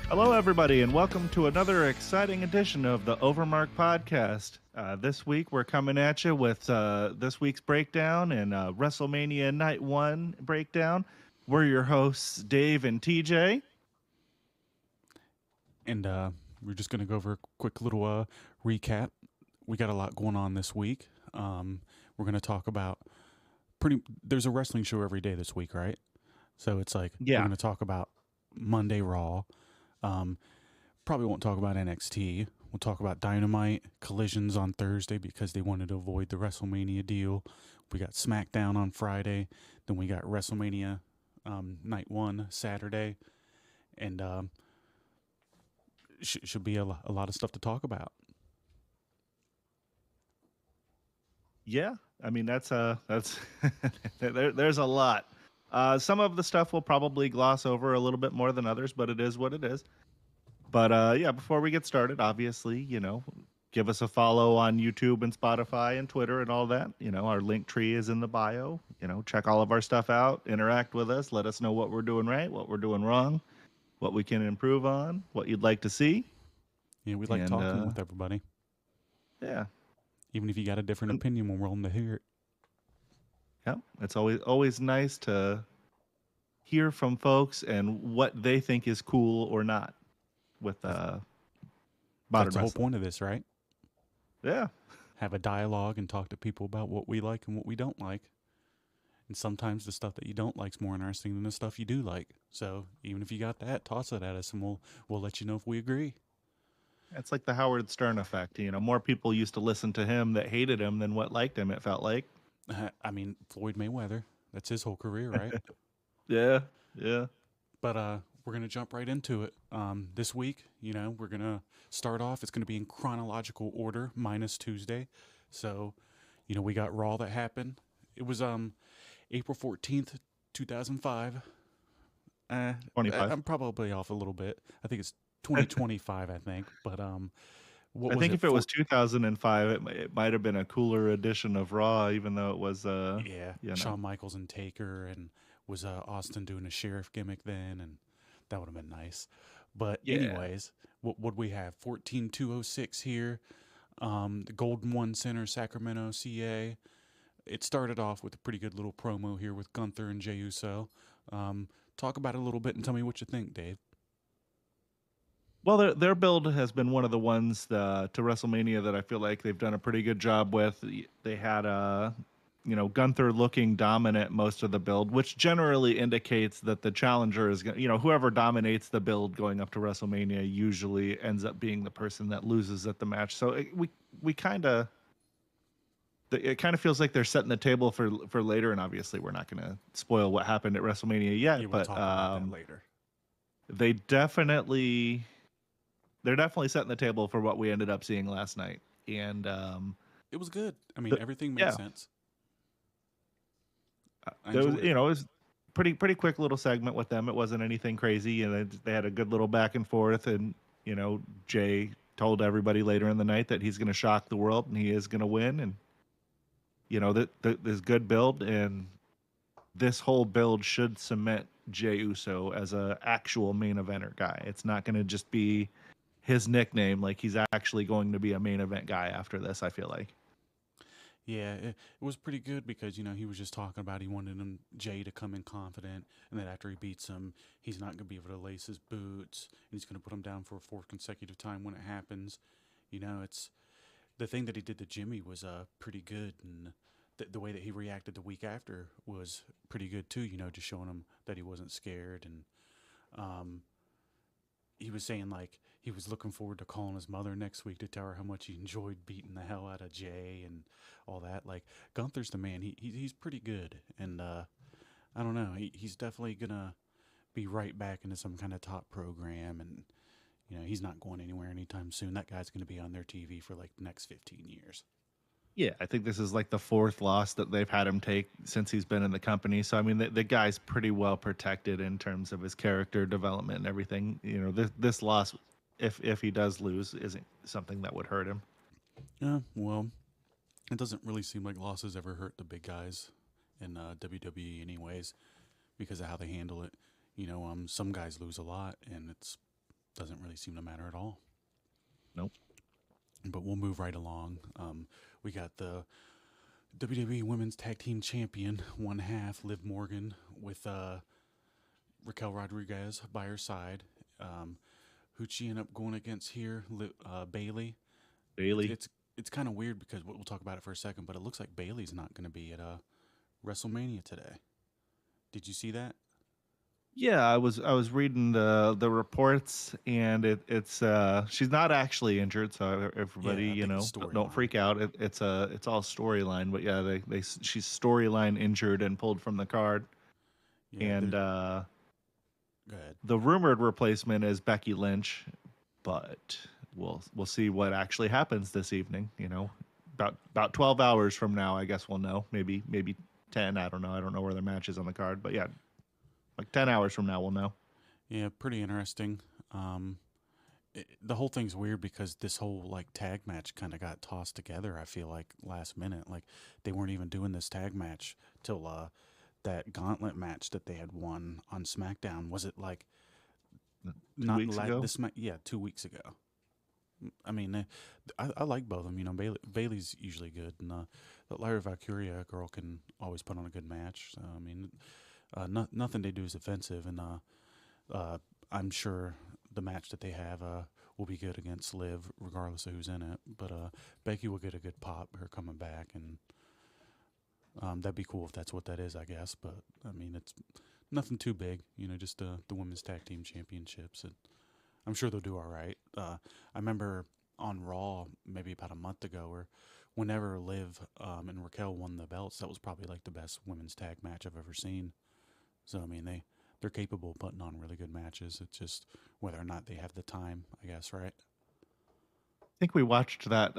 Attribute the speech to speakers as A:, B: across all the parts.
A: Hello, everybody, and welcome to another exciting edition of the OverMark podcast. This week, we're coming at you with this week's breakdown and WrestleMania Night 1 breakdown. We're your hosts, Dave and TJ.
B: And we're just going to go over a quick little recap. We got a lot going on this week. We're going to talk about there's a wrestling show every day this week, right? So it's like, we're going to talk about Monday Raw. Probably won't talk about NXT. We'll talk about Dynamite, Collisions on Thursday because they wanted to avoid the WrestleMania deal. We got SmackDown on Friday. Then we got WrestleMania Night 1 Saturday. And should be a lot of stuff to talk about.
A: Yeah, I mean that's there's a lot. Some of the stuff we'll probably gloss over a little bit more than others, but it is what it is. But yeah, before we get started, obviously, give us a follow on YouTube and Spotify and Twitter and all that. Our link tree is in the bio. Check all of our stuff out, interact with us, let us know what we're doing right, what we're doing wrong, what we can improve on, what you'd like to see.
B: Yeah, we like talking with everybody.
A: Yeah.
B: Even if you got a different opinion, we're willing to hear it.
A: Yeah, it's always nice to hear from folks and what they think is cool or not with modern
B: That's the whole point of this, right?
A: Yeah.
B: Have a dialogue and talk to people about what we like and what we don't like. And sometimes the stuff that you don't like is more interesting than the stuff you do like. So even if you got that, toss it at us and we'll let you know if we agree.
A: It's like the Howard Stern effect. More people used to listen to him that hated him than what liked him, it felt like.
B: I mean, Floyd Mayweather, that's his whole career, right?
A: Yeah.
B: But we're going to jump right into it. This week, we're going to start off. It's going to be in chronological order, minus Tuesday. So, we got Raw that happened. It was April 14th, 2005.
A: 25.
B: I'm probably off a little bit. I think it's 2025, I think. But
A: I think if it was 2005, it might have been a cooler edition of Raw, even though it was
B: Shawn Michaels and Taker, and was Austin doing a sheriff gimmick then, and that would have been nice. But anyways, what we have? 14206 here, the Golden One Center, Sacramento, CA. It started off with a pretty good little promo here with Gunther and Jey Uso. Talk about it a little bit and tell me what you think, Dave.
A: Well, their build has been one of the ones to WrestleMania that I feel like they've done a pretty good job with. They had Gunther looking dominant most of the build, which generally indicates that the challenger is whoever dominates the build going up to WrestleMania usually ends up being the person that loses at the match. So it kind of feels like they're setting the table for later, and obviously we're not going to spoil what happened at WrestleMania yet.
B: We'll
A: but
B: talk about that later.
A: They're definitely setting the table for what we ended up seeing last night, and
B: it was good. I mean, everything made sense.
A: It was pretty quick little segment with them. It wasn't anything crazy, and they had a good little back and forth. And Jey told everybody later in the night that he's going to shock the world and he is going to win. And there's good build, and this whole build should cement Jey Uso as a actual main eventer guy. It's not going to just be his nickname. Like, he's actually going to be a main event guy after this, I feel like.
B: Yeah, it was pretty good because, he was just talking about he wanted Jey to come in confident, and that after he beats him, he's not going to be able to lace his boots, and he's going to put him down for a fourth consecutive time when it happens. It's the thing that he did to Jimmy was pretty good, and the way that he reacted the week after was pretty good too, just showing him that he wasn't scared. And he was saying, like, he was looking forward to calling his mother next week to tell her how much he enjoyed beating the hell out of Jey and all that. Like, Gunther's the man. He's pretty good. And I don't know. He's definitely going to be right back into some kind of top program. And, he's not going anywhere anytime soon. That guy's going to be on their TV for, like, the next 15 years.
A: Yeah, I think this is like the fourth loss that they've had him take since he's been in the company. So, I mean, the guy's pretty well protected in terms of his character development and everything. This loss, if he does lose, isn't something that would hurt him.
B: Yeah, well, it doesn't really seem like losses ever hurt the big guys in WWE anyways because of how they handle it. Some guys lose a lot, and it's doesn't really seem to matter at all.
A: Nope.
B: But we'll move right along. We got the WWE Women's Tag Team Champion, one half, Liv Morgan, with Raquel Rodriguez by her side. Who'd she end up going against here? Bailey.
A: Bailey.
B: It's kind of weird because we'll talk about it for a second, but it looks like Bailey's not going to be at WrestleMania today. Did you see that?
A: Yeah, I was reading the reports, and it's she's not actually injured, so everybody,
B: Yeah, I think it's
A: don't
B: storyline.
A: freak out. It's all storyline, but yeah, she's storyline injured and pulled from the card,
B: Yeah,
A: and
B: go ahead.
A: the rumored replacement is Becky Lynch, but we'll see what actually happens this evening. About 12 hours from now, I guess we'll know. Maybe 10. I don't know. I don't know where the match is on the card, but yeah, like 10 hours from now, we'll know.
B: Yeah, pretty interesting. The whole thing's weird because this whole like tag match kind of got tossed together. I feel like last minute, like they weren't even doing this tag match till that gauntlet match that they had won on SmackDown. Was it like
A: 2 weeks ago.
B: Yeah, 2 weeks ago. I mean, I like both of them. Bailey's usually good, and the Lyra Valkyria girl can always put on a good match. So I mean, nothing they do is offensive, and I'm sure the match that they have will be good against Liv, regardless of who's in it. But Becky will get a good pop, her coming back, and that'd be cool if that's what that is, I guess. But I mean, it's nothing too big, just the women's tag team championships. And I'm sure they'll do all right. I remember on Raw maybe about a month ago, or whenever Liv and Raquel won the belts, that was probably like the best women's tag match I've ever seen. So I mean, they're capable of putting on really good matches. It's just whether or not they have the time, I guess, right?
A: I think we watched that,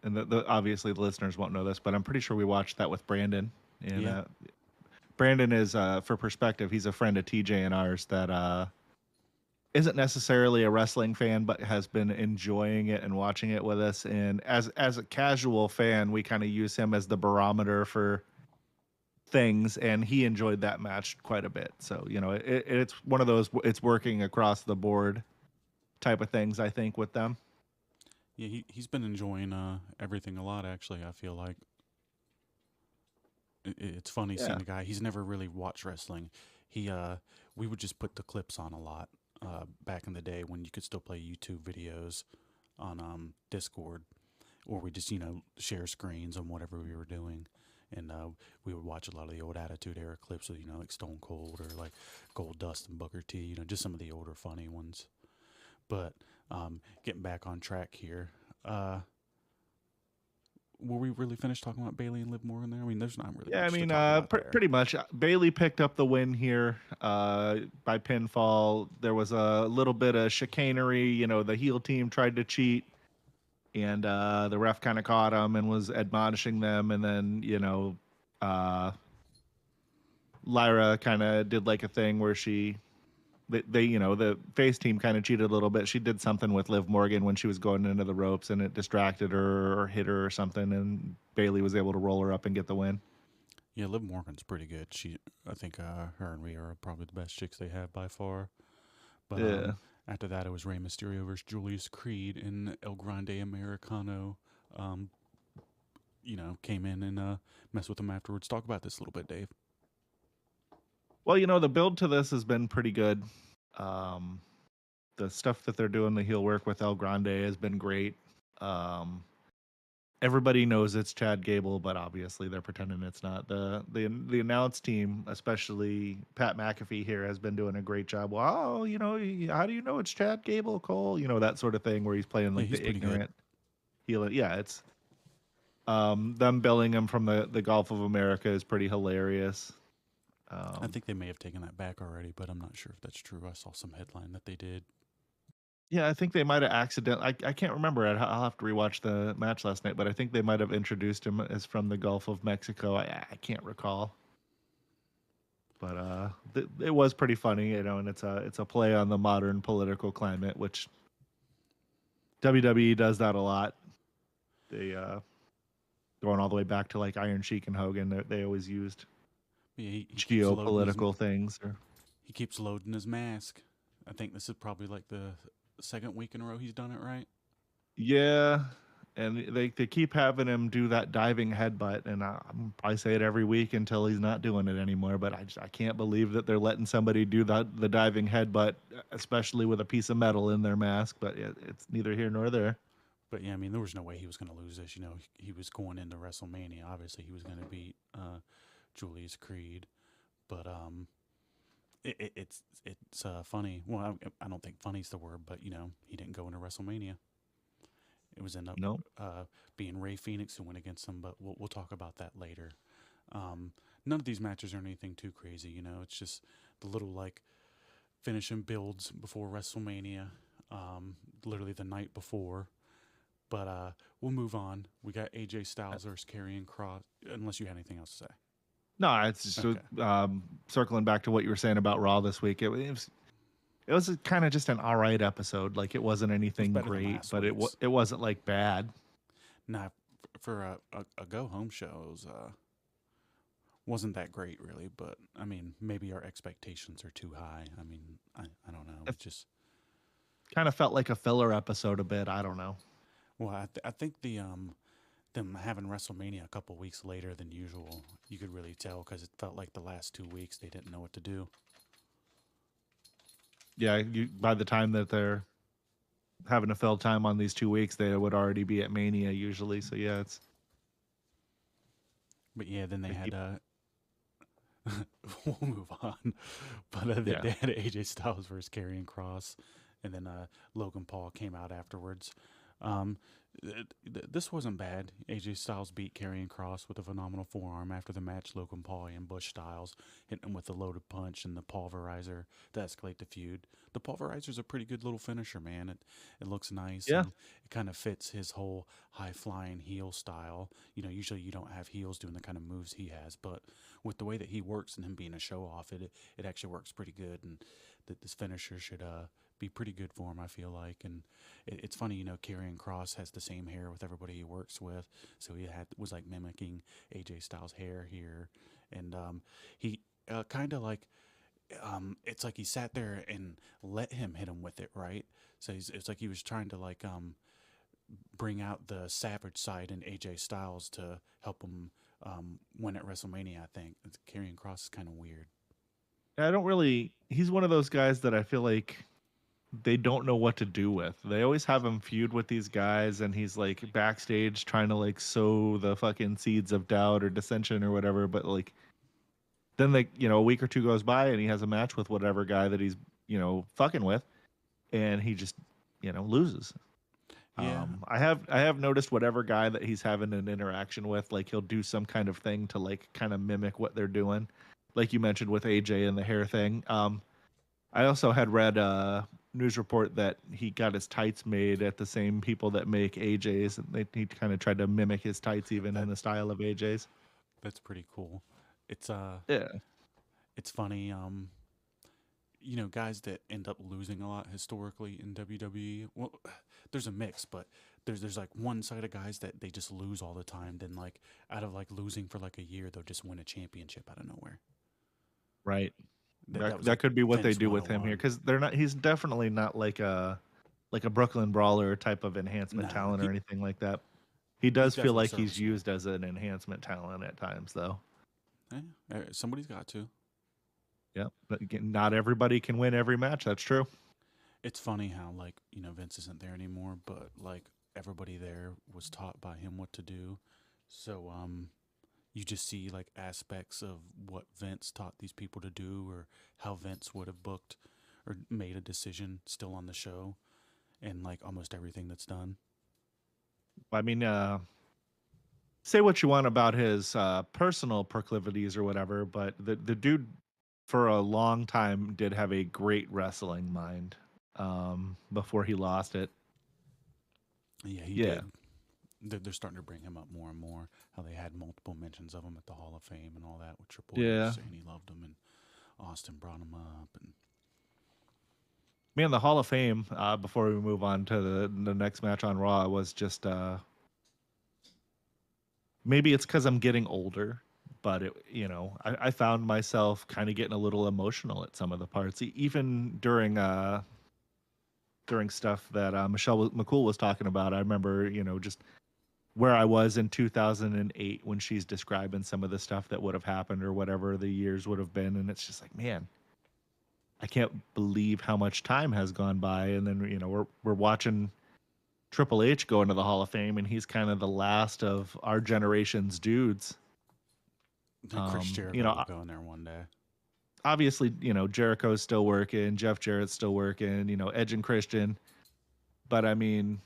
A: and obviously the listeners won't know this, but I'm pretty sure we watched that with Brandon. And
B: Yeah.
A: Brandon is, for perspective, he's a friend of TJ and ours that isn't necessarily a wrestling fan, but has been enjoying it and watching it with us. And as a casual fan, we kind of use him as the barometer for things, and he enjoyed that match quite a bit. So it's one of those, it's working across the board type of things, I think, with them.
B: Yeah, he's been enjoying everything a lot, actually, I feel like. It's funny
A: Yeah.
B: seeing the guy. He's never really watched wrestling. We would just put the clips on a lot back in the day when you could still play YouTube videos on Discord, or we just share screens on whatever we were doing, and we would watch a lot of the old Attitude Era clips with like Stone Cold or like Gold Dust and Booker T. Just some of the older funny ones. But getting back on track here. Were we really finished talking about Bailey and Liv Morgan there? I mean, there's not really
A: Yeah, I
B: much to
A: mean,
B: talk about there.
A: pretty much. Bailey picked up the win here by pinfall. There was a little bit of chicanery. The heel team tried to cheat, and the ref kind of caught them and was admonishing them. And then, Lyra kind of did like a thing where the face team kind of cheated a little bit. She did something with Liv Morgan when she was going into the ropes, and it distracted her or hit her or something, and Bailey was able to roll her up and get the win.
B: Yeah, Liv Morgan's pretty good. I think her and Rhea are probably the best chicks they have by far. But
A: Yeah.
B: after that, it was Rey Mysterio versus Julius Creed and El Grande Americano. Came in and messed with them afterwards. Talk about this a little bit, Dave.
A: Well, the build to this has been pretty good. The stuff that they're doing, the heel work with El Grande has been great. Everybody knows it's Chad Gable, but obviously they're pretending it's not. The announce team, especially Pat McAfee here, has been doing a great job. Wow, how do you know it's Chad Gable, Cole? That sort of thing where he's playing like
B: he's
A: the
B: pretty good.
A: ignorant heel. Yeah, it's them billing him from the Gulf of America is pretty hilarious.
B: I think they may have taken that back already, but I'm not sure if that's true. I saw some headline that they did.
A: Yeah, I think they might have accidentally. I can't remember. I'll have to rewatch the match last night, but I think they might have introduced him as from the Gulf of Mexico. I can't recall, but it was pretty funny, and it's a play on the modern political climate, which WWE does that a lot. They going all the way back to like Iron Sheik and Hogan. They always used
B: Yeah,
A: geopolitical things.
B: He keeps loading his mask. I think this is probably like the second week in a row he's done it, right?
A: Yeah, and they keep having him do that diving headbutt, and I'm probably say it every week until he's not doing it anymore. But I can't believe that they're letting somebody do the diving headbutt, especially with a piece of metal in their mask. But it's neither here nor there.
B: But yeah, I mean, there was no way he was going to lose this. You know, he was going into WrestleMania. Obviously, he was going to beat Julius Creed. But it's funny. Well, I don't think funny's the word, but you know, he didn't go into WrestleMania. It was end up
A: No,
B: being Ray Phoenix who went against him. But we'll talk about that later. None of these matches are anything too crazy. You know, it's just the little like finishing builds before WrestleMania. Literally the night before. But we'll move on. We got AJ Styles versus Karrion Kross. Unless you had anything else to say.
A: no, it's just
B: Okay.
A: circling back to what you were saying about Raw this week. It was kind of just an all right episode. Like it wasn't
B: It was
A: anything
B: better than
A: great,
B: last
A: but
B: week's.
A: it wasn't like bad.
B: Now, for a go home show, it was wasn't that great really. But I mean, maybe our expectations are too high. I mean, I don't know.
A: It
B: It's just
A: kind of felt like a filler episode a bit. I don't know.
B: well, I think the them having WrestleMania a couple weeks later than usual, you could really tell because it felt like the last 2 weeks they didn't know what to do.
A: Yeah, by the time that they're having to fill time on these 2 weeks, they would already be at Mania usually. So yeah, it's
B: But yeah, then they
A: they
B: had
A: keep
B: we'll move on. But
A: yeah.
B: they had AJ Styles versus Karrion Cross, and then Logan Paul came out afterwards. Um, this wasn't bad. AJ Styles beat Karrion Cross with a phenomenal forearm. After the match, Logan Paul ambushed Styles, hitting him with the loaded punch and the pulverizer to escalate the feud. The pulverizer's a pretty good little finisher, man. It looks nice
A: Yeah.
B: and it kind of fits his whole high flying heel style. You know, usually you don't have heels doing the kind of moves he has, but with the way that he works and him being a show off, it actually works pretty good. And that this finisher should be pretty good for him, I feel like. And it's funny, you know, Karrion Cross has the same hair with everybody he works with, so he was like mimicking AJ Styles' hair here, and he kind of like it's like he sat there and let him hit him with it, right? So it's like he was trying to like bring out the savage side in AJ Styles to help him win at WrestleMania. I think Karrion Cross is kind of weird.
A: I don't really. He's one of those guys that I feel like they don't know what to do with. They always have him feud with these guys, and he's like backstage trying to like sow the fucking seeds of doubt or dissension or whatever. But like then a week or two goes by and he has a match with whatever guy that he's fucking with, and he just loses.
B: Yeah,
A: I have noticed whatever guy that he's having an interaction with, like he'll do some kind of thing to like kind of mimic what they're doing, like you mentioned with AJ and the hair thing. I also had read a news report that he got his tights made at the same people that make AJ's, and he kind of tried to mimic his tights even in
B: that
A: the style of AJ's.
B: that's pretty cool. It's
A: Yeah,
B: it's funny. You know, guys that end up losing a lot historically in WWE. Well, there's a mix, but there's like one side of guys that they just lose all the time. Then like out of like losing for like a year, they'll just win a championship out of nowhere.
A: right.
B: That
A: That
B: was
A: that
B: like
A: could be what they
B: Vince
A: do with him here
B: 101.
A: because they're not. He's definitely not like a Brooklyn Brawler type of enhancement
B: No,
A: talent or anything like that. He
B: he's
A: does feel
B: definitely
A: like he's
B: serviceable.
A: used as an enhancement talent at times, though.
B: Yeah, somebody's got to.
A: Yeah, but again, not everybody can win every match. That's true.
B: It's funny how like you know Vince isn't there anymore, but like everybody there was taught by him what to do. So you just see like aspects of what Vince taught these people to do, or how Vince would have booked or made a decision still on the show, and like almost everything that's done.
A: I mean, say what you want about his personal proclivities or whatever, but the dude for a long time did have a great wrestling mind. Before he lost it.
B: Yeah, he
A: Yeah,
B: did. They're starting to bring him up more and more. How they had multiple mentions of him at the Hall of Fame and all that. With Triple H
A: yeah.
B: saying he loved him, and Austin brought him up, and
A: Man, the Hall of Fame. Before we move on to the next match on Raw, was just maybe it's because I'm getting older, but I found myself kind of getting a little emotional at some of the parts, even during stuff that Michelle McCool was talking about. I remember, just where I was in 2008 when she's describing some of the stuff that would have happened or whatever the years would have been, and it's just like, man, I can't believe how much time has gone by. And then we're watching Triple H go into the Hall of Fame, and he's kind of the last of our generation's dudes.
B: Chris
A: Um, you
B: Jericho
A: know,
B: will go in there one day.
A: obviously, Jericho's still working, Jeff Jarrett's still working, Edge and Christian. But I mean,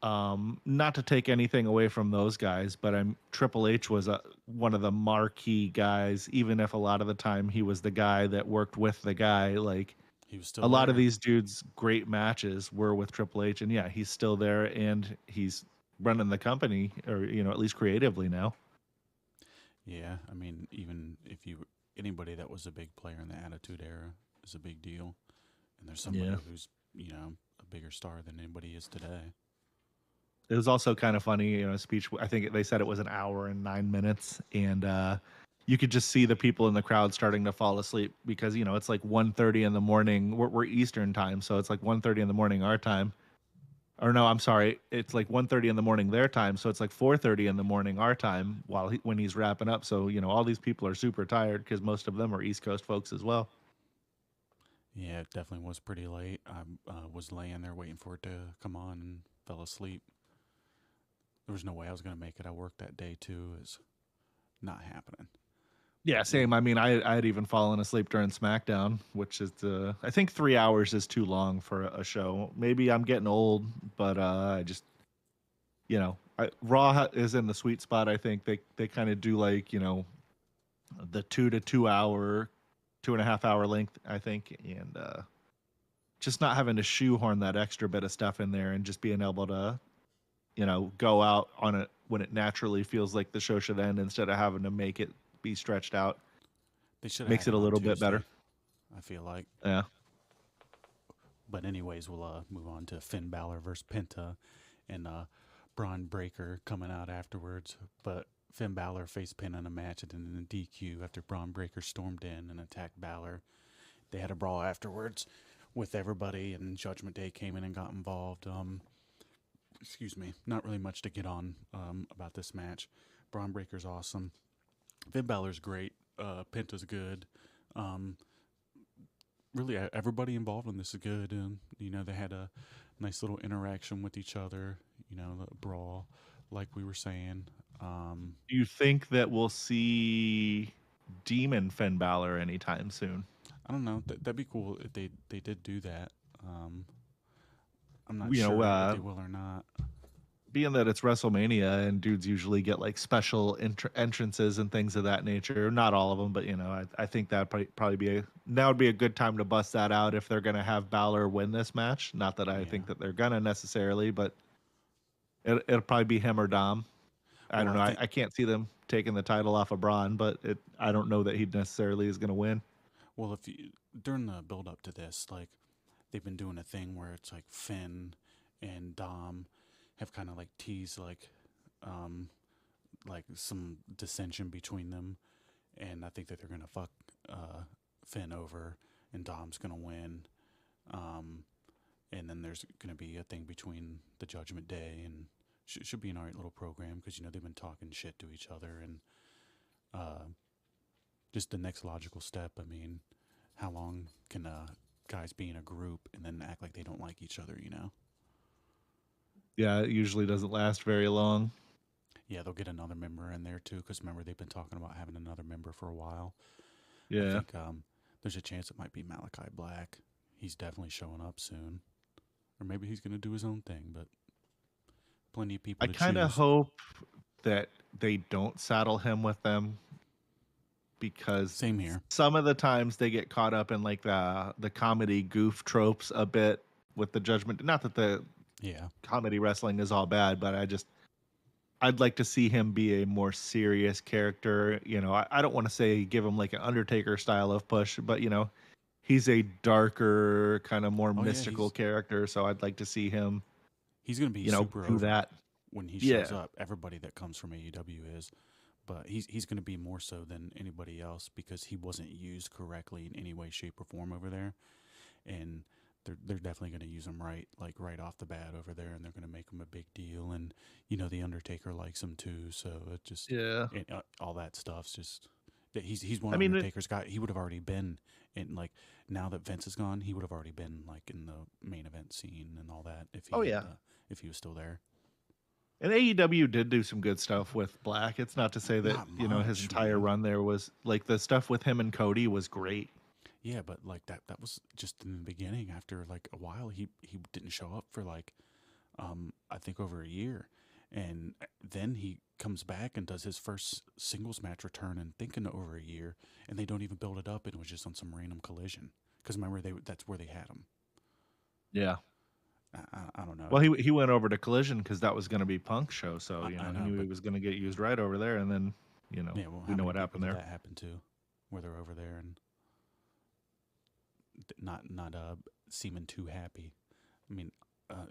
A: not to take anything away from those guys, but Triple H was one of the marquee guys, even if a lot of the time he was the guy that worked with the guy. Like
B: He was
A: a
B: still
A: lot of
B: there.
A: these dudes' great matches were with Triple H, and yeah, he's still there and he's running the company, or at least creatively now.
B: Yeah, I mean, even if you anybody that was a big player in the Attitude Era is a big deal, and there's somebody
A: Yeah.
B: who's a bigger star than anybody is today.
A: It was also kind of funny, speech. I think they said it was an hour and 9 minutes, and you could just see the people in the crowd starting to fall asleep because it's like 1:30 in the morning. We're Eastern time, so it's like 1:30 in the morning our time. Or no, I'm sorry, it's like 1:30 in the morning their time, so it's like 4:30 in the morning our time when he's wrapping up. So all these people are super tired because most of them are East Coast folks as well.
B: Yeah, it definitely was pretty late. I was laying there waiting for it to come on and fell asleep. There was no way I was going to make it. I worked that day too. It's not happening.
A: Yeah,
B: Yeah,
A: same. I mean, I had even fallen asleep during SmackDown, which is I think 3 hours is too long for a show. Maybe I'm getting old, but I just Raw is in the sweet spot. I think they kind of do like the 2 to 2 hour, 2.5 hour length. I think, and just not having to shoehorn that extra bit of stuff in there, and just being able to go out on it when it naturally feels like the show should end instead of having to make it be stretched out
B: they should have
A: makes
B: had
A: it
B: it
A: a
B: on
A: little bit better.
B: Tuesday, I feel like.
A: Yeah.
B: But anyways, we'll move on to Finn Balor versus Penta, and Braun Breaker coming out afterwards. But Finn Balor faced Penta in a match and then in a DQ after Braun Breaker stormed in and attacked Balor. They had a brawl afterwards with everybody, and Judgment Day came in and got involved. Excuse me, not really much to get on about this match. Braun Breaker's awesome. Finn Balor's great. Penta's good. Um, really, everybody involved in this is good. And, they had a nice little interaction with each other, the brawl, like we were saying.
A: Do you think that we'll see Demon Finn Balor anytime soon?
B: I don't know. That'd be cool if they did do that. Um, I'm not
A: You know,
B: sure if they will or not.
A: being that it's WrestleMania and dudes usually get like special entrances and things of that nature. Not all of them, but I think that probably now would be a good time to bust that out if they're gonna have Balor win this match. Not that I
B: Yeah.
A: think that they're gonna necessarily, but it'll probably be him or Dom. I
B: Well,
A: don't
B: I
A: know. I,
B: think
A: I can't see them taking the title off of Braun, but I don't know that he necessarily is gonna win.
B: well if you, during the build up to this, like they've been doing a thing where it's like Finn and Dom have kind of like teased um like some dissension between them, and I think that they're gonna fuck Finn over, and Dom's gonna win. Um, and then there's gonna be a thing between the Judgment Day, and should be an alright little program because they've been talking shit to each other, and uh, just the next logical step. I mean, how long can guys be in a group and then act like they don't like each other?
A: Yeah, it usually doesn't last very long.
B: Yeah, they'll get another member in there too because remember they've been talking about having another member for a while. I
A: Yeah.
B: think there's a chance it might be Malachi Black. He's definitely showing up soon, or maybe he's gonna do his own thing. But plenty of people
A: I
B: to
A: kind of
B: choose.
A: hope that they don't saddle him with them because
B: Same here.
A: some of the times they get caught up in like the comedy goof tropes a bit with the Judgment. Not that the
B: Yeah.
A: comedy wrestling is all bad, but I'd like to see him be a more serious character. I don't want to say give him like an Undertaker style of push, but he's a darker, kind of more
B: Oh yeah,
A: mystical character. So I'd like to see him,
B: he's gonna be super
A: do
B: over
A: that.
B: when he
A: Yeah.
B: shows up. Everybody that comes from AEW is, but he's going to be more so than anybody else because he wasn't used correctly in any way, shape, or form over there, and they're definitely going to use him right, like right off the bat over there, and they're going to make him a big deal. And the Undertaker likes him too, so it just
A: Yeah.
B: all that stuff's just that he's one
A: I
B: of
A: mean,
B: Undertaker's guy. He would have already been in, like, now that Vince is gone, he would have already been like in the main event scene and all that
A: oh yeah.
B: if he was still there.
A: And AEW did do some good stuff with Black. It's not to say that,
B: Not
A: his
B: much,
A: entire
B: man.
A: run there was like the stuff with him and Cody was great.
B: Yeah, but like that was just in the beginning. After like a while, he didn't show up for like I think over a year, and then he comes back and does his first singles match return in thinking over a year, and they don't even build it up. And it was just on some random collision because remember that's where they had him.
A: Yeah.
B: I don't know.
A: Well, he went over to Collision because that was going to be Punk's show, so
B: I
A: he
B: know,
A: knew he
B: but
A: was going to get used right over there, and then
B: yeah. Well,
A: we
B: how
A: know
B: many
A: what
B: people
A: happened
B: did
A: there.
B: that happen to, where they're over there and not seeming too happy? I mean,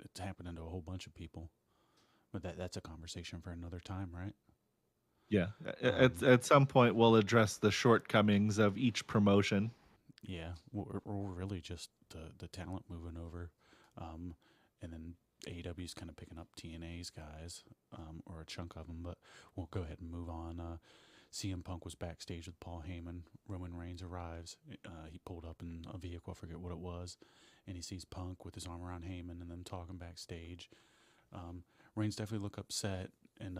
B: it's happening to a whole bunch of people, but that's a conversation for another time, right?
A: Yeah,
B: Um,
A: at some point we'll address the shortcomings of each promotion.
B: Yeah, or really just the talent moving over, um, and then AEW's kind of picking up TNA's guys, or a chunk of them. But we'll go ahead and move on. CM Punk was backstage with Paul Heyman. Roman Reigns arrives. He pulled up in a vehicle, I forget what it was, and he sees Punk with his arm around Heyman and them talking backstage. Reigns definitely looked upset, and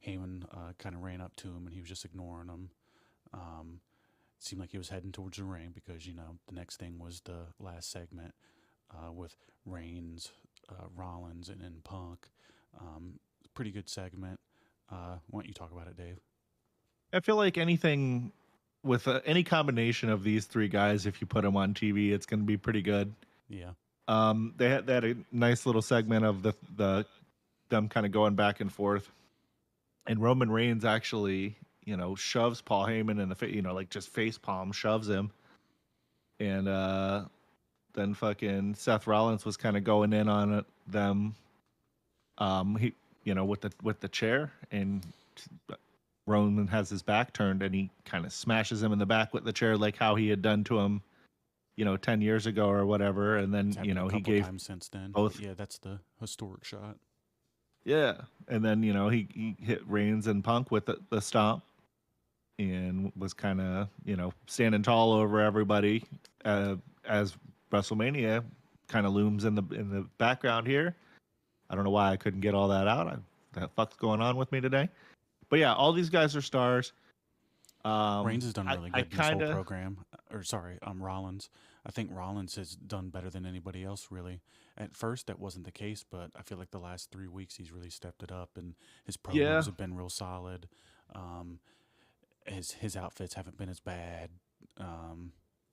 B: Heyman kind of ran up to him, and he was just ignoring him. Um, seemed like he was heading towards the ring because the next thing was the last segment with Reigns, Rollins, and then Punk. Pretty good segment. Why don't you talk about it, Dave?
A: I feel like anything with any combination of these three guys, if you put them on TV, it's going to be pretty good.
B: Yeah,
A: They had a nice little segment of the them kind of going back and forth, and Roman Reigns actually shoves Paul Heyman in the face, like just face palm shoves him, and then fucking Seth Rollins was kind of going in on them, he with the chair, and Roman has his back turned and he kind of smashes him in the back with the chair like how he had done to him 10 years ago or whatever, and
B: it's
A: then
B: happened a
A: he
B: couple
A: gave
B: times since then. But
A: both.
B: yeah, that's the historic shot.
A: Yeah, and then he hit Reigns and Punk with the stomp and was kind of standing tall over everybody, as WrestleMania kind of looms in the background here. I don't know why I couldn't get all that out. The fuck's going on with me today? But yeah, all these guys are stars.
B: Reigns has done really
A: I
B: good in this whole
A: kind of
B: program. Or sorry, Rollins. I think Rollins has done better than anybody else, really. At first, that wasn't the case, but I feel like the last 3 weeks he's really stepped it up, and his
A: yeah.
B: promos have been real solid. Um, his outfits haven't been as bad.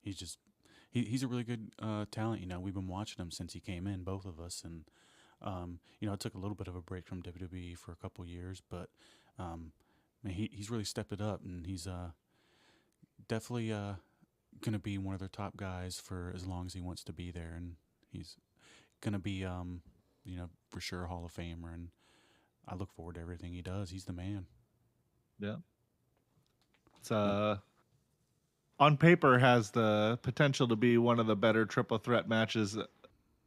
B: He's just he's a really good talent. We've been watching him since he came in, both of us, and I took a little bit of a break from WWE for a couple years, but man, he's really stepped it up, and he's definitely gonna be one of their top guys for as long as he wants to be there, and he's gonna be for sure a Hall of Famer, and I look forward to everything he does. He's the man.
A: Yeah. It's
B: Well,
A: on paper has the potential to be one of the better triple threat matches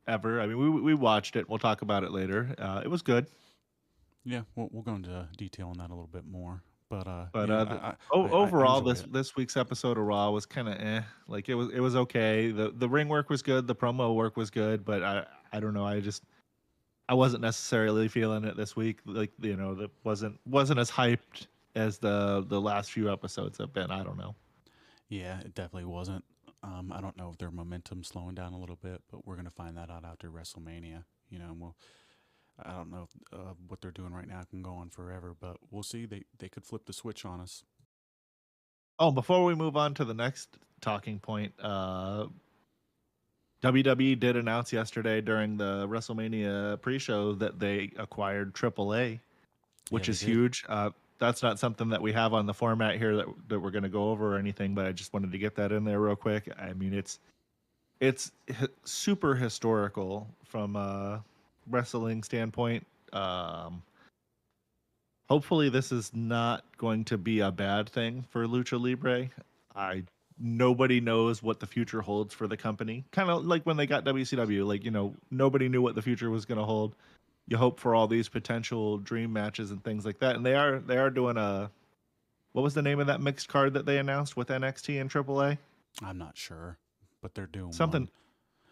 A: ever. I mean, we watched it. We'll talk about it later. It was good,
B: yeah, we'll go into detail on that a little bit more, but
A: but
B: yeah, I
A: overall,
B: enjoyed
A: this
B: it.
A: this week's episode of Raw was kind of like it was okay. The ring work was good. The promo work was good, but I don't know. I wasn't necessarily feeling it this week. Like that wasn't as hyped as the last few episodes have been. I don't know.
B: Yeah, it definitely wasn't. I don't know if their momentum's slowing down a little bit, but we're gonna find that out after WrestleMania. I don't know if, what they're doing right now can go on forever, but we'll see. They could flip the switch on us.
A: Oh, before we move on to the next talking point, WWE did announce yesterday during the WrestleMania pre-show that they acquired AAA,
B: Yeah,
A: which
B: they
A: is
B: did.
A: huge. That's not something that we have on the format here that we're going to go over or anything, but I just wanted to get that in there real quick. I mean, it's super historical from a wrestling standpoint. Hopefully, this is not going to be a bad thing for Lucha Libre. I Nobody knows what the future holds for the company. Kind of like when they got WCW, like nobody knew what the future was going to hold. You hope for all these potential dream matches and things like that, and they are doing a what was the name of that mixed card that they announced with NXT and AAA?
B: I'm not sure, but they're doing
A: Something
B: one.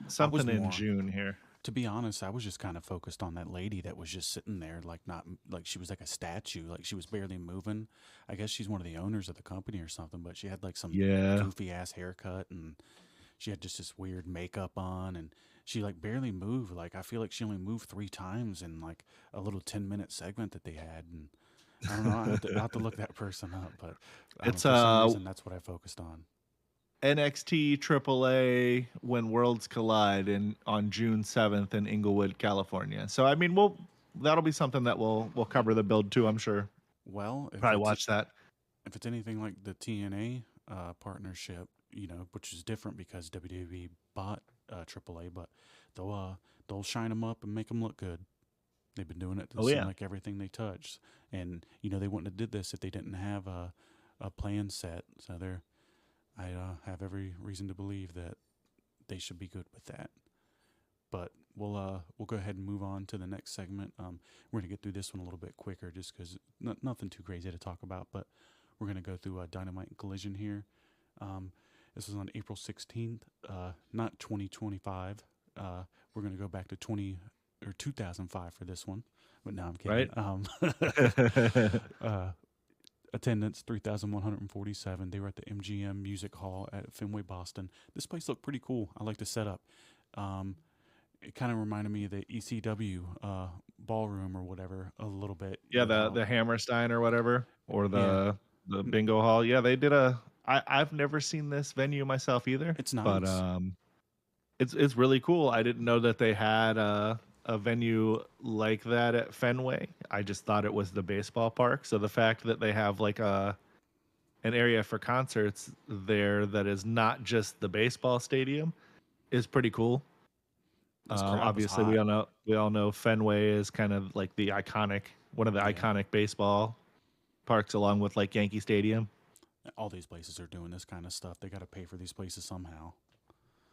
B: I was
A: something in
B: more,
A: June here.
B: to be honest, I was just kind of focused on that lady that was just sitting there, like not like she was like a statue, like she was barely moving. I guess she's one of the owners of the company or something, but she had like some
A: Yeah,
B: goofy ass haircut and she had just this weird makeup on and she like barely moved. Like I feel like she only moved 3 times in like a little 10-minute segment that they had. And I don't know. I have to look that person up, but I don't know.
A: it's
B: For some reason, that's what I focused on.
A: NXT AAA When Worlds Collide in on June 7th in Inglewood, California. So I mean, that'll be something that we'll cover the build too. I'm sure.
B: Well,
A: Probably watch that.
B: if it's anything like the TNA partnership, which is different because WWE bought AAA, but they'll shine them up and make them look good. They've been doing it. It
A: Oh
B: seems
A: yeah,
B: like everything they touch, and they wouldn't have did this if they didn't have a plan set. So I have every reason to believe that they should be good with that. But we'll go ahead and move on to the next segment. We're gonna get through this one a little bit quicker, just because nothing too crazy to talk about. But we're gonna go through a Dynamite and Collision here. Um, this was on April 16th, not 2025. We're gonna go back to 2005 for this one. But no, I'm kidding.
A: right.
B: Uh, attendance 3,147. They were at the MGM Music Hall at Fenway, Boston. This place looked pretty cool. I like the setup. Um, it kind of reminded me of the ECW ballroom or whatever a little bit
A: Yeah,
B: with
A: the
B: how,
A: the Hammerstein or whatever, or
B: yeah,
A: the Bingo Hall. Yeah, they did a. I've never seen this venue myself either,
B: it's
A: but
B: nice.
A: it's really cool. I didn't know that they had a venue like that at Fenway. I just thought it was the baseball park. So the fact that they have like an area for concerts there that is not just the baseball stadium is pretty cool.
B: This crowd was
A: Obviously,
B: hot.
A: we all know Fenway is kind of like one of the
B: Yeah,
A: iconic baseball parks, along with like Yankee Stadium.
B: all these places are doing this kind of stuff. They got to pay for these places somehow.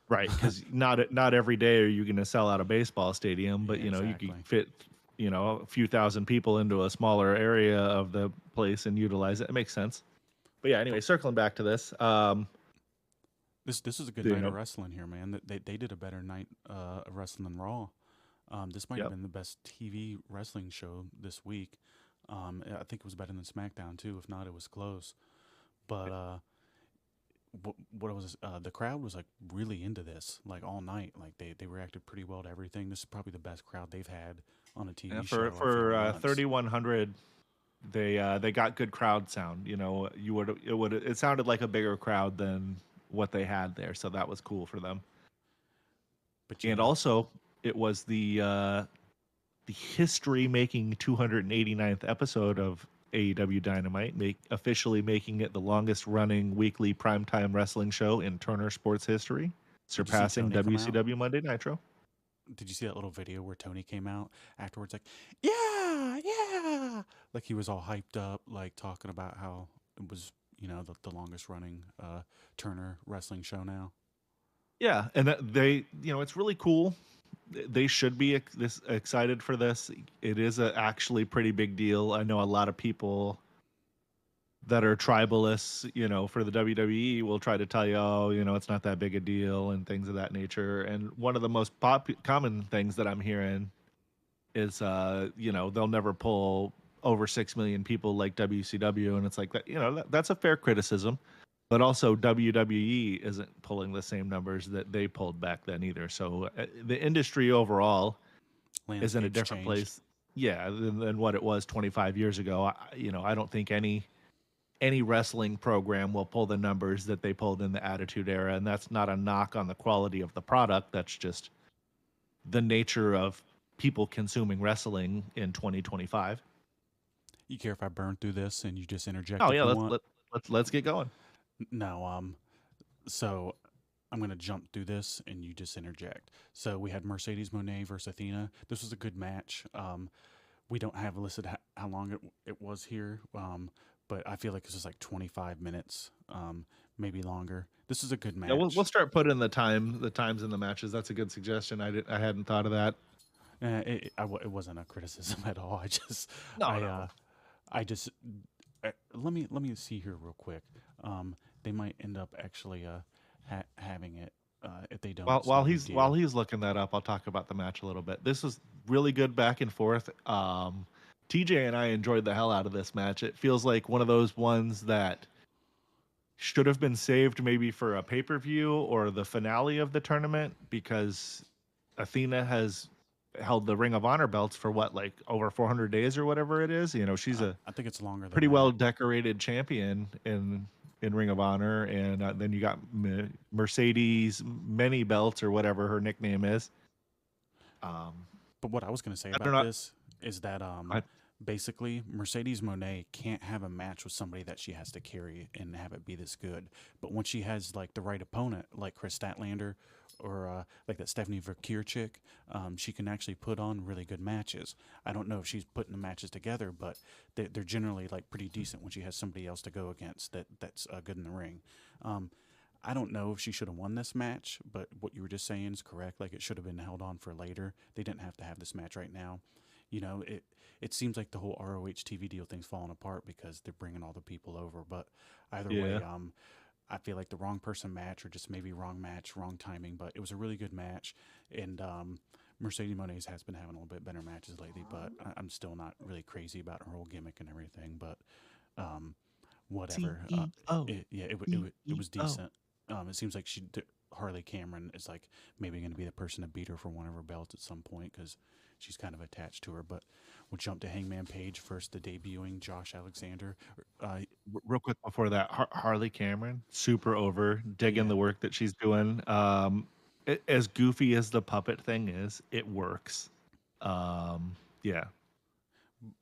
A: Right, because not every day are you going to sell out a baseball stadium, but
B: Yeah,
A: you could
B: exactly.
A: fit a few thousand people into a smaller area of the place and utilize it. It makes sense. But yeah,
B: But
A: anyway, circling back to this,
B: this is a good
A: you
B: night of
A: know,
B: wrestling here, man. They did a better night of wrestling than Raw. This might have
A: yep,
B: been the best TV wrestling show this week. I think it was better than SmackDown too. If not, it was close. But what it was, the crowd was like really into this, like all night. Like they reacted pretty well to everything. This is probably the best crowd they've had on a
A: yeah,
B: TV
A: for
B: show. I feel in
A: for
B: months.
A: 3100, they got good crowd sound. It sounded like a bigger crowd than what they had there, so that was cool for them.
B: But
A: And
B: yeah,
A: also, it was the history making 289th episode of AEW Dynamite, officially making it the longest running weekly primetime wrestling show in Turner sports history,
B: did you see
A: surpassing
B: Tony come out?
A: WCW Monday Nitro.
B: Did you see that little video where Tony came out afterwards, like, yeah, yeah, like he was all hyped up, like talking about how it was, the longest running Turner wrestling show now.
A: Yeah, and it's really cool. They should be excited for this. It is a actually pretty big deal. I know a lot of people that are tribalists, for the WWE will try to tell you, oh, it's not that big a deal and things of that nature. And one of the most common things that I'm hearing is, they'll never pull over 6 million people like WCW. And it's like that, that's a fair criticism. But also, WWE isn't pulling the same numbers that they pulled back then either. So the industry overall is in a
B: Landscape's
A: different
B: changed.
A: place, yeah, than what it was 25 years ago. I don't think any wrestling program will pull the numbers that they pulled in the Attitude Era, and that's not a knock on the quality of the product. That's just the nature of people consuming wrestling in 2025.
B: You care if I burn through this and you just interject
A: Oh
B: if
A: yeah,
B: you want?
A: let's get going.
B: No, so I'm gonna jump through this and you just interject. So we had Mercedes Monet versus Athena. This was a good match. we don't have listed how long it was here, but I feel like this is like 25 minutes, maybe longer. This is a good
A: Yeah, we'll
B: match.
A: start putting the times in the matches. That's a good suggestion. I hadn't thought of that.
B: It wasn't a criticism at all. I just
A: No,
B: I
A: no.
B: uh, I just let me see here real quick. They might end up actually having it. If they don't, it's no big
A: While
B: deal.
A: he's looking that up, I'll talk about the match a little bit. This was really good back and forth. TJ and I enjoyed the hell out of this match. It feels like one of those ones that should have been saved maybe for a pay-per-view or the finale of the tournament, because Athena has held the Ring of Honor belts for what, like over 400 days or whatever it is. You know, she's a
B: I think it's longer than
A: pretty well
B: that.
A: decorated champion in Ring of Honor, and then you got Mercedes many belts or whatever her nickname is. Um,
B: But what I was going to say
A: I don't
B: about
A: know.
B: this is that basically Mercedes Monet can't have a match with somebody that she has to carry and have it be this good. But when she has like the right opponent, like Chris Statlander or like that Stephanie Verkeer chick, she can actually put on really good matches. I don't know if she's putting the matches together, but they're generally like pretty decent when she has somebody else to go against that's good in the ring. Um, I don't know if she should have won this match, but what you were just saying is correct. Like it should have been held on for later. They didn't have to have this match right now. You know, it seems like the whole ROH TV deal thing's falling apart because they're bringing all the people over. But either
A: Yeah,
B: way, I feel like the wrong person match or just maybe wrong match, wrong timing. But it was a really good match, and Mercedes Monet has been having a little bit better matches lately. But I'm still not really crazy about her whole gimmick and everything. But um, whatever.
A: CEO,
B: It was
A: CEO.
B: decent. It seems like Harley Cameron is like maybe going to be the person to beat her for one of her belts at some point because she's kind of attached to her. But we'll jump to Hangman Page first, the debuting Josh Alexander.
A: Real quick before that, Harley Cameron, super over, digging
B: Yeah,
A: the work that she's doing. As goofy as the puppet thing is, it works. Yeah,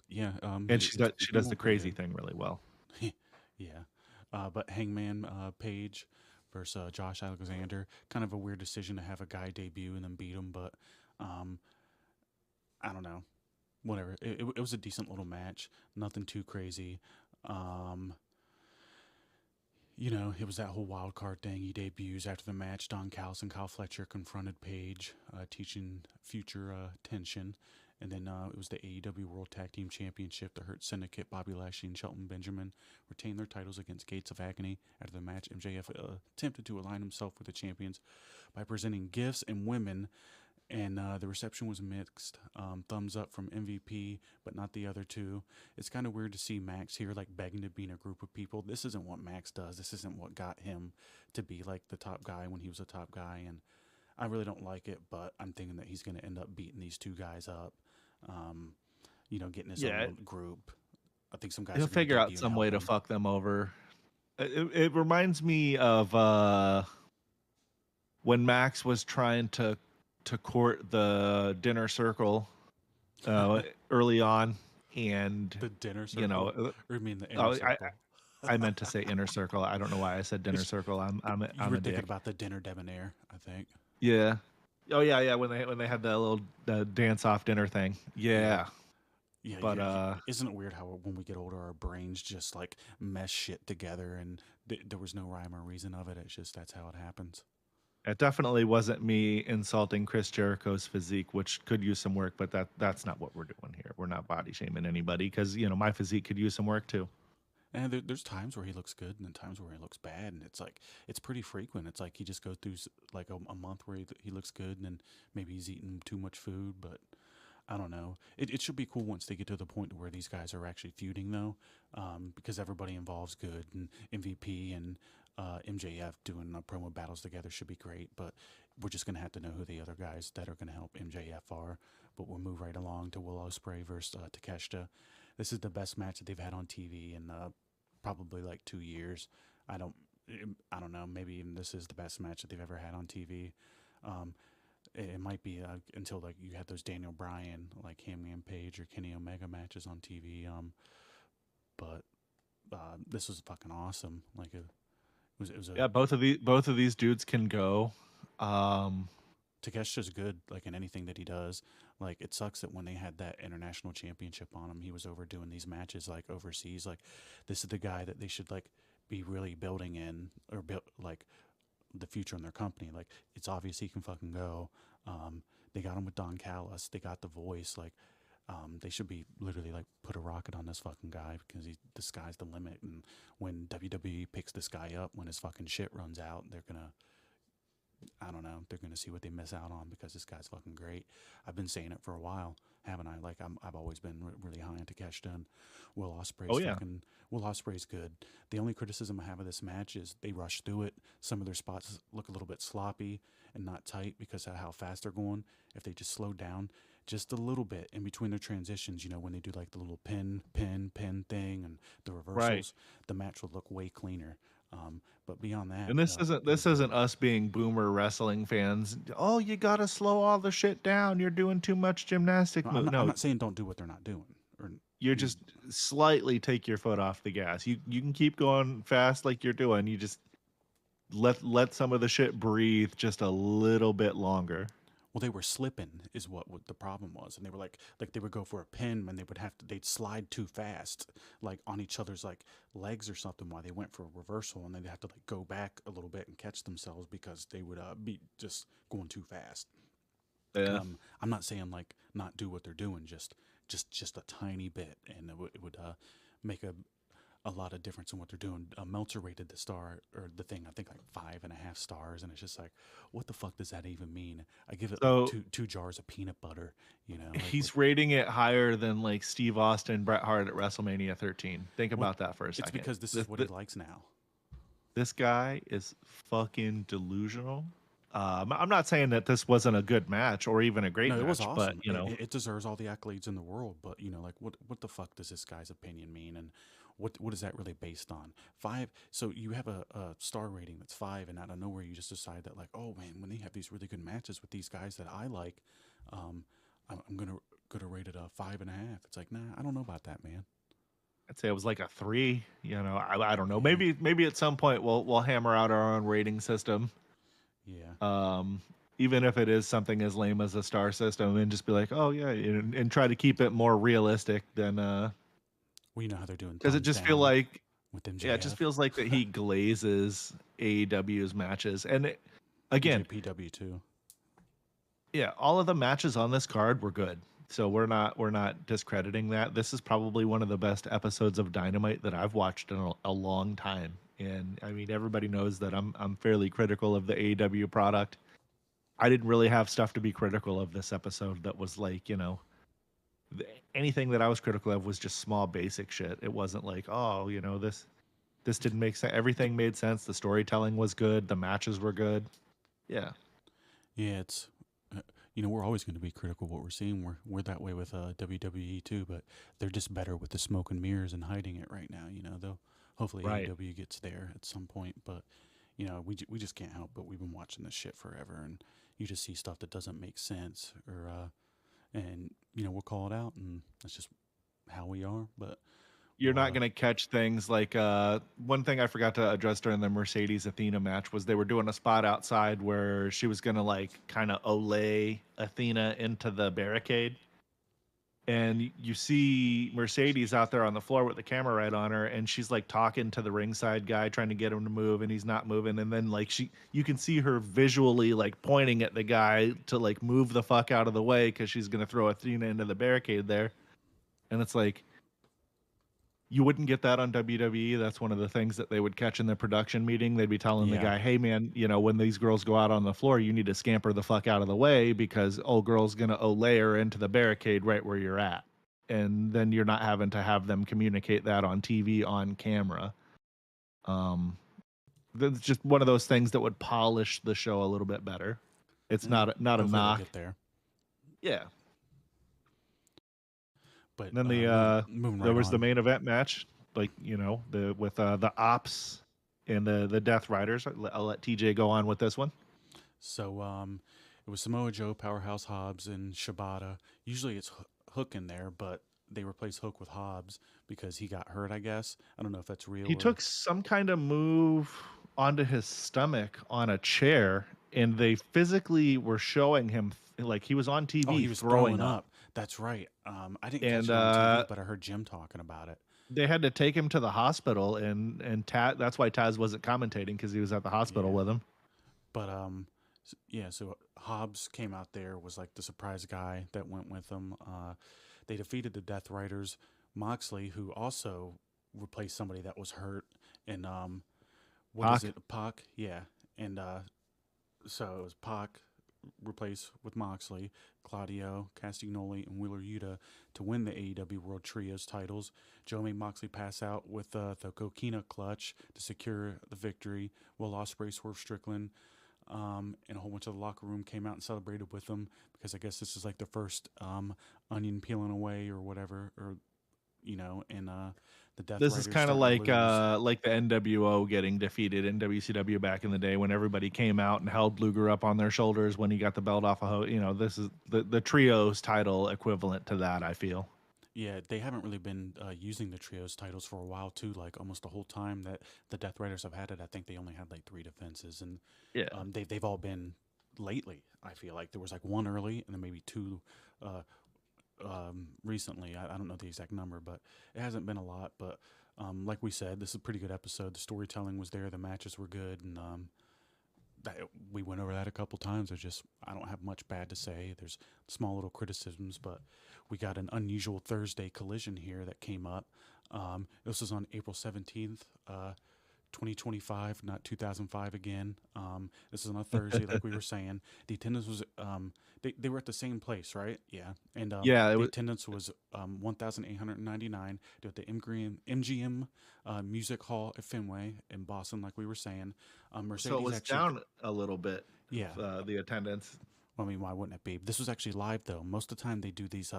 B: yeah.
A: and
B: It's
A: she
B: been
A: does the
B: going pretty
A: crazy
B: good.
A: thing really well.
B: Yeah, but Hangman Page versus Josh Alexander, kind of a weird decision to have a guy debut and then beat him, but um, I don't know. Whatever. It was a decent little match. Nothing too crazy. Um, it was that whole wild card thing. He debuts after the match. Don Callis and Kyle Fletcher confronted Page, teaching future tension. And then it was the AEW World Tag Team Championship. The Hurt Syndicate, Bobby Lashley and Shelton Benjamin, retained their titles against Gates of Agony. After the match, MJF attempted to align himself with the champions by presenting gifts and women, and the reception was mixed. Thumbs up from MVP, but not the other two. It's kind of weird to see Max here, like begging to be in a group of people. This isn't what Max does. This isn't what got him to be like the top guy when he was a top guy, and I really don't like it. But I'm thinking that he's going to end up beating these two guys up. Um, getting his
A: Yeah,
B: own group. I think some guys
A: he'll
B: are going to
A: figure out
B: debut and
A: some
B: help
A: way to
B: him.
A: fuck them over. It reminds me of when Max was trying to court the dinner circle early on, and
B: The dinner
A: you know,
B: circle, or you mean the inner
A: oh,
B: circle?
A: I meant to say inner circle. I don't know why I said dinner
B: It's,
A: circle.
B: you
A: I'm
B: were
A: a
B: thinking
A: dick.
B: about the dinner debonair, I think.
A: Yeah. Oh yeah, yeah. When they had that little dance off dinner thing.
B: Yeah.
A: Yeah.
B: Yeah,
A: But
B: isn't it weird how when we get older, our brains just like mesh shit together, and there was no rhyme or reason of it. It's just that's how it happens.
A: it definitely wasn't me insulting Chris Jericho's physique, which could use some work. But that's not what we're doing here. We're not body shaming anybody, because my physique could use some work too.
B: And there's times where he looks good, and then times where he looks bad, and it's like it's pretty frequent. It's like he just goes through like a month where he looks good, and then maybe he's eating too much food, but I don't know. It should be cool once they get to the point where these guys are actually feuding, though, because everybody involves good, and MVP and MJF doing promo battles together should be great. But we're just gonna have to know who the other guys that are gonna help MJF are. But we'll move right along to Will Ospreay versus Takeshita. This is the best match that they've had on TV in probably like 2 years. I don't. I don't know. Maybe even this is the best match that they've ever had on TV. Um, it might be until like you had those Daniel Bryan like Hangman Page or Kenny Omega matches on TV. But this was fucking awesome. Like it was a
A: Yeah, both of these dudes can go. Um,
B: Takesha's good, like in anything that he does. Like it sucks that when they had that international championship on him, he was over doing these matches like overseas. Like this is the guy that they should like be really building in or build like the future in their company. Like it's obvious he can fucking go. They got him with Don Callis. They got the voice. Like they should be literally like put a rocket on this fucking guy because the sky's the limit. And when WWE picks this guy up, when his fucking shit runs out, they're gonna, I don't know, they're gonna see what they miss out on because this guy's fucking great. I've been saying it for a while, haven't I? Like I've always been really high on Takeshita. And Will
A: Oh
B: Ospreay's
A: yeah.
B: fucking Will Ospreay's good. The only criticism I have of this match is they rush through it. Some of their spots look a little bit sloppy and not tight because of how fast they're going. If they just slowed down just a little bit in between their transitions, you know, when they do like the little pin thing and the
A: Right.
B: reversals, the match would look way cleaner. But beyond that,
A: And
B: it
A: this
B: was good.
A: isn't us being boomer wrestling fans. Oh, you gotta slow all the shit down. You're doing too much gymnastic
B: No, I'm
A: move.
B: not. I'm
A: No,
B: not saying don't do what they're not doing. Or
A: you're
B: you,
A: just slightly take your foot off the gas. You can keep going fast like you're doing. You just let some of the shit breathe just a little bit longer.
B: well, they were slipping, is what the problem was, and they were like they would go for a pin, and they'd slide too fast, like on each other's like legs or something, while they went for a reversal, and they'd have to like go back a little bit and catch themselves because they would be just going too fast.
A: Yeah.
B: I'm not saying like not do what they're doing, just a tiny bit, and it would make a lot of difference in what they're doing. Meltzer rated the star or the thing, I think like 5.5 stars, and it's just like, what the fuck does that even mean? I give it like
A: So
B: two jars of peanut butter, you know, like what
A: he's rating it higher than like Steve Austin, Bret Hart at WrestleMania 13. Think
B: what?
A: about that for a
B: It's
A: second.
B: because this is what he likes now.
A: This guy is fucking delusional. I'm not saying that this wasn't a good match or even a great
B: No, it was
A: match, but
B: awesome. It deserves all the accolades in the world, but you know, like what the fuck does this guy's opinion mean, and what is that really based on? Five. So you have a star rating that's 5, and out of nowhere you just decide that like, oh man, when they have these really good matches with these guys that I like, um, I'm gonna rate it a 5.5. It's like, nah, I don't know about that, man.
A: I'd say it was like a 3. I don't know.
B: Yeah,
A: Maybe at some point we'll hammer out our own rating system.
B: yeah.
A: Um, Even if it is something as lame as a star system, and just be like, oh yeah, and try to keep it more realistic than
B: Well, you know how they're doing
A: because it
B: thumbs
A: just feel
B: down
A: like
B: with
A: yeah, it just
B: MJF,
A: feels like that he glazes AEW's matches. And again,
B: JPW too.
A: yeah, all of the matches on this card were good. So we're not discrediting that. This is probably one of the best episodes of Dynamite that I've watched in a long time. And I mean, everybody knows that I'm fairly critical of the AEW product. I didn't really have stuff to be critical of this episode that was like, anything that I was critical of was just small basic shit. It wasn't like, oh, this didn't make sense. Everything made sense. The storytelling was good. The matches were good. Yeah.
B: Yeah, it's you know, we're always going to be critical of what we're seeing. We're that way with WWE too, but they're just better with the smoke and mirrors and hiding it right now. You know, though hopefully
A: Right.
B: AEW gets there at some point, but you know, we just can't help. But we've been watching this shit forever, and you just see stuff that doesn't make sense, or and you know, we'll call it out, and that's just how we are. But
A: You're
B: we'll
A: not going to catch things like one thing I forgot to address during the Mercedes Athena match was they were doing a spot outside where she was going to like kind of Olay Athena into the barricade. And you see Mercedes out there on the floor with the camera right on her, and she's like talking to the ringside guy trying to get him to move, and he's not moving. And then like you can see her visually like pointing at the guy to like move the fuck out of the way because she's gonna throw Athena into the barricade there. And it's like you wouldn't get that on WWE. That's one of the things that they would catch in the production meeting. They'd be telling the
B: yeah,
A: guy, "Hey, man, when these girls go out on the floor, you need to scamper the fuck out of the way because old girl's gonna Olay her into the barricade right where you're at." And then you're not having to have them communicate that on TV on camera. Um, that's just one of those things that would polish the show a little bit better. It's
B: and
A: not a
B: hopefully they'll
A: knock.
B: get there.
A: Yeah.
B: But
A: And then
B: moving
A: there
B: right
A: was the
B: on.
A: main event match, like the with the Ops and the Death Riders. I'll let TJ go on with this one.
B: So it was Samoa Joe, Powerhouse Hobbs, and Shibata. Usually it's Hook in there, but they replaced Hook with Hobbs because he got hurt. I guess I don't know if that's real
A: He
B: or
A: took some kind of move onto his stomach on a chair, and they physically were showing him like he was on
B: Oh,
A: TV
B: he was
A: throwing
B: throwing
A: up,
B: up. That's right. I didn't catch
A: and
B: it on TV, but I heard Jim talking about it.
A: they had to take him to the hospital, and Taz, that's why Taz wasn't commentating because he was at the hospital
B: Yeah.
A: with him.
B: But yeah. So Hobbs came out there, was like the surprise guy that went with them. They defeated the Death Riders. Moxley, who also replaced somebody that was hurt, and what is
A: Pac.
B: it, Pac? Yeah, and so it was Pac replaced with Moxley, Claudio Castagnoli, and Wheeler Yuta to win the AEW World Trios titles. Joe made Moxley pass out with the Coquina clutch to secure the victory. Will Ospreay, Swerve Strickland, and a whole bunch of the locker room came out and celebrated with them because I guess this is like the first onion peeling away or whatever, or and the Death
A: This is
B: Riders
A: kind of
B: starting to lose.
A: like the NWO getting defeated in WCW back in the day when everybody came out and held Luger up on their shoulders when he got the belt off of this is the trios title equivalent to that, I feel.
B: Yeah, they haven't really been using the trios titles for a while too. Like almost the whole time that the Death Riders have had it, I think they only had like 3 defenses, and
A: Yeah.
B: they've all been lately. I feel like there was like one early, and then maybe two uh, recently. I don't know the exact number, but it hasn't been a lot. But like we said, this is a pretty good episode. The storytelling was there, the matches were good, and we went over that a couple times. I don't have much bad to say. There's small little criticisms, but we got an unusual Thursday collision here that came up. This was on April 17th, 2025, not 2005 again. This is on a Thursday, like we were saying. The attendance was, they were at the same place, right? Yeah. And
A: Yeah, it
B: the
A: was,
B: attendance was 1,899 at the MGM Music Hall at Fenway in Boston, like we were saying.
A: so it
B: Mercedes
A: was
B: actually,
A: down a little bit,
B: yeah.
A: the attendance.
B: I mean, why wouldn't it be? This was actually live, though. Most of the time they do these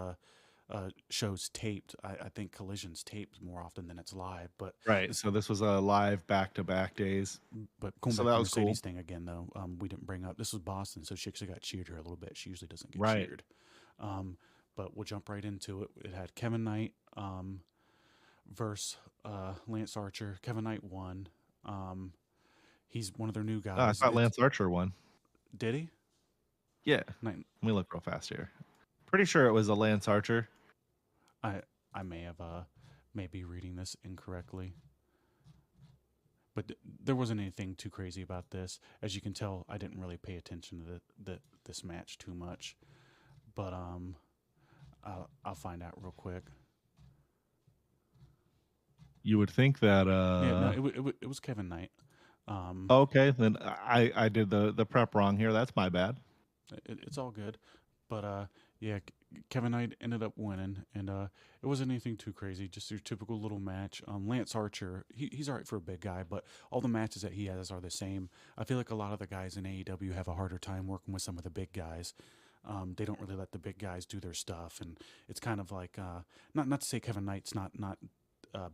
B: shows taped. I think Collision's taped more often than it's live, but
A: Right. So this was a live back-to-back days.
B: going
A: So
B: back
A: that
B: to
A: was cool.
B: Mercedes thing again, though, we didn't bring up this was Boston, so she actually got cheered here a little bit. She usually doesn't get
A: Right.
B: cheered, but we'll jump right into it. It had Kevin Knight versus Lance Archer. Kevin Knight won. He's one of their new
A: Oh, I
B: guys.
A: thought Lance Archer won.
B: Did he?
A: Yeah.
B: Knight,
A: Let me look real fast here. Pretty sure it was a Lance Archer.
B: I may have may be reading this incorrectly, but there wasn't anything too crazy about this. As you can tell, I didn't really pay attention to this match too much, but I'll find out real quick.
A: You would think that
B: Yeah, no, it was Kevin Knight.
A: okay, then I did the prep wrong here. That's my bad.
B: It's all good, but yeah, Kevin Knight ended up winning, and it wasn't anything too crazy. Just your typical little match. Lance Archer, he's all right for a big guy, but all the matches that he has are the same. I feel like a lot of the guys in AEW have a harder time working with some of the big guys. They don't really let the big guys do their stuff, and it's kind of like not to say Kevin Knight's not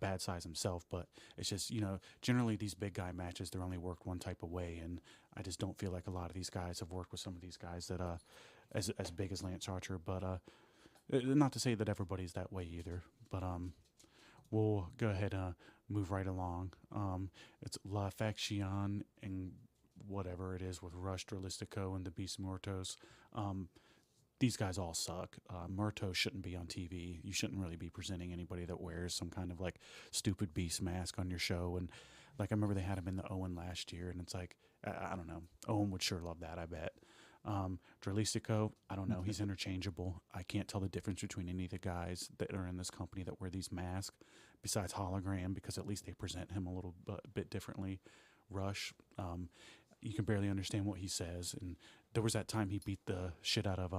B: bad size himself, but it's just generally these big guy matches they're only worked one type of way, and I just don't feel like a lot of these guys have worked with some of these guys that as big as Lance Archer, but not to say that everybody's that way either. But we'll go ahead and move right along. It's La Faction and whatever it is with Rush, Dralistico, and the Beast Muertos. These guys all suck. Muertos shouldn't be on TV. You shouldn't really be presenting anybody that wears some kind of like stupid beast mask on your show. And like I remember they had him in the Owen last year, and it's like I don't know. Owen would sure love that, I bet. Dralistico, I don't know. He's interchangeable. I can't tell the difference between any of the guys that are in this company that wear these masks, besides Hologram, because at least they present him a little bit differently. Rush, you can barely understand what he says, and there was that time he beat the shit out of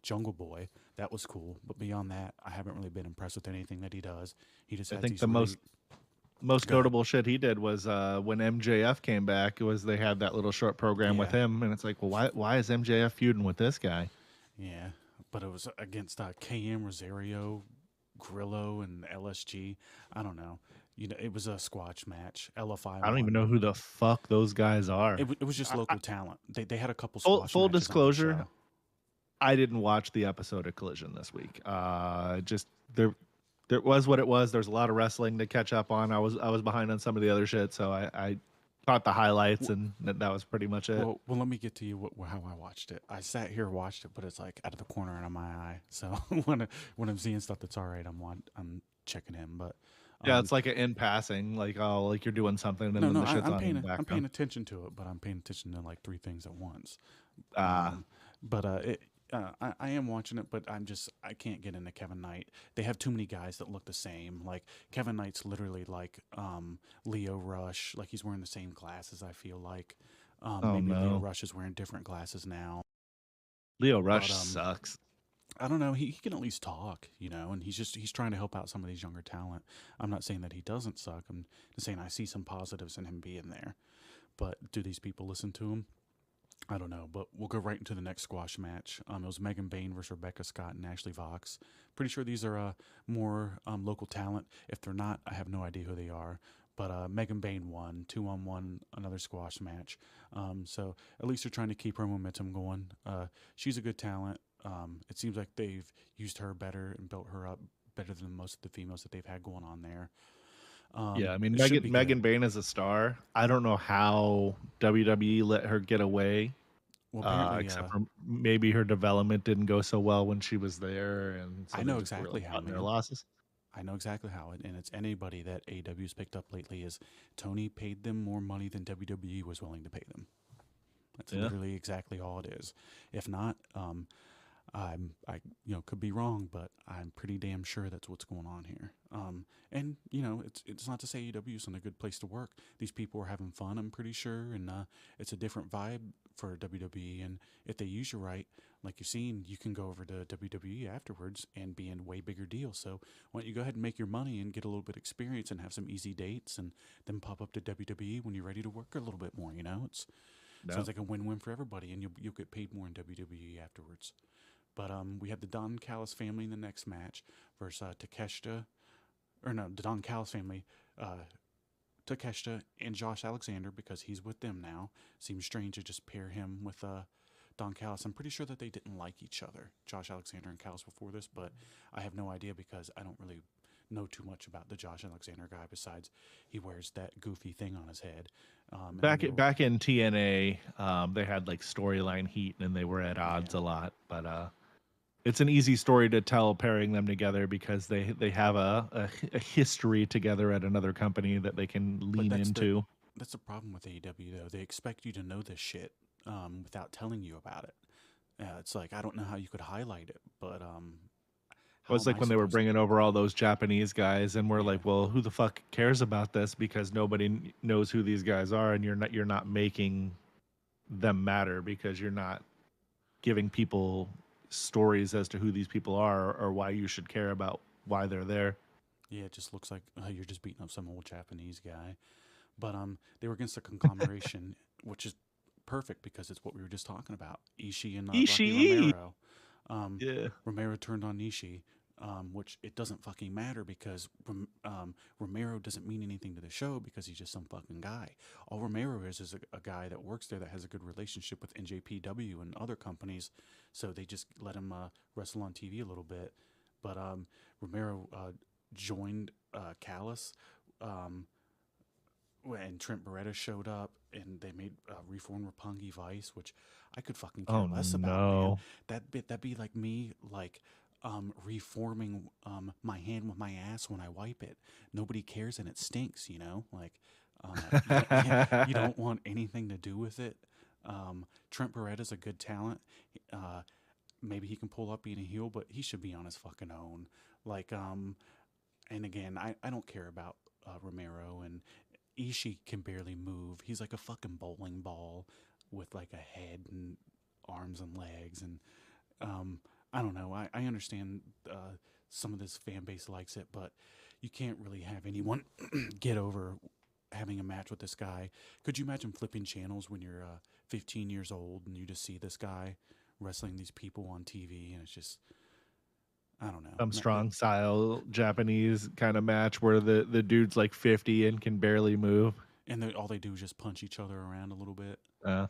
B: Jungle Boy. That was cool, but beyond that, I haven't really been impressed with anything that he does. He just
A: I
B: has
A: think
B: these
A: the
B: really,
A: most
B: Go ahead.
A: notable shit he did was when MJF came back. It was they had that little short program with
B: Yeah.
A: him, and it's like, well, why is MJF feuding with this guy?
B: Yeah, but it was against KM, Rosario, Grillo, and LSG. I don't know. It was a squash match. LFI
A: I don't even
B: won.
A: know who the fuck those guys are.
B: It was just local talent. They had a couple
A: Full,
B: squash
A: full
B: matches
A: disclosure,
B: on the show.
A: I didn't watch the episode of Collision this week. Just there was what it was. There's a lot of wrestling to catch up on. I was behind on some of the other shit, so I caught the highlights, and that was pretty much it.
B: Well, let me get to you how I watched it. I sat here watched it, but it's like out of the corner of my eye. So when I'm seeing stuff that's all right, I'm checking in. But
A: Yeah,
B: um,
A: it's like an in passing, like oh, like you're doing something, and
B: no,
A: then
B: no,
A: the shit's on in the
B: I'm paying
A: background.
B: attention to it, but I'm paying attention to like three things at once.
A: Ah,
B: Um, but I am watching it, but I can't get into Kevin Knight. They have too many guys that look the same. Like Kevin Knight's literally like Leo Rush, like he's wearing the same glasses. I feel like
A: oh
B: maybe Leo
A: no,
B: Rush is wearing different glasses now,
A: Leo
B: but
A: Rush sucks.
B: I don't know. He can at least talk, you know, and he's trying to help out some of these younger talent. I'm not saying that he doesn't suck. I'm just saying I see some positives in him being there. But do these people listen to him? I don't know, but we'll go right into the next squash match. It was Megan Bain versus Rebecca Scott and Ashley Vox. Pretty sure these are more local talent. If they're not, I have no idea who they are. But Megan Bain won 2-on-1, another squash match. So at least they're trying to keep her momentum going. She's a good talent. It seems like they've used her better and built her up better than most of the females that they've had going on there.
A: Yeah, I mean
B: It should be
A: Megan
B: good.
A: Bain is a star. I don't know how WWE let her get away,
B: Well, apparently,
A: except for maybe her development didn't go so well when she was there, and so
B: I
A: they
B: know
A: just were
B: exactly
A: like
B: how,
A: cutting their
B: man.
A: losses.
B: I know exactly how, and it's anybody that AEW's picked up lately is Tony paid them more money than WWE was willing to pay them. That's
A: Yeah,
B: literally exactly all it is. If not, I could be wrong, but I'm pretty damn sure that's what's going on here. And it's not to say AEW isn't a good place to work. These people are having fun, I'm pretty sure, and it's a different vibe for WWE. And if they use you right, like you've seen, you can go over to WWE afterwards and be in a way bigger deal. So why don't you go ahead and make your money and get a little bit of experience and have some easy dates, and then pop up to WWE when you're ready to work a little bit more. It's
A: no.
B: sounds like a win-win for everybody, and you'll get paid more in WWE afterwards. But we had the Don Callis family in the next match versus Takeshita, or no, the Don Callis family, uh, Takeshita and Josh Alexander, because he's with them now. Seems strange to just pair him with Don Callis. I'm pretty sure that they didn't like each other, Josh Alexander and Callis, before this, but I have no idea because I don't really know too much about the Josh Alexander guy besides he wears that goofy thing on his head. And then
A: Back in TNA, they had like storyline heat, and they were at odds
B: yeah,
A: a lot, but it's an easy story to tell pairing them together because they have a history together at another company that they can
B: but
A: lean into.
B: that's the problem with AEW though. They expect you to know this shit without telling you about it. It's like I don't know how you could highlight it, but
A: It
B: how
A: was
B: am
A: like
B: I
A: when they were
B: supposed to?
A: bringing over all those Japanese guys, and we're
B: Yeah,
A: like, well, who the fuck cares about this? Because nobody knows who these guys are, and you're not making them matter because you're not giving people stories as to who these people are or why you should care about why they're there.
B: yeah. It just looks like you're just beating up some old Japanese guy. But they were against a conglomeration, which is perfect because it's what we were just talking about. Ishii and Rocky
A: Ishii.
B: Romero. Um,
A: Yeah.
B: Romero turned on Ishii, which it doesn't fucking matter because Romero doesn't mean anything to the show because he's just some fucking guy. All Romero is a guy that works there that has a good relationship with NJPW and other companies, so they just let him wrestle on TV a little bit. But Romero joined Callis. Um, when Trent Beretta showed up and they made Reform Roppongi Vice, which I could fucking care
A: Oh
B: less about, man.
A: no.
B: That'd be like me reforming my hand with my ass when I wipe it. Nobody cares and it stinks, Like you don't want anything to do with it. Trent Beretta's a good talent. Uh, Maybe he can pull up being a heel, but he should be on his fucking own. Like and again, I don't care about Romero, and Ishii can barely move. He's like a fucking bowling ball with like a head and arms and legs. And um, I don't know. I understand some of this fan base likes it, but you can't really have anyone get over having a match with this guy. Could you imagine flipping channels when you're 15 years old and you just see this guy wrestling these people on TV, and it's just I don't know.
A: Some strong style Japanese kind of match where the dude's like 50 and can barely move.
B: And all they do is just punch each other around a little bit.
A: Uh,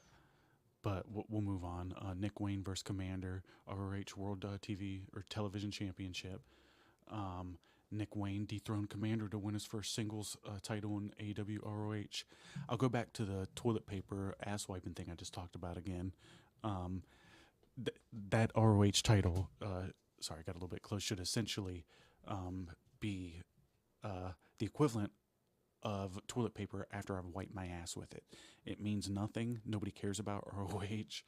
B: But we'll move on. Nick Wayne versus Commander, ROH World TV or Television Championship. Um, Nick Wayne dethroned Commander to win his first singles title in AEW ROH. I'll go back to the toilet paper ass wiping thing I just talked about again. Um, that ROH title, sorry, I got a little bit close, should essentially be the equivalent of toilet paper after I've wiped my ass with it. It means nothing. Nobody cares about ROH.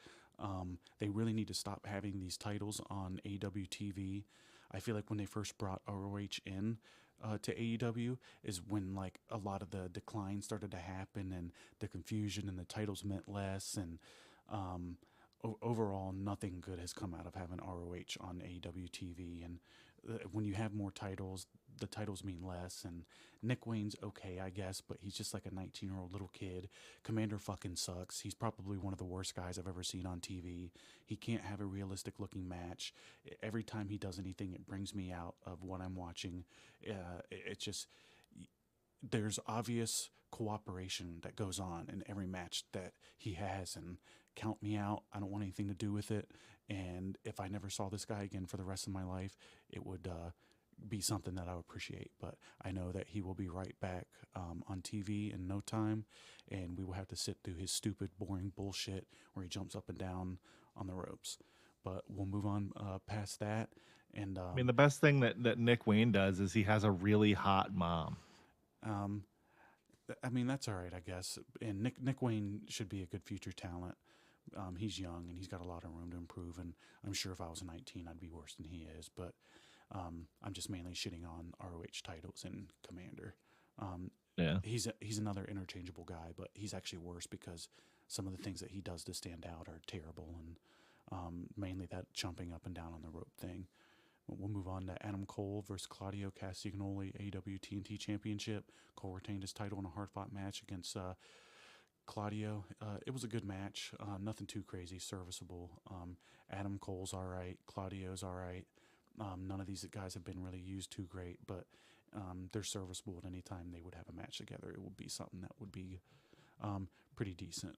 B: They really need to stop having these titles on AEW TV. I feel like when they first brought ROH in to AEW is when like a lot of the decline started to happen and the confusion and the titles meant less and um, overall nothing good has come out of having ROH on AEW TV and when you have more titles the titles mean less and Nick Wayne's okay I guess but he's just like a 19-year-old little kid. Commander fucking sucks. He's probably one of the worst guys I've ever seen on TV. He can't have a realistic looking match. Every time he does anything it brings me out of what I'm watching. It's just there's obvious cooperation that goes on in every match that he has and count me out. I don't want anything to do with it. And if I never saw this guy again for the rest of my life, it would be something that I would appreciate. But I know that he will be right back on TV in no time, and we will have to sit through his stupid, boring bullshit where he jumps up and down on the ropes. But we'll move on past that. And
A: I mean, the best thing that Nick Wayne does is he has a really hot mom.
B: um, I mean, that's all right, I guess. And Nick Wayne should be a good future talent. He's young and he's got a lot of room to improve. And I'm sure if I was 19, I'd be worse than he is. But I'm just mainly shitting on ROH titles and Commander.
A: Yeah.
B: He's another interchangeable guy, but he's actually worse because some of the things that he does to stand out are terrible, and mainly that jumping up and down on the rope thing. We'll move on to Adam Cole versus Claudio Castagnoli, AEW TNT Championship. Cole retained his title in a hard-fought match against Claudio. It was a good match. Nothing too crazy, serviceable. Adam Cole's all right. Claudio's all right. None of these guys have been really used too great, but they're serviceable at any time they would have a match together. It would be something that would be pretty decent.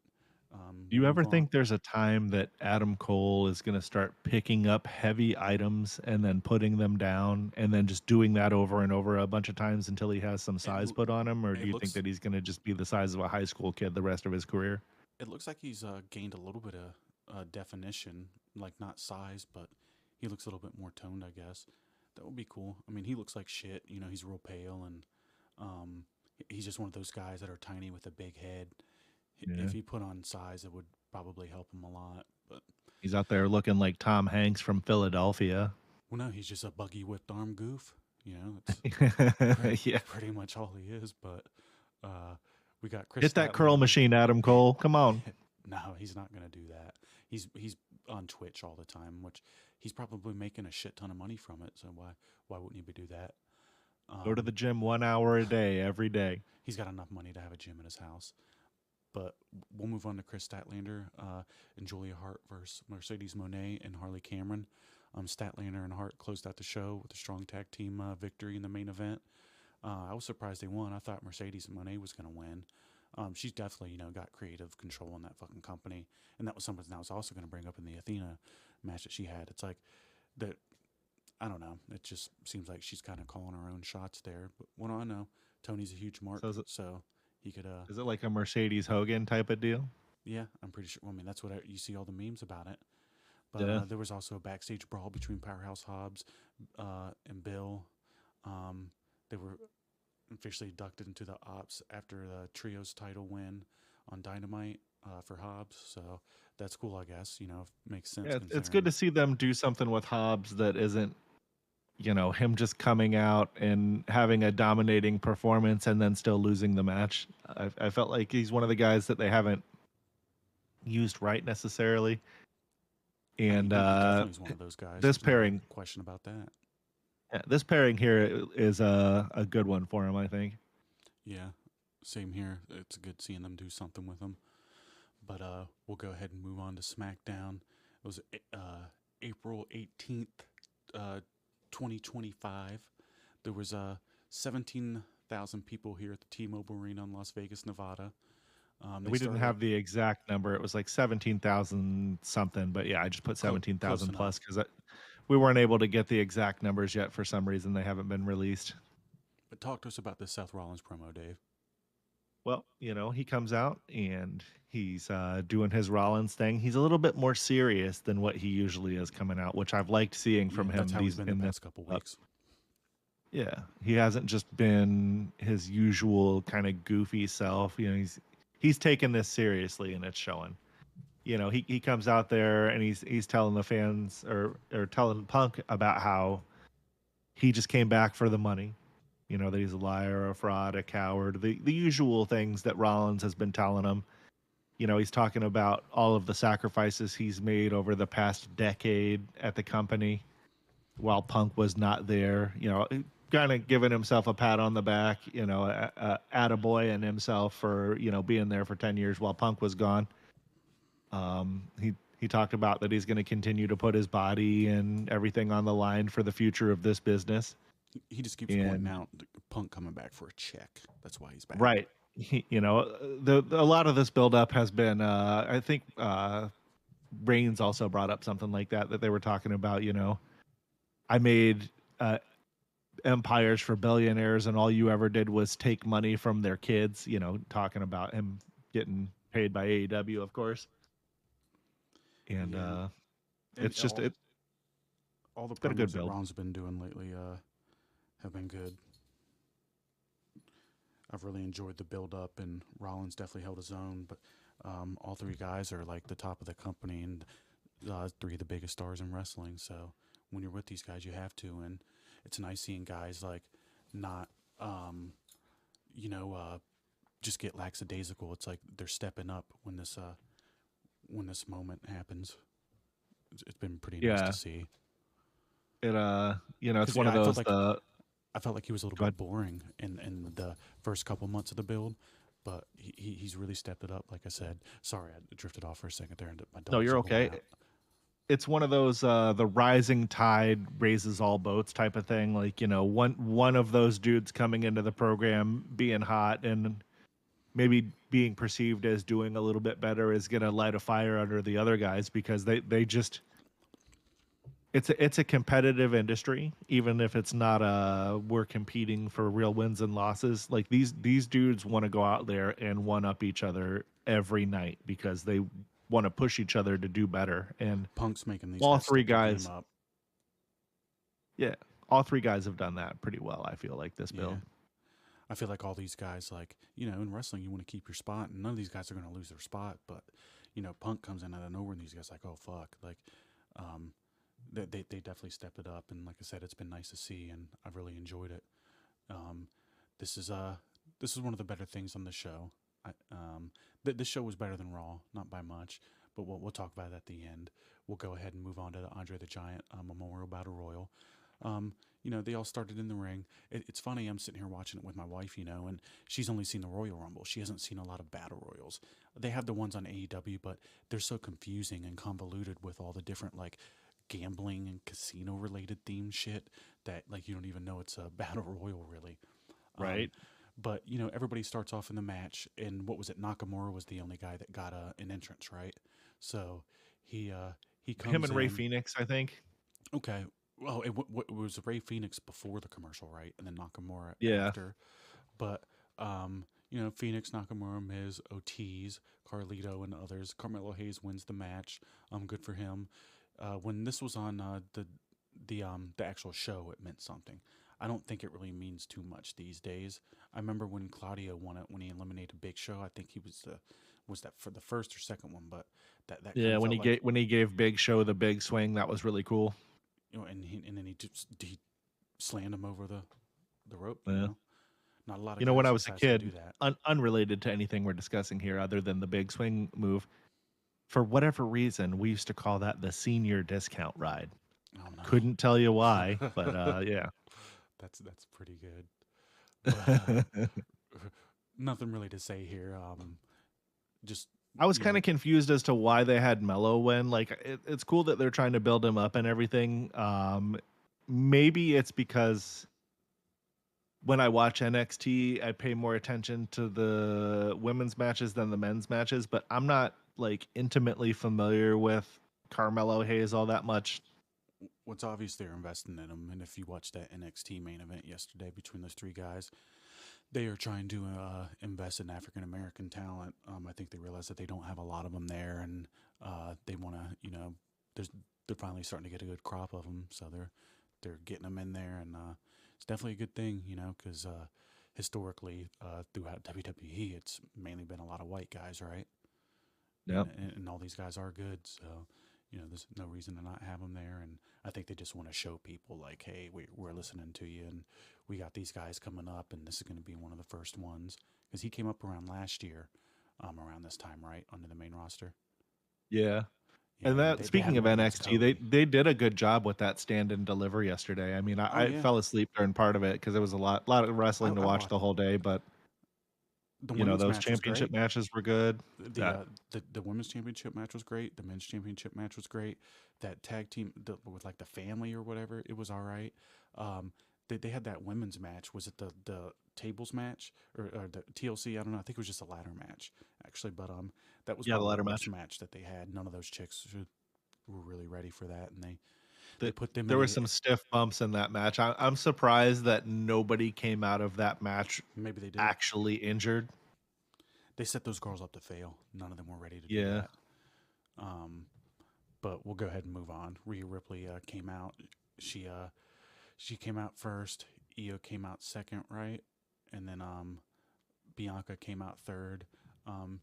A: Do you
B: We'll
A: ever
B: move on.
A: think there's a time that Adam Cole is going to start picking up heavy items and then putting them down and then just doing that over and over a bunch of times until he has some
B: It
A: size put on him? Or do
B: it
A: you think
B: looks
A: that he's going to just be the size of a high school kid the rest of his career?
B: it looks like he's gained a little bit of definition, like not size, but he looks a little bit more toned, I guess. That would be cool. I mean, he looks like shit. You know, he's real pale and um, he's just one of those guys that are tiny with a big head.
A: Yeah.
B: If he put on size, it would probably help him a lot. But
A: He's out there looking like Tom Hanks from Philadelphia.
B: well, no, he's just a buggy whipped arm goof. You know, it's
A: Yeah.
B: pretty much all he is. But we got Chris
A: Hit that curl
B: Statlander.
A: machine, Adam Cole. Come on.
B: No, he's not going to do that. He's on Twitch all the time, which he's probably making a shit ton of money from it. So why wouldn't he do that?
A: Go to
B: Um,
A: the gym 1 hour a day, every day.
B: he's got enough money to have a gym in his house. But we'll move on to Chris Statlander and Julia Hart versus Mercedes Monet and Harley Cameron. Statlander and Hart closed out the show with a strong tag team victory in the main event. I was surprised they won. I thought Mercedes Monet was going to win. She's definitely, got creative control in that fucking company. And that was something I was also going to bring up in the Athena match that she had. It's like that, I don't know. It just seems like she's kind of calling her own shots there. But what do I know? Tony's a huge mark,
A: So
B: so he could,
A: is it like a Mercedes Hogan type of deal?
B: yeah, I'm pretty sure. Well, I mean, that's what you see all the memes about it. But
A: Yeah.
B: there was also a backstage brawl between Powerhouse Hobbs and Bill. They were officially inducted into the Ops after the Trios title win on Dynamite for Hobbs. So that's cool, I guess. Makes sense
A: Yeah, it's good
B: considering.
A: to see them do something with Hobbs that isn't, him just coming out and having a dominating performance and then still losing the match. I felt like he's one of the guys that they haven't used right necessarily. And
B: He definitely is one of those guys.
A: this
B: There's no
A: pairing,
B: question about that.
A: this pairing here is a good one for him, I think.
B: Yeah, same here. It's good seeing them do something with him. But we'll go ahead and move on to SmackDown. It was April 18th, 2025. There was 17,000 people here at the T-Mobile Arena in Las Vegas, Nevada. They
A: We didn't
B: started
A: have the exact number. It was like 17,000 something, but yeah, I just put
B: close
A: 17,000
B: enough.
A: plus because we weren't able to get the exact numbers yet for some reason. They haven't been released.
B: But talk to us about the Seth Rollins promo, Dave.
A: Well, he comes out and he's doing his Rollins thing. He's a little bit more serious than what he usually is coming out, which I've liked seeing
B: Yeah,
A: from
B: that's
A: him.
B: how he's been the
A: In this.
B: past couple weeks.
A: Yeah, he hasn't just been his usual kind of goofy self. He's taken this seriously, and it's showing. He comes out there and he's telling the fans or telling Punk about how he just came back for the money. That he's a liar, a fraud, a coward, the usual things that Rollins has been telling him. He's talking about all of the sacrifices he's made over the past decade at the company while Punk was not there. Kind of giving himself a pat on the back, attaboy and himself for, being there for 10 years while Punk was gone. He talked about that he's going to continue to put his body and everything on the line for the future of this business.
B: He just keeps pointing out Punk coming back for a check. That's why he's back.
A: Right. A lot of this buildup has been, I think, Reigns also brought up something like that they were talking about. I made empires for billionaires, and all you ever did was take money from their kids. Talking about him getting paid by AEW, of course. And
B: Yeah.
A: it's just
B: all the
A: been a good
B: promos that
A: build.
B: Ron's been doing lately have been good. I've really enjoyed the build up, and Rollins definitely held his own. But all three guys are like the top of the company, and three of the biggest stars in wrestling. So when you're with these guys, you have to, and it's nice seeing guys like not, just get lackadaisical. It's like they're stepping up when this moment happens. It's been pretty nice to see.
A: It it's
B: 'Cause,
A: one of
B: I
A: those.
B: I felt like he was a little bit boring in the first couple months of the build, but he's really stepped it up. Like I said, sorry I drifted off for a second there, and my dogs
A: No, you're
B: are going
A: okay.
B: out.
A: It's one of those the rising tide raises all boats type of thing. Like one of those dudes coming into the program being hot and maybe being perceived as doing a little bit better is going to light a fire under the other guys because they just it's a competitive industry, even if it's not we're competing for real wins and losses. Like these dudes want to go out there and one up each other every night because they want to push each other to do better. And
B: Punk's making these
A: all
B: guys
A: three
B: step their
A: guys,
B: game up.
A: yeah, all three guys have done that pretty well. I feel like this build.
B: Yeah. I feel like all these guys, like, in wrestling, you want to keep your spot, and none of these guys are going to lose their spot. But, Punk comes in out of nowhere, and these guys are like, oh, fuck. Like, they definitely stepped it up. And like I said, it's been nice to see, and I've really enjoyed it. This is one of the better things on the show. This show was better than Raw, not by much, but we'll talk about it at the end. We'll go ahead and move on to the Andre the Giant Memorial Battle Royal. They all started in the ring. It's funny, I'm sitting here watching it with my wife, and she's only seen the Royal Rumble. She hasn't seen a lot of Battle Royals. They have the ones on AEW, but they're so confusing and convoluted with all the different, like, gambling and casino-related theme shit that, like, you don't even know it's a Battle Royal, really.
A: Right.
B: But, everybody starts off in the match, and what was it? Nakamura was the only guy that got an entrance, right? So he comes
A: Him and Ray
B: in.
A: Phoenix, I think.
B: Okay. Well, it was Ray Phoenix before the commercial, right? And then Nakamura after. But, Phoenix, Nakamura, Miz, Ortiz, Carlito, and others. Carmelo Hayes wins the match. Good for him. When this was on the actual show, it meant something. I don't think it really means too much these days. I remember when Claudio won it when he eliminated Big Show. I think he was that for the first or second one, but that
A: Yeah, when he gave Big Show the big swing, that was really cool.
B: And then he slammed him over the rope.
A: Yeah.
B: Not a lot of
A: when I
B: guys
A: was a
B: do
A: kid,
B: that.
A: Unrelated to anything we're discussing here, other than the big swing move, for whatever reason, we used to call that the senior discount ride.
B: Oh, no.
A: Couldn't tell you why, but yeah.
B: That's pretty good. But, nothing really to say here. Just
A: I was kind of confused as to why they had Mello win. Like, it's cool that they're trying to build him up and everything. Maybe it's because when I watch NXT, I pay more attention to the women's matches than the men's matches, but I'm not like intimately familiar with Carmelo Hayes all that much.
B: What's obvious they're investing in them, and if you watch that NXT main event yesterday between those three guys, they are trying to invest in African American talent. I think they realize that they don't have a lot of them there, and they want to, there's they're finally starting to get a good crop of them, so they're getting them in there, and it's definitely a good thing, because historically throughout WWE, it's mainly been a lot of white guys, right?
A: Yep.
B: And all these guys are good, so there's no reason to not have them there. And I think they just want to show people like, hey, we're listening to you, and we got these guys coming up, and this is going to be one of the first ones because he came up around last year, around this time, right, under the main roster.
A: Yeah.
B: Yeah,
A: And
B: and
A: that
B: they had
A: speaking of
B: one against
A: NXT, they
B: Cody.
A: they did a good job with that stand and deliver yesterday. I mean,
B: Oh
A: I
B: yeah,
A: fell asleep during part of it because it was a lot of wrestling to
B: I
A: watch the
B: watched
A: whole day. But
B: the women's
A: those
B: match was
A: championship
B: great.
A: matches were good.
B: The
A: That
B: uh the women's championship match was great. The men's championship match was great. That tag team with like the family or whatever, it was all right. They had that women's match. Was it the tables match or the TLC? I don't know. I think it was just a ladder match actually, but that was
A: Yeah, the
B: probably the
A: ladder
B: worst
A: match.
B: match that they had. None of those chicks were really ready for that, and they
A: The,
B: put them
A: there
B: in
A: were
B: a
A: some stiff bumps in that match. I'm surprised that nobody came out of that match
B: maybe they did.
A: actually injured.
B: They set those girls up to fail. None of them were ready to do
A: Yeah.
B: that. Um, but we'll go ahead and move on. Rhea Ripley came out. She she came out first. Io came out second, right? And then Bianca came out third. Um,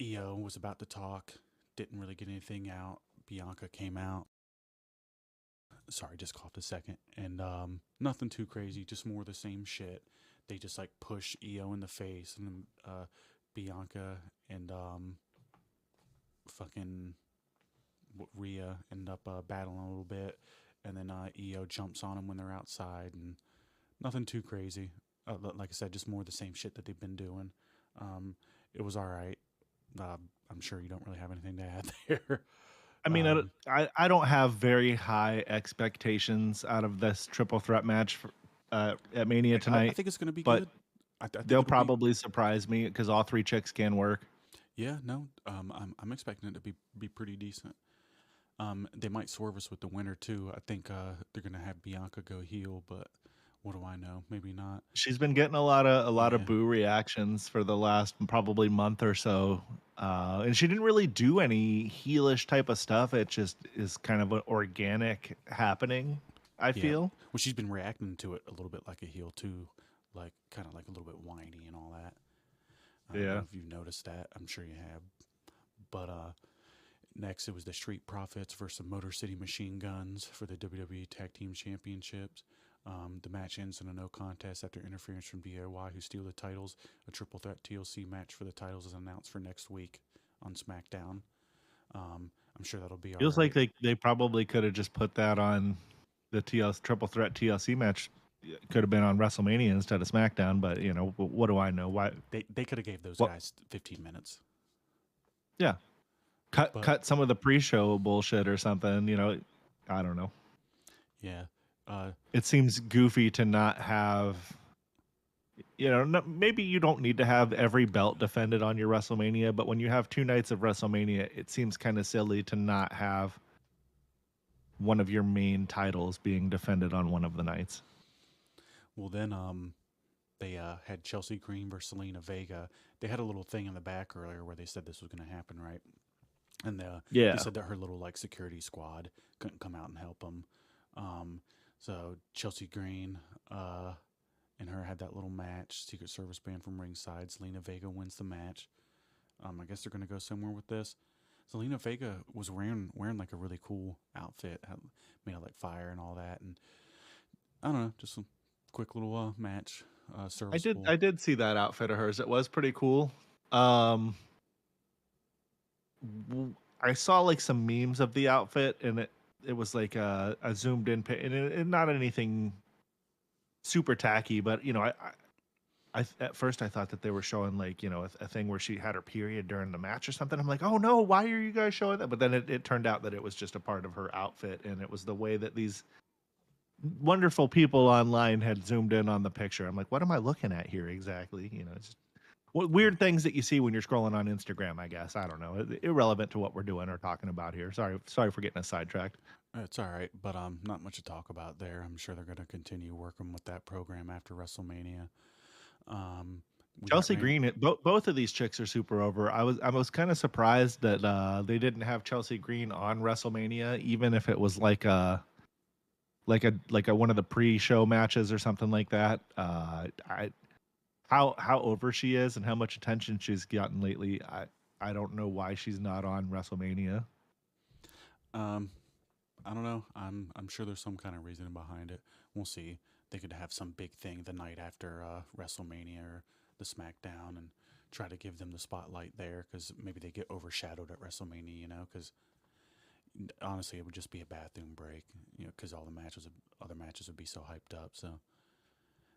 B: Io was about to talk, didn't really get anything out. Bianca came out. Sorry, just coughed a second. And nothing too crazy, just more of the same shit. They just like push Io in the face, and then Bianca and fucking Rhea end up battling a little bit, and then Io jumps on them when they're outside, and nothing too crazy. Like I said, just more of the same shit that they've been doing. It was all right. I'm sure you don't really have anything to add there.
A: I mean,
B: um,
A: I don't have very high expectations out of this triple threat match at Mania
B: I
A: tonight,
B: think it's going to be
A: but
B: good. I think
A: they'll
B: it'll be.
A: probably surprise me because all three chicks can work.
B: Yeah, no. I'm expecting it to be pretty decent. They might swerve us with the winner too. I think they're gonna have Bianca go heel, but what do I know? Maybe not.
A: She's been getting a lot of
B: Yeah,
A: boo reactions for the last probably month or so, and she didn't really do any heelish type of stuff. It just is kind of an organic happening. I
B: yeah.
A: feel.
B: Well, she's been reacting to it a little bit like a heel too, like kind of like a little bit whiny and all that. I don't know
A: Yeah.
B: if you've noticed that. I'm sure you have. But next, it was the Street Profits versus Motor City Machine Guns for the WWE Tag Team Championships. The match ends in a no contest after interference from DIY, who steal the titles. A triple threat TLC match for the titles is announced for next week on SmackDown. I'm sure that'll be all
A: Feels like
B: right.
A: they probably could have just put that on the TLC triple threat TLC match. Could have been on WrestleMania instead of SmackDown, but what do I know? Why?
B: They could have gave those
A: What?
B: guys 15 minutes,
A: Yeah, cut
B: but
A: cut some of the pre-show bullshit or something. I don't know.
B: yeah, uh,
A: It seems goofy to not have. No, maybe you don't need to have every belt defended on your WrestleMania, but when you have two nights of WrestleMania, it seems kind of silly to not have one of your main titles being defended on one of the nights.
B: well then they had Chelsea Green versus Selena Vega. They had a little thing in the back earlier where they said this was going to happen, right? And they
A: Yeah.
B: said that her little like security squad couldn't come out and help them. Um, so Chelsea Green and her had that little match. Secret Service band from ringside. Selena Vega wins the match. I guess they're gonna go somewhere with this. Selena Vega was wearing like a really cool outfit, made of like fire and all that, and I don't know, just a quick little match,
A: I did
B: serviceable.
A: I did see that outfit of hers. It was pretty cool. Um I saw like some memes of the outfit, and it was like a zoomed in and not anything super tacky, but at first I thought that they were showing like a thing where she had her period during the match or something. I'm like, oh no, why are you guys showing that? But then it turned out that it was just a part of her outfit, and it was the way that these wonderful people online had zoomed in on the picture. I'm like, what am I looking at here exactly? It's just What
B: But
A: weird things that you see when you're scrolling on Instagram, I guess. I don't know. Irrelevant to what we're doing or talking about here. Sorry for getting us sidetracked.
B: it's all right. But not much to talk about there. I'm sure they're going to continue working with that program after WrestleMania. Um, we got
A: Chelsea
B: Randy.
A: Green, both of these chicks are super over. I was kind of surprised that they didn't have Chelsea Green on WrestleMania, even if it was like a one of the pre-show matches or something like that. I how over she is and how much attention she's gotten lately. I don't know why she's not on WrestleMania.
B: Um, I don't know. I'm sure there's some kind of reason behind it. We'll see. They could have some big thing the night after WrestleMania or the SmackDown and try to give them the spotlight there because maybe they get overshadowed at WrestleMania. Because honestly, it would just be a bathroom break. Because all the other matches would be so hyped up. So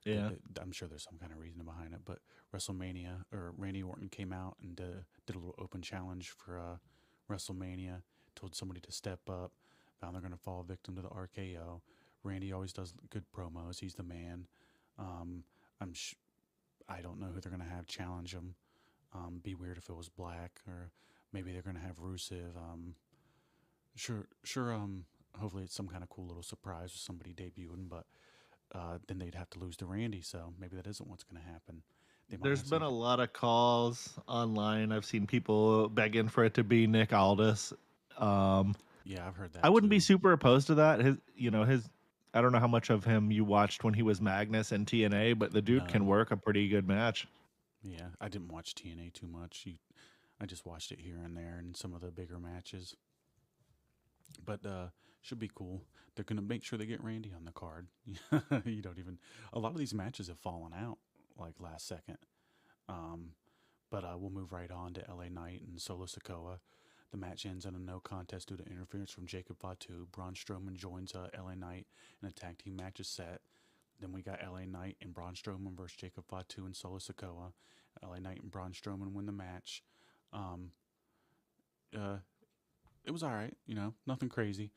A: Yeah.
B: I'm sure there's some kind of reason behind it. But WrestleMania or Randy Orton came out and did a little open challenge for WrestleMania. Told somebody to step up. Found they're going to fall victim to the RKO. Randy always does good promos. He's the man. Um, I'm I don't know who they're going to have challenge him. Be weird if it was Black or maybe they're going to have Rusev. Sure. Hopefully it's some kind of cool little surprise with somebody debuting, but then they'd have to lose to Randy. So maybe that isn't what's going to happen. They might
A: There's
B: have
A: been a
B: somebody.
A: lot of calls online. I've seen people begging for it to be Nick Aldis. Um,
B: Yeah, I've heard
A: I
B: that
A: wouldn't be
B: too.
A: super opposed to that. His, I don't know how much of him you watched when he was Magnus and TNA, but the dude can
B: No.
A: work a pretty good match.
B: Yeah, I didn't watch TNA too much. I just watched it here and there in some of the bigger matches. But should be cool. They're gonna make sure they get Randy on the card. You don't even. A lot of these matches have fallen out like last second. Um, but we'll move right on to LA Knight and Solo Sikoa. The match ends in a no contest due to interference from Jacob Fatu. Braun Strowman joins LA Knight and a tag team match is set. Then we got LA Knight and Braun Strowman versus Jacob Fatu and Solo Sikoa. LA Knight and Braun Strowman win the match. Um, uh, it was all right, nothing crazy.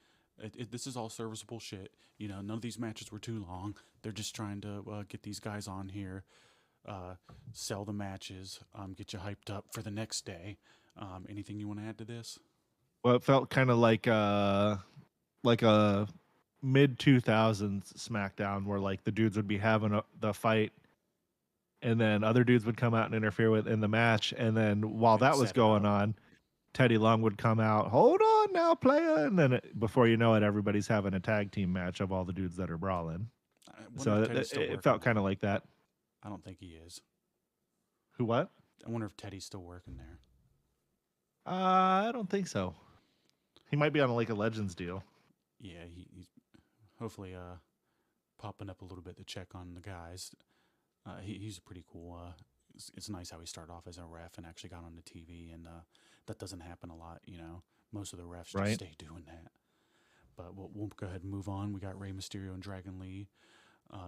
B: This is all serviceable shit. None of these matches were too long. They're just trying to get these guys on here, uh, sell the matches, get you hyped up for the next day. Anything you want to add to this?
A: Well, it felt kind of like a mid 2000s SmackDown where like the dudes would be having the fight and then other dudes would come out and interfere with in the match, and then while
B: And
A: that was
B: set it
A: going
B: up.
A: on, Teddy Long would come out, hold on now, player, and then before you know it, everybody's having a tag team match of all the dudes that are brawling.
B: I wonder
A: So
B: if
A: it,
B: Teddy's still
A: it
B: working
A: felt kind
B: there.
A: of like that.
B: I don't think he is.
A: Who what?
B: I wonder if Teddy's still working there.
A: I don't think so. He might be on like a Legends deal.
B: Yeah, he's hopefully popping up a little bit to check on the guys. He's pretty cool. It's nice how he started off as a ref and actually got on the TV, and that doesn't happen a lot. Most of the refs just
A: Right.
B: stay doing that. But we'll go ahead and move on. We got Rey Mysterio and Dragon Lee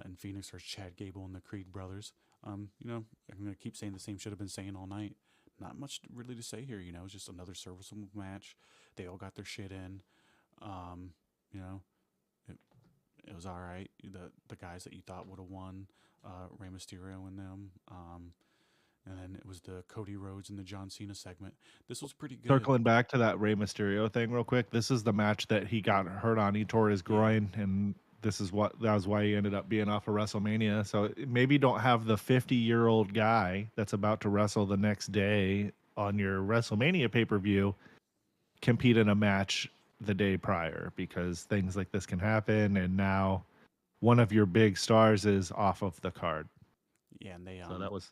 B: in Phoenix versus Chad Gable and the Creed brothers. I'm gonna keep saying the same shit I've been saying all night. Not much really to say here. It's just another serviceable match. They all got their shit in. Um, you know, it, it was all right. The guys that you thought would have won, Rey Mysterio and them. And then it was the Cody Rhodes and the John Cena segment. This was pretty good.
A: Circling back to that Rey Mysterio thing real quick, this is the match that he got hurt on. He tore his
B: Yeah,
A: groin, and that was why he ended up being off of WrestleMania. So maybe don't have the 50-year-old guy that's about to wrestle the next day on your WrestleMania pay-per-view compete in a match the day prior, because things like this can happen, and now one of your big stars is off of the card.
B: yeah, and
A: So that was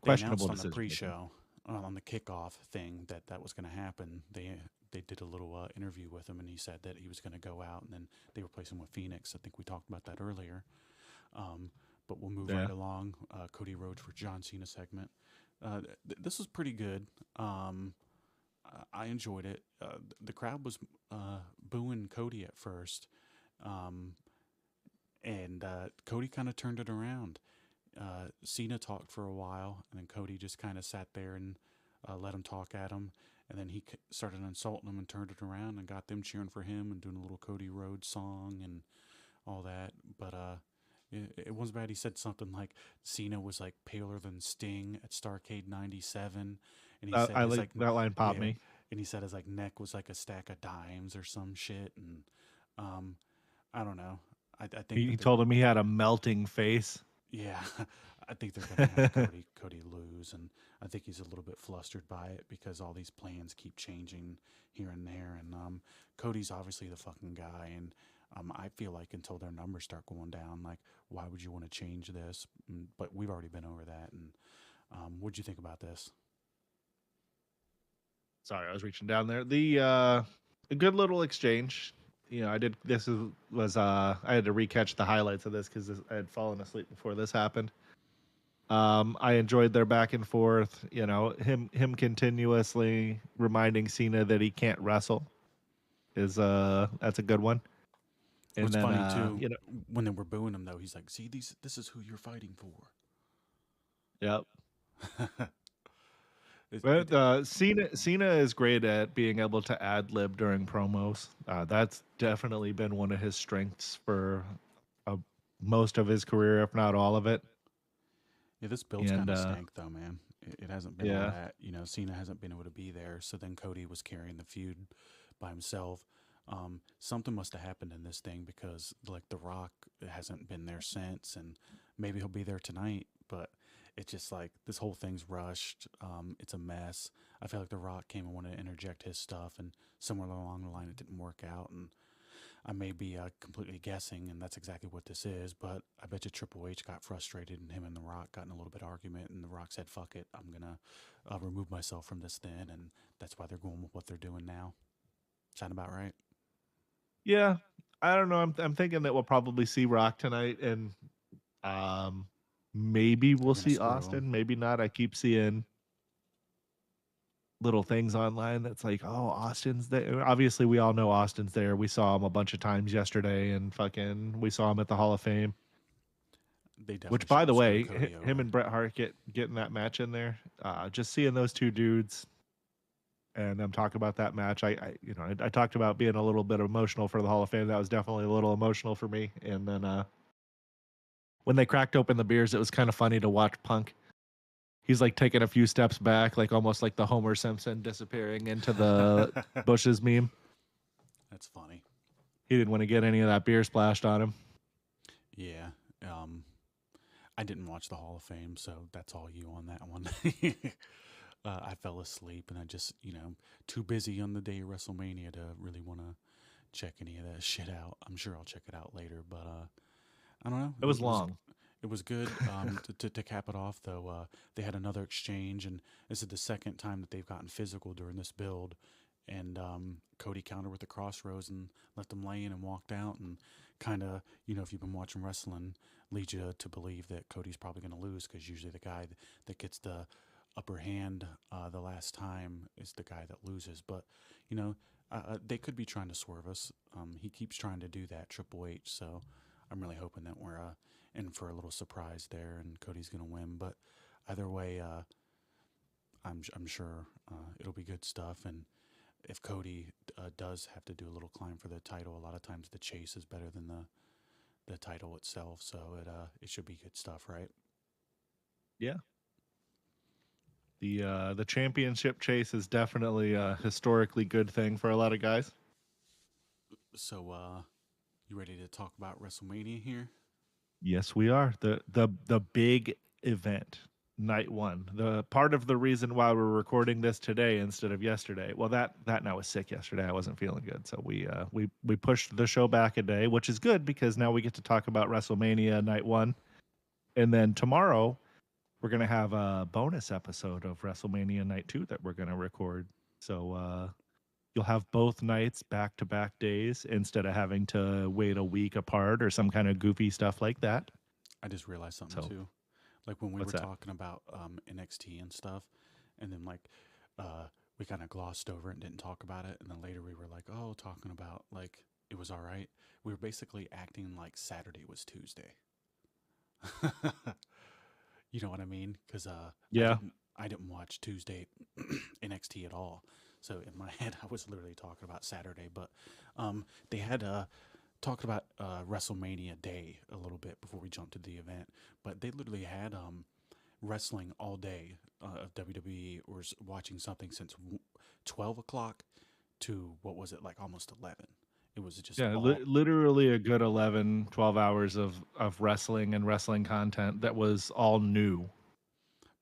B: they
A: questionable
B: announced on the
A: decision making.
B: pre-show, on the kickoff thing that was going to happen. They did a little interview with him, and he said that he was going to go out, and then they replaced him with Phoenix. I think we talked about that earlier. Um, but we'll move
A: Yeah.
B: right along. Cody Rhodes for John Cena segment. This was pretty good. I enjoyed it. The crowd was booing Cody at first, um, and Cody kind of turned it around. Cena talked for a while, and then Cody just kind of sat there and let him talk at him. And then he started insulting him and turned it around and got them cheering for him and doing a little Cody Rhodes song and all that. But It was bad. He said something like Cena was like paler than Sting at Starcade '97, and he said
A: I
B: his
A: like
B: like
A: that line popped
B: yeah,
A: me.
B: and he said his like neck was like a stack of dimes or some shit, and um, I don't know. I think
A: He
B: that they're
A: told him he had a melting face.
B: yeah, I think they're gonna have Cody lose, and I think he's a little bit flustered by it because all these plans keep changing here and there, and Cody's obviously the fucking guy, and I feel like until their numbers start going down, like why would you want to change this? But we've already been over that, and what'd you think about this?
A: Sorry, I was reaching down there. The a good little exchange. You know, I did. Was I had to recatch the highlights of this because I had fallen asleep before this happened. I enjoyed their back and forth. You know, him continuously reminding Cena that he can't wrestle is that's a good one. And
B: What's
A: then
B: funny too,
A: you know,
B: when they were booing him though, he's like, "See, this is who you're fighting for."
A: yep.
B: it,
A: But
B: it,
A: Cena is great at being able to ad lib during promos. That's definitely been one of his strengths for uh, most of his career, if not all of it.
B: Yeah, this build's
A: And
B: kind of stank though, man. It hasn't been all
A: yeah,
B: that. You know, Cena hasn't been able to be there, so then Cody was carrying the feud by himself. Something must have happened in this thing because like The Rock hasn't been there since, and maybe he'll be there tonight. But it's just like this whole thing's rushed. It's a mess. I feel like The Rock came and wanted to interject his stuff, and somewhere along the line it didn't work out, and I may be completely guessing, and that's exactly what this is. But I bet you Triple H got frustrated, and him and The Rock got in a little bit of argument, and The Rock said, "Fuck it, I'm gonna remove myself from this then," and that's why they're going with what they're doing now. Sound about right?
A: yeah. I don't know. I'm thinking that we'll probably see Rock tonight, and um, maybe
B: They're
A: we'll
B: gonna
A: see
B: screw him.
A: Austin. Maybe not. I keep seeing little things online that's like, oh, Austin's there. Obviously, we all know Austin's there. We saw him a bunch of times yesterday, and fucking, we saw him at the Hall of Fame.
B: They
A: Which,
B: definitely
A: by the
B: screw
A: way,
B: Cody
A: him
B: over.
A: and Bret Hart getting that match in there. Just seeing those two dudes and them talk about that match. I talked about being a little bit emotional for the Hall of Fame. That was definitely a little emotional for me. And then when they cracked open the beers, it was kind of funny to watch Punk. He's like taking a few steps back, like almost like the Homer Simpson disappearing into the bushes meme.
B: That's funny.
A: He didn't want to get any of that beer splashed on him.
B: Yeah. Um, I didn't watch the Hall of Fame, so that's all you on that one. I fell asleep, and I just, too busy on the day of WrestleMania to really want to check any of that shit out. I'm sure I'll check it out later, but I don't know.
A: It was long.
B: It was good. To cap it off, though, they had another exchange, and this is the second time that they've gotten physical during this build. And Cody countered with the crossroads and left them laying and walked out, and kind of, if you've been watching wrestling, leads you to believe that Cody's probably going to lose because usually the guy that gets the upper hand the last time is the guy that loses. But they could be trying to swerve us. He keeps trying to do that, Triple H. So I'm really hoping that we're in for a little surprise there, and Cody's going to win. But either way, I'm sure it'll be good stuff. And if Cody does have to do a little climb for the title, a lot of times the chase is better than the title itself. So it should be good stuff, right?
A: Yeah. The championship chase is definitely a historically good thing for a lot of guys.
B: So you ready to talk about WrestleMania here?
A: Yes, we are. The big event, night one. The part of the reason why we're recording this today instead of yesterday. Well, that and I was sick yesterday. I wasn't feeling good, so we pushed the show back a day, which is good because now we get to talk about WrestleMania night one, and then tomorrow we're gonna have a bonus episode of WrestleMania night two that we're gonna record. So you'll have both nights back to back days instead of having to wait a week apart or some kind of goofy stuff like that.
B: I just realized something
A: So
B: too. Like when we
A: what's
B: were
A: that?
B: talking about NXT and stuff, and then like we kind of glossed over it and didn't talk about it, and then later we were like, oh, talking about like it was all right. We were basically acting like Saturday was Tuesday. You know what I mean? Because
A: Yeah.
B: I didn't watch Tuesday NXT at all. So in my head, I was literally talking about Saturday. But they had talked about WrestleMania Day a little bit before we jump to the event, but they literally had wrestling all day of WWE, or watching something since 12 o'clock to what was it, like almost 11. It was just
A: Yeah,
B: all.
A: literally a good 11, 12 hours of wrestling and wrestling content that was all new.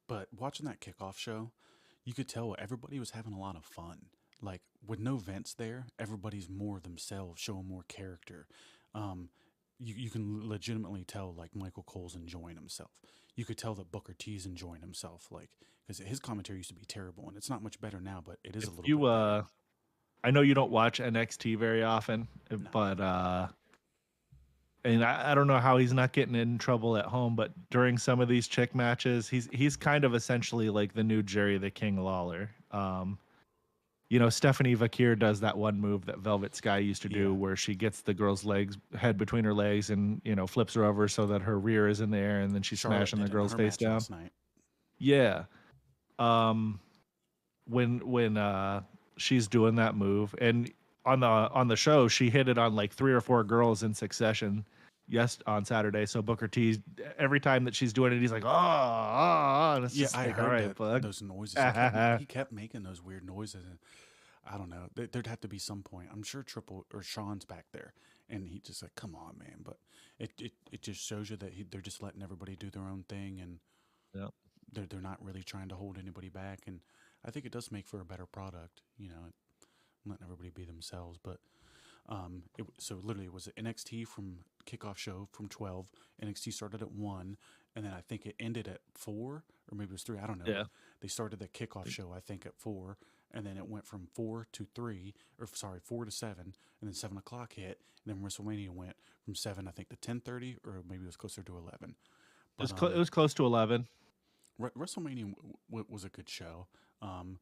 B: But watching that kickoff show, you could tell everybody was having a lot of fun. Like with no Vince there, everybody's more themselves, showing more character. Um, you can legitimately tell like Michael Cole's enjoying himself. You could tell that Booker T's enjoying himself, like because his commentary used to be terrible, and it's not much better now, but it is
A: If
B: a little
A: you
B: bit better.
A: I know you don't watch NXT very often,
B: No,
A: but and I don't know how he's not getting in trouble at home, but during some of these chick matches, he's kind of essentially like the new Jerry the King Lawler. Stephanie Vakir does that one move that Velvet Sky used to do,
B: yeah,
A: where she gets the girl's head between her legs, and flips her over so that her rear is in the air, and then she's
B: Charlotte
A: smashing the
B: did it in
A: girl's
B: her
A: face
B: match
A: down.
B: last night.
A: Yeah. Um, when she's doing that move, and on the show she hit it on like 3 or 4 girls in succession, yes, on Saturday. So Booker T, every time that she's doing it, he's like, oh, and it's
B: Yeah,
A: just
B: I
A: like, all
B: heard
A: right,
B: that
A: bug.
B: those noises. He kept making those weird noises, and I don't know. There'd have to be some point. I'm sure Triple or Sean's back there, and he just like, come on, man. But it just shows you that they're just letting everybody do their own thing, and
A: Yeah.
B: they're not really trying to hold anybody back. And I think it does make for a better product. Letting everybody be themselves. But so literally it was an NXT from kickoff show from 12. NXT started at 1, and then I think it ended at 4, or maybe it was 3. I don't know,
A: Yeah.
B: but they started the kickoff show I think at 4, and then it went from 4 to 3, or sorry, 4 to 7, and then 7 o'clock hit, and then WrestleMania went from 7 I think to 10:30, or maybe it was closer to 11. But
A: It was close to 11.
B: WrestleMania was a good show. Um,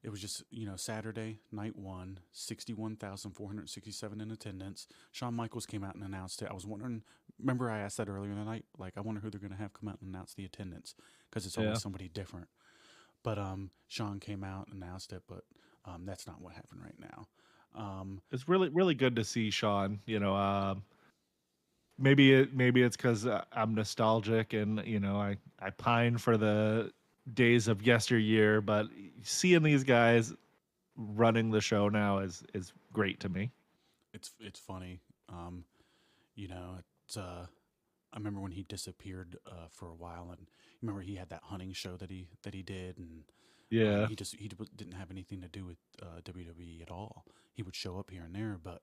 B: it was just, Saturday, night one, 61,467 in attendance. Shawn Michaels came out and announced it. I was wondering, remember I asked that earlier in the night? Like, I wonder who they're going to have come out and announce the attendance, because it's
A: Yeah.
B: always somebody different. But Shawn came out and announced it, but that's not what happened right now.
A: It's really really good to see Sean. Maybe it's because I'm nostalgic, and I pine for the days of yesteryear, but seeing these guys running the show now is great to me.
B: It's funny. Um, it's I remember when he disappeared for a while, and remember he had that hunting show that he did, and
A: Yeah.
B: didn't have anything to do with WWE at all. He would show up here and there, but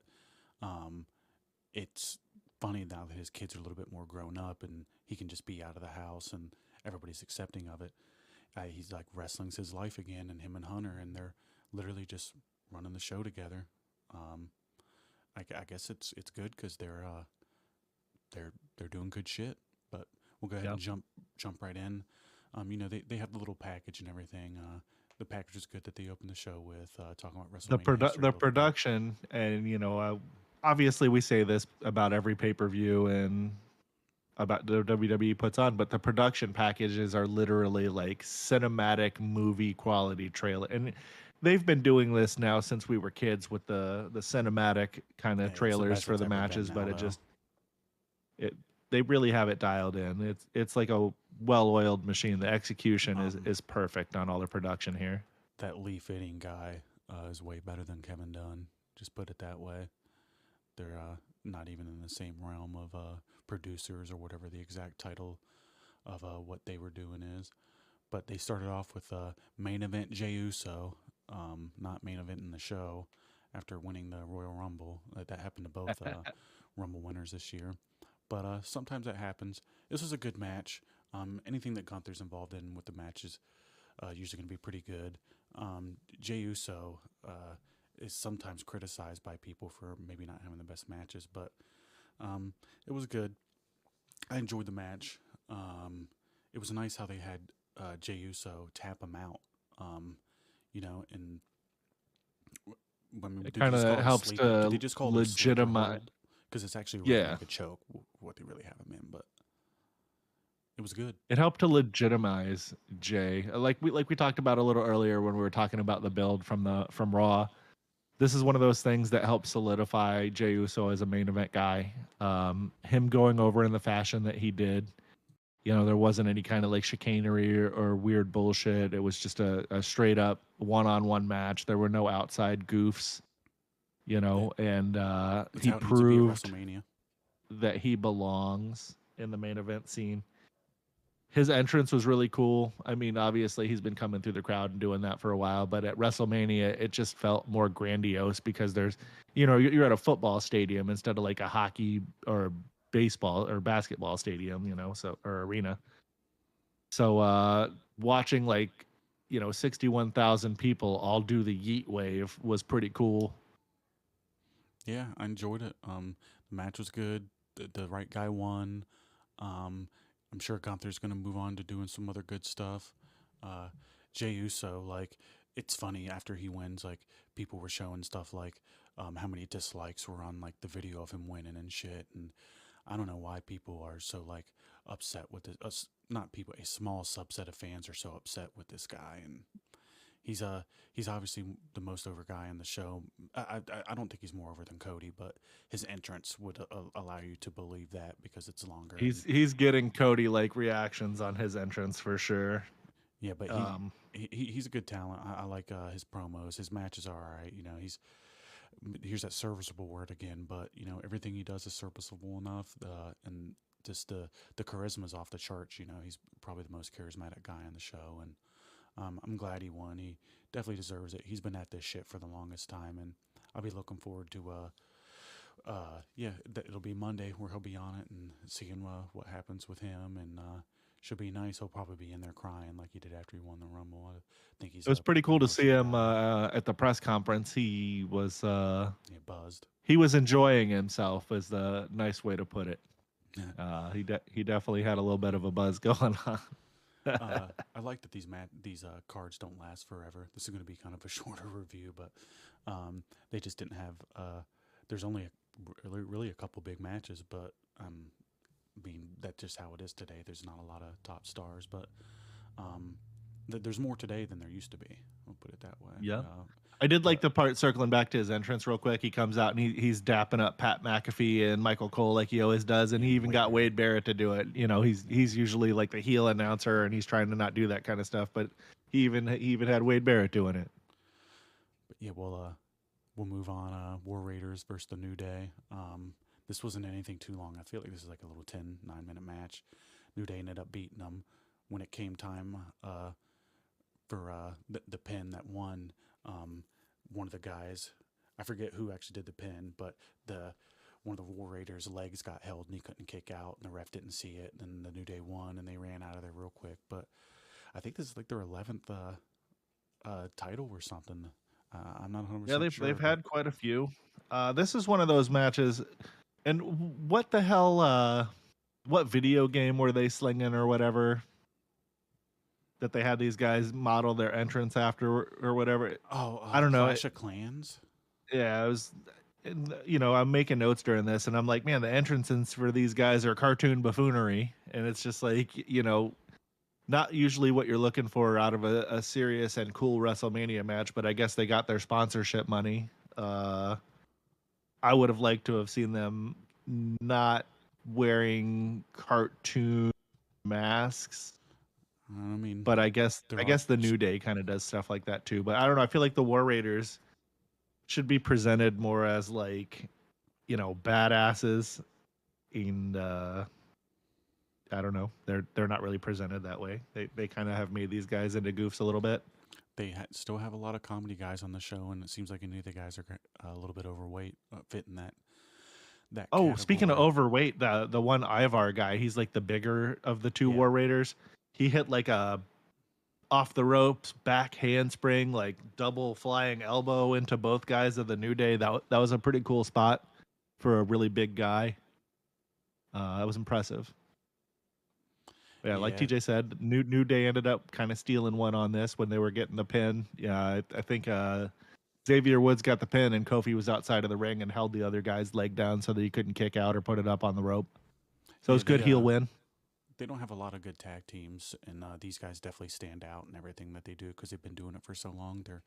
B: um, it's funny now that his kids are a little bit more grown up, and he can just be out of the house, and everybody's accepting of it. He's like wrestling's his life again, and him and Hunter, and they're literally just running the show together. Um, I guess it's good because they're doing good shit. But we'll go ahead
A: Yeah.
B: and jump right in. They have the little package and everything. The package is good that they opened the show with talking about WrestleMania history
A: The
B: a little bit.
A: production, and obviously we say this about every pay-per-view and about the WWE puts on, but the production packages are literally like cinematic movie quality trailer, and they've been doing this now since we were kids with the cinematic kind
B: Yeah,
A: of
B: it's the
A: trailers
B: best
A: for
B: it's
A: the
B: ever been
A: matches,
B: now,
A: but
B: though.
A: it they really have it dialed in. It's like a well-oiled machine. The execution
B: Um,
A: is perfect on all the production here.
B: that Lee Fitting guy is way better than Kevin Dunn. Just put it that way. They're not even in the same realm of producers or whatever the exact title of what they were doing is. But they started off with main event Jey Uso, not main event in the show, after winning the Royal Rumble. That happened to both Rumble winners this year. But sometimes that happens. This was a good match. Anything that Gunther's involved in with the match is usually going to be pretty good. Jey Uso is sometimes criticized by people for maybe not having the best matches, but it was good. I enjoyed the match. It was nice how they had Jey Uso tap him out. Um, and I mean,
A: It
B: did they
A: kind
B: just call
A: of
B: it a
A: helps
B: sleeper? Did they
A: to
B: just call it a sleeper
A: legitimize.
B: hold? Because it's actually running
A: Yeah,
B: like a choke. What they really have him in, but it was good.
A: it helped to legitimize Jay, like we talked about a little earlier when we were talking about the build from Raw. this is one of those things that helped solidify Jey Uso as a main event guy. Him going over in the fashion that he did, there wasn't any kind of like chicanery or weird bullshit. It was just a straight up one-on-one match. There were no outside goofs,
B: Yeah,
A: and
B: that's
A: he
B: how it needs to be at
A: proved
B: WrestleMania.
A: that he belongs in the main event scene. His entrance was really cool. I mean, obviously he's been coming through the crowd and doing that for a while, but at WrestleMania it just felt more grandiose because there's, you're at a football stadium instead of like a hockey or baseball or basketball stadium, so or arena. So watching like 61,000 people all do the yeet wave was pretty cool.
B: Yeah, I enjoyed it. The match was good. The right guy won. Um, I'm sure Gunther's going to move on to doing some other good stuff. Uh, Jey Uso, like, it's funny after he wins, like, people were showing stuff like how many dislikes were on, like, the video of him winning and shit. And I don't know why people are so, like, upset with this. Not people, a small subset of fans are so upset with this guy. And he's obviously the most over guy in the show. I don't think he's more over than Cody, but his entrance would allow you to believe that because it's longer. And
A: He's getting Cody like reactions on his entrance for sure.
B: yeah, but
A: Um,
B: he's a good talent. I like his promos. His matches are all right. Here's that serviceable word again, but everything he does is serviceable enough. And just the charisma is off the charts. He's probably the most charismatic guy on the show, and I'm glad he won. He definitely deserves it. He's been at this shit for the longest time, and I'll be looking forward to it'll be Monday where he'll be on it and seeing what happens with him, and should be nice. He'll probably be in there crying like he did after he won the Rumble. I think he's
A: it was
B: a
A: pretty
B: pretty
A: cool to see
B: emotional
A: him
B: guy.
A: at the press conference.
B: Yeah, buzzed.
A: He was enjoying himself, is the nice way to put it. He definitely had a little bit of a buzz going on.
B: I like that these cards don't last forever. This is going to be kind of a shorter review, but they just didn't have. There's only really a couple big matches, but I mean that's just how it is today. There's not a lot of top stars, but um, there's more today than there used to be. I'll put it that way.
A: Yeah. I did like
B: But
A: the part circling back to his entrance real quick. He comes out and he's dapping up Pat McAfee and Michael Cole like he always does, and
B: yeah,
A: he even
B: Wade
A: got
B: Barrett.
A: Wade Barrett to do it. He's usually like the heel announcer, and he's trying to not do that kind of stuff, but he even had Wade Barrett doing it.
B: But yeah, we'll move on. War Raiders versus the New Day. This wasn't anything too long. I feel like this is like a little 9-minute match. New Day ended up beating them when it came time for the pin that won. One of the guys, I forget who actually did the pin, but one of the War Raiders' legs got held and he couldn't kick out, and the ref didn't see it. And the New Day won, and they ran out of there real quick. But I think this is like their 11th title or something. I'm not
A: Yeah,
B: 100%
A: they've
B: sure, but
A: had quite a few. This is one of those matches. And what the hell? What video game were they slinging or whatever that they had these guys model their entrance after or whatever? I don't know.
B: Clash of Clans.
A: Yeah, I was, and, I'm making notes during this, and I'm like, man, the entrances for these guys are cartoon buffoonery, and it's just like, not usually what you're looking for out of a serious and cool WrestleMania match, but I guess they got their sponsorship money. I would have liked to have seen them not wearing cartoon masks,
B: I mean,
A: but I guess
B: there
A: I
B: are
A: guess the New Day kind of does stuff like that too. But I don't know. I feel like the War Raiders should be presented more as like, badasses, and I don't know. They're not really presented that way. They kind of have made these guys into goofs a little bit.
B: they still have a lot of comedy guys on the show, and it seems like any of the guys are a little bit overweight, fitting that
A: Oh, speaking of
B: category.
A: overweight, the one Ivar guy, he's like the bigger of the two
B: Yeah,
A: War Raiders. He hit like a off the ropes back handspring, like double flying elbow into both guys of the New Day. That was a pretty cool spot for a really big guy. That was impressive. Yeah, like
B: yeah,
A: TJ said, New Day ended up kind of stealing one on this when they were getting the pin. Yeah, I think Xavier Woods got the pin, and Kofi was outside of the ring and held the other guy's leg down so that he couldn't kick out or put it up on the rope. So it
B: yeah.
A: was good heel win.
B: they don't have a lot of good tag teams, and these guys definitely stand out in everything that they do because they've been doing it for so long. They're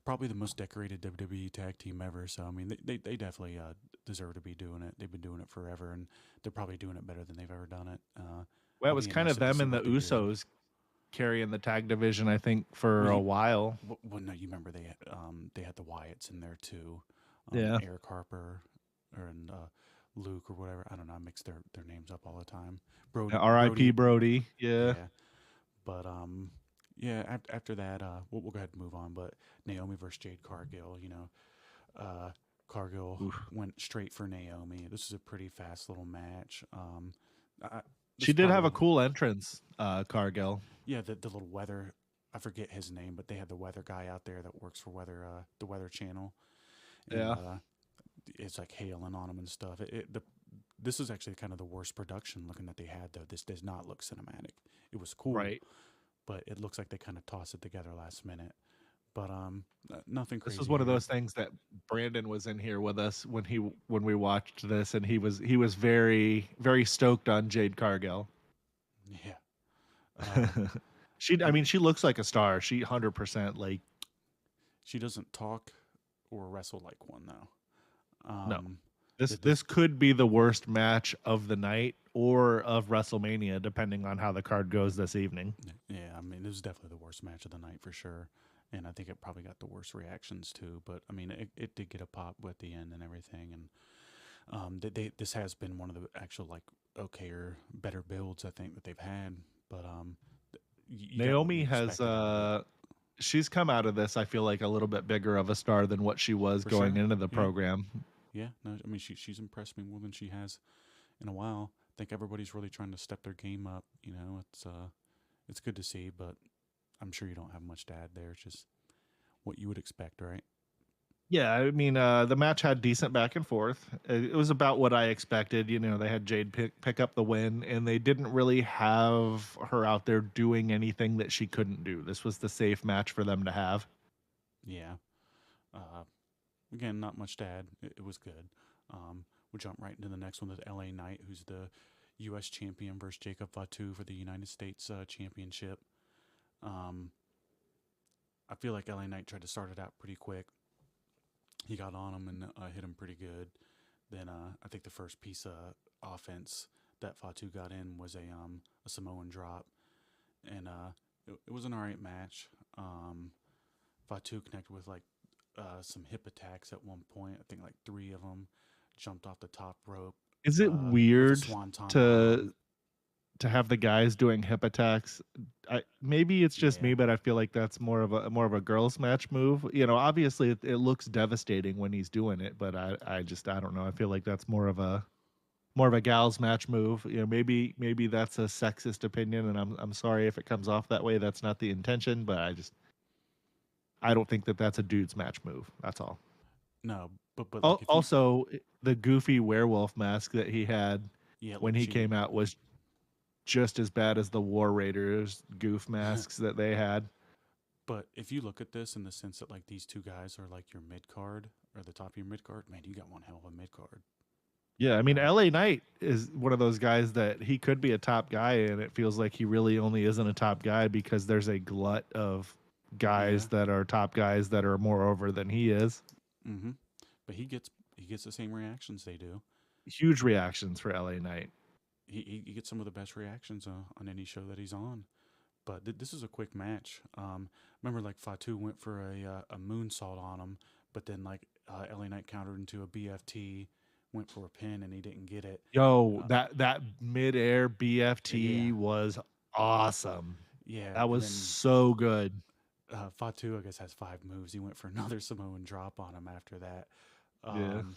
B: probably the most decorated WWE tag team ever. So I mean, they definitely deserve to be doing it. They've been doing it forever, and they're probably doing it better than they've ever done it.
A: Well, it
B: I'll
A: was
B: be
A: kind of
B: interested to
A: them
B: see
A: and the
B: what they do.
A: Usos carrying the tag division, I think, for
B: Well,
A: a while.
B: well, no, you remember they had the Wyatts in there too,
A: Yeah.
B: Eric Harper, and Luke or whatever. I don't know. I mix their names up all the time.
A: R.I.P.
B: Brody,
A: Brody. Yeah.
B: yeah. But yeah. After that, we'll go ahead and move on. But Naomi versus Jade Cargill. Cargill
A: Oof.
B: went straight for Naomi. This is a pretty fast little match. This
A: She
B: is
A: did
B: probably
A: have a cool entrance, Cargill.
B: yeah, the little weather. I forget his name, but they had the weather guy out there that works for the Weather Channel, and
A: Yeah.
B: it's like hailing on him and stuff. This is actually kind of the worst production looking that they had though. This does not look cinematic. It was cool,
A: Right.
B: but it looks like they kind of tossed it together last minute. But nothing
A: This
B: crazy
A: was one of
B: here.
A: those things that Brandon was in here with us when we watched this, and he was very very stoked on Jade Cargill.
B: Yeah. Uh,
A: I mean, she looks like a star. She 100% like
B: she doesn't talk or wrestle like one though.
A: no.
B: Th-
A: This
B: this
A: could be the worst match of the night or of WrestleMania, depending on how the card goes this evening.
B: Yeah, I mean, this is definitely the worst match of the night for sure. And I think it probably got the worst reactions too. But I mean, it did get a pop at the end and everything. And this has been one of the actual like okayer, better builds I think that they've had. But you got what you
A: Naomi has
B: expected out of it
A: she's come out of this, I feel like, a little bit bigger of a star than what she was
B: for
A: going
B: sure.
A: into the
B: Yeah,
A: program.
B: yeah. No, I mean she's impressed me more than she has in a while. I think everybody's really trying to step their game up. It's good to see, but I'm sure you don't have much to add there. It's just what you would expect, right?
A: Yeah, I mean, the match had decent back and forth. It was about what I expected. They had Jade pick up the win, and they didn't really have her out there doing anything that she couldn't do. This was the safe match for them to have.
B: Yeah. Uh, Again, not much to add. It was good. We'll jump right into the next one with LA Knight, who's the U.S. champion versus Jacob Fatu for the United States championship. Um, I feel like LA Knight tried to start it out pretty quick. He got on him and hit him pretty good. Then I think the first piece of offense that Fatu got in was a Samoan drop, and it was an alright match. Fatu connected with like some hip attacks at one point. I think like three of them jumped off the top rope
A: Is it
B: with a
A: weird
B: swanton
A: to
B: bomb.
A: to have the guys doing hip attacks? Maybe it's just
B: Yeah,
A: me, but I feel like that's more of a girls' match move. Obviously it looks devastating when he's doing it, but I don't know. I feel like that's more of a gals match move. Maybe that's a sexist opinion, and I'm sorry if it comes off that way. That's not the intention, but I don't think that that's a dude's match move. That's all.
B: no, but like if you
A: Also, the goofy werewolf mask that he had
B: yeah
A: when he
B: she
A: came out was just as bad as the War Raiders goof masks that they had.
B: but if you look at this in the sense that like these two guys are like your mid card or the top of your mid card, man, you got one hell of a mid card.
A: Yeah, I mean,
B: Uh,
A: LA Knight is one of those guys that he could be a top guy, and it feels like he really only isn't a top guy because there's a glut of
B: yeah,
A: guys that are top guys that are more over than he is.
B: mm-hmm. But he gets the same reactions they do.
A: Huge reactions for LA Knight.
B: He gets some of the best reactions on any show that he's on. But this is a quick match. Remember, like Fatu went for a moonsault on him, but then like LA Knight countered into a BFT, went for a pin, and he didn't get it.
A: Yo,
B: Uh,
A: that midair
B: yeah,
A: BFT was awesome.
B: yeah,
A: That
B: and
A: was
B: then
A: so good.
B: Fatu, I guess, has five moves. He went for another Samoan drop on him after that,
A: Yeah.
B: um,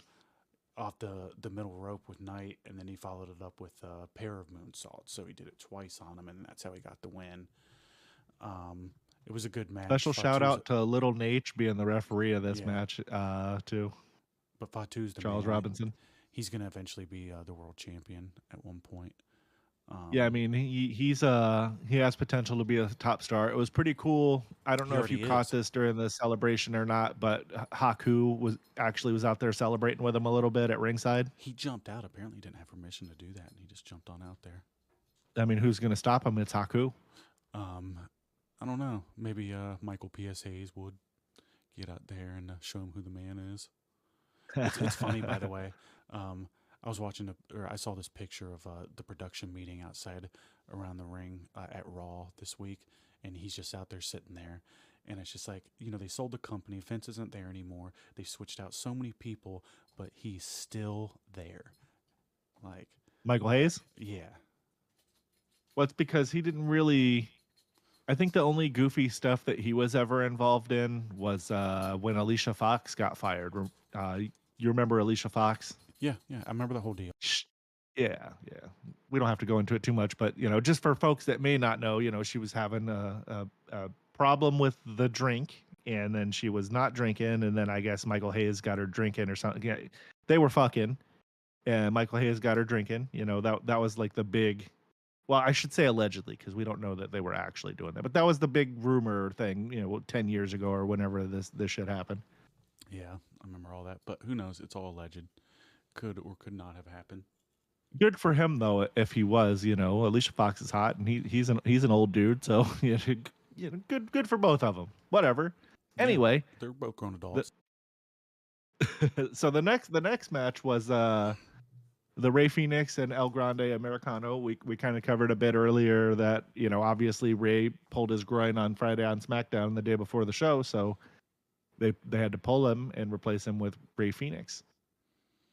B: off the middle rope with Knight, and then he followed it up with a pair of moonsaults. So he did it twice on him, and that's how he got the win. Um, it was a good match.
A: Special shout
B: Fatu's
A: out to Little Nate being the referee of this
B: yeah,
A: match, too.
B: but Fatu's the
A: Charles
B: man.
A: Robinson.
B: He's gonna eventually be the world champion at one point.
A: Yeah, I
B: Um,
A: mean he has potential to be a top star. It was pretty cool. I don't
B: he
A: know if you
B: already
A: caught
B: is.
A: this during the celebration or not, but Haku was out there celebrating with him a little bit at ringside.
B: He jumped out. Apparently, he didn't have permission to do that, and he just jumped on out there.
A: I mean, who's going to stop him? It's Haku.
B: Um, I don't know. Maybe Michael P.S. Hayes would get out there and show him who the man is. It's funny, by the way. I was watching or I saw this picture of the production meeting outside around the ring at Raw this week, and he's just out there sitting there, and it's just like, they sold the company. Vince isn't there anymore. They switched out so many people, but he's still there. Like,
A: Michael Hayes?
B: yeah,
A: Well, it's because he didn't really. I think the only goofy stuff that he was ever involved in was when Alicia Fox got fired. You remember Alicia Fox?
B: yeah. I remember the whole deal.
A: Yeah. We don't have to go into it too much, but just for folks that may not know, she was having a problem with the drink, and then she was not drinking, and then I guess Michael Hayes got her drinking or something. Yeah, they were fucking, and Michael Hayes got her drinking. That was like the big. Well, I should say allegedly, because we don't know that they were actually doing that. But that was the big rumor thing, 10 years ago or whenever this shit happened.
B: Yeah, I remember all that. But who knows? It's all alleged. Could or could not have happened.
A: Good for him though, if he was. Alicia Fox is hot, and he's an old dude, so good for both of them. Whatever.
B: Yeah,
A: Anyway,
B: they're both grown adults.
A: So the next match was the Rey Fenix and El Grande Americano. We kind of covered a bit earlier that obviously Rey pulled his groin on Friday on SmackDown the day before the show, so they had to pull him and replace him with Rey Fenix.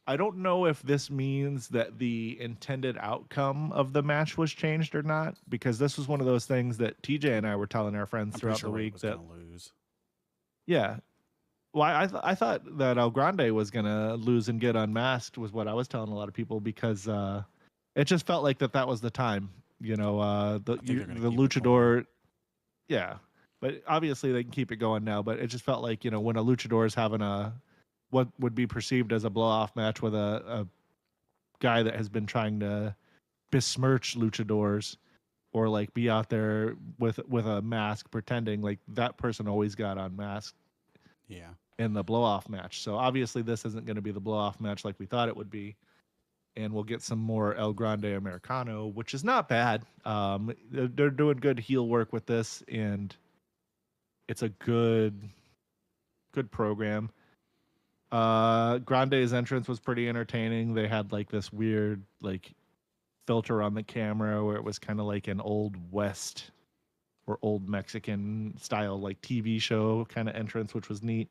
A: I don't know if this means that the intended outcome of the match was changed or not, because this was one of those things that TJ and I were telling our friends throughout the week that
B: lose.
A: Yeah. Well, I thought that El Grande was gonna lose and get unmasked, was what I was telling a lot of people, because it just felt like that was the time. The luchador. Yeah, but obviously they can keep it going now. But it just felt like when a luchador is having what would be perceived as a blow off match with a guy that has been trying to besmirch luchadors or like be out there with a mask pretending, like that person always got unmasked.
B: Yeah.
A: In the blow-off match. So obviously this isn't going to be the blow-off match like we thought it would be. And we'll get some more El Grande Americano, which is not bad. They're doing good heel work with this, and it's a good program. Grande's entrance was pretty entertaining. They had like this weird like filter on the camera where it was kind of like an old West or old Mexican style like TV show kind of entrance, which was neat.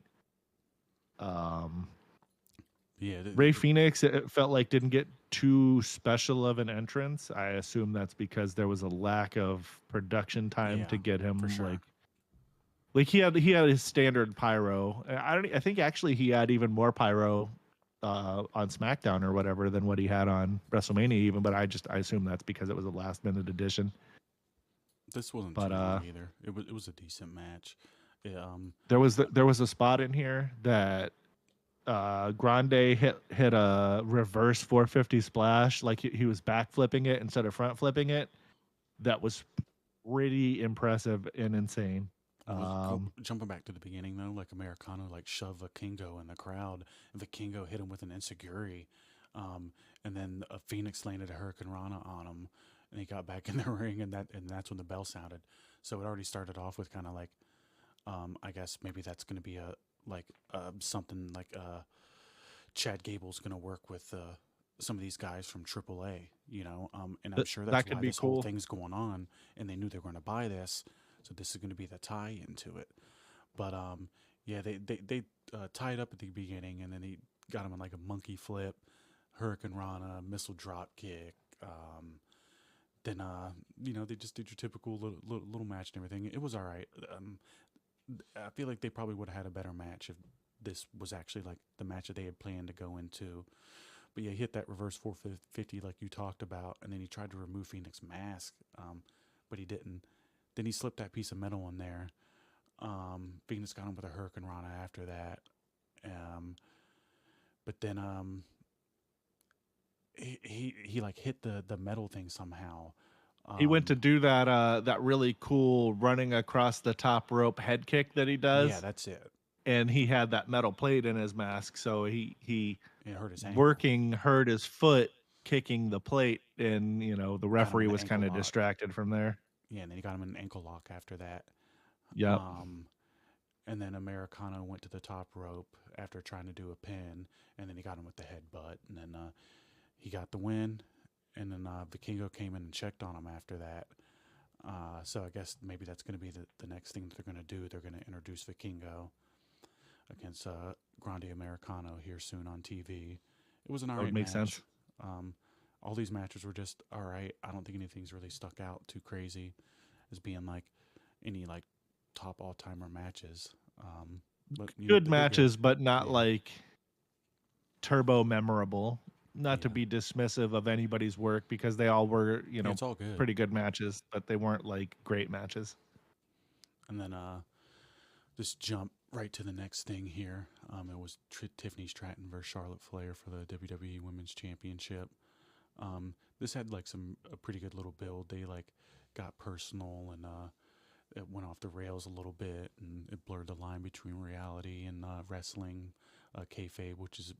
A: Rey Fenix, it felt like didn't get too special of an entrance. I assume that's because there was a lack of production time to get him like he had his standard pyro. I think actually he had even more pyro on SmackDown or whatever than what he had on WrestleMania even, but I assume that's because it was a last minute addition.
B: This wasn't too long either. It was a decent match.
A: There was a spot in here that Grande hit a reverse 450 splash, like he was back flipping it instead of front flipping it. That was pretty impressive and insane.
B: Jumping back to the beginning though, like Americano like shove Vikingo in the crowd, and Vikingo hit him with an enziguri, and then Phoenix landed a Hurricane Rana on him, and he got back in the ring, and that's when the bell sounded. So it already started off with kind of like, I guess maybe that's going to be something like Chad Gable's going to work with some of these guys from AAA, and I'm sure that's why this whole thing's going on, and they knew they were going to buy this, so this is going to be the tie into it. But yeah, they tied up at the beginning, and then he got him on like a monkey flip, Hurricane Rana, missile drop kick. Then they just did your typical little match and everything. It was all right. I feel like they probably would have had a better match if this was actually like the match that they had planned to go into. But yeah, he hit that reverse 450 like you talked about, and then he tried to remove Phoenix's mask, but he didn't. Then he slipped that piece of metal in there. Phoenix got him with a Hurricane Rana after that. But then he like hit the metal thing somehow.
A: He went to do that really cool running across the top rope head kick that he does.
B: Yeah, that's it.
A: And he had that metal plate in his mask, so he
B: hurt his
A: ankle. Hurt his foot kicking the plate and the
B: got him
A: referee
B: in the
A: was
B: ankle
A: kind of
B: lock.
A: distracted from there.
B: Yeah, and then he got him in an ankle lock after that.
A: Yep.
B: Um, and then Americano went to the top rope after trying to do a pin, and then he got him with the headbutt, and then he got the win. And then Vikingo came in and checked on him after that. So I guess maybe that's going to be the next thing that they're going to do. They're going to introduce Vikingo against Grande Americano here soon on TV. It was an
A: That would
B: alright
A: make
B: match.
A: sense.
B: All these matches were just alright. I don't think anything's really stuck out too crazy as being like any like top all timer matches. But
A: Good
B: they're good.
A: matches, but not
B: Yeah,
A: like turbo memorable. Not to
B: yeah,
A: be dismissive of anybody's work because they all were,
B: yeah. It's all good.
A: pretty good matches, but they weren't like great matches.
B: And then just jump right to the next thing here. It was Tiffany Stratton versus Charlotte Flair for the WWE Women's Championship. This had like a pretty good little build. They like got personal and it went off the rails a little bit, and it blurred the line between reality and wrestling, kayfabe, which is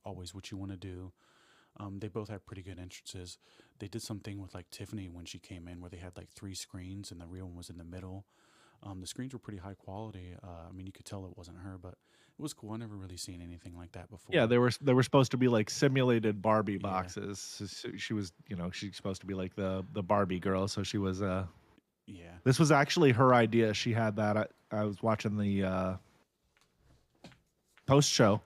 B: always what you want to do. They both had pretty good entrances. They did something with like Tiffany when she came in, where they had like 3 screens and the real one was in the middle. The screens were pretty high quality. I mean, you could tell it wasn't her, but it was cool. I never really seen anything like that
A: Yeah,
B: before.
A: they were supposed to be like simulated Barbie
B: Yeah,
A: boxes. She was, she's supposed to be like the Barbie girl. So she was.
B: yeah,
A: This was actually her idea. She had that. I was watching the post show,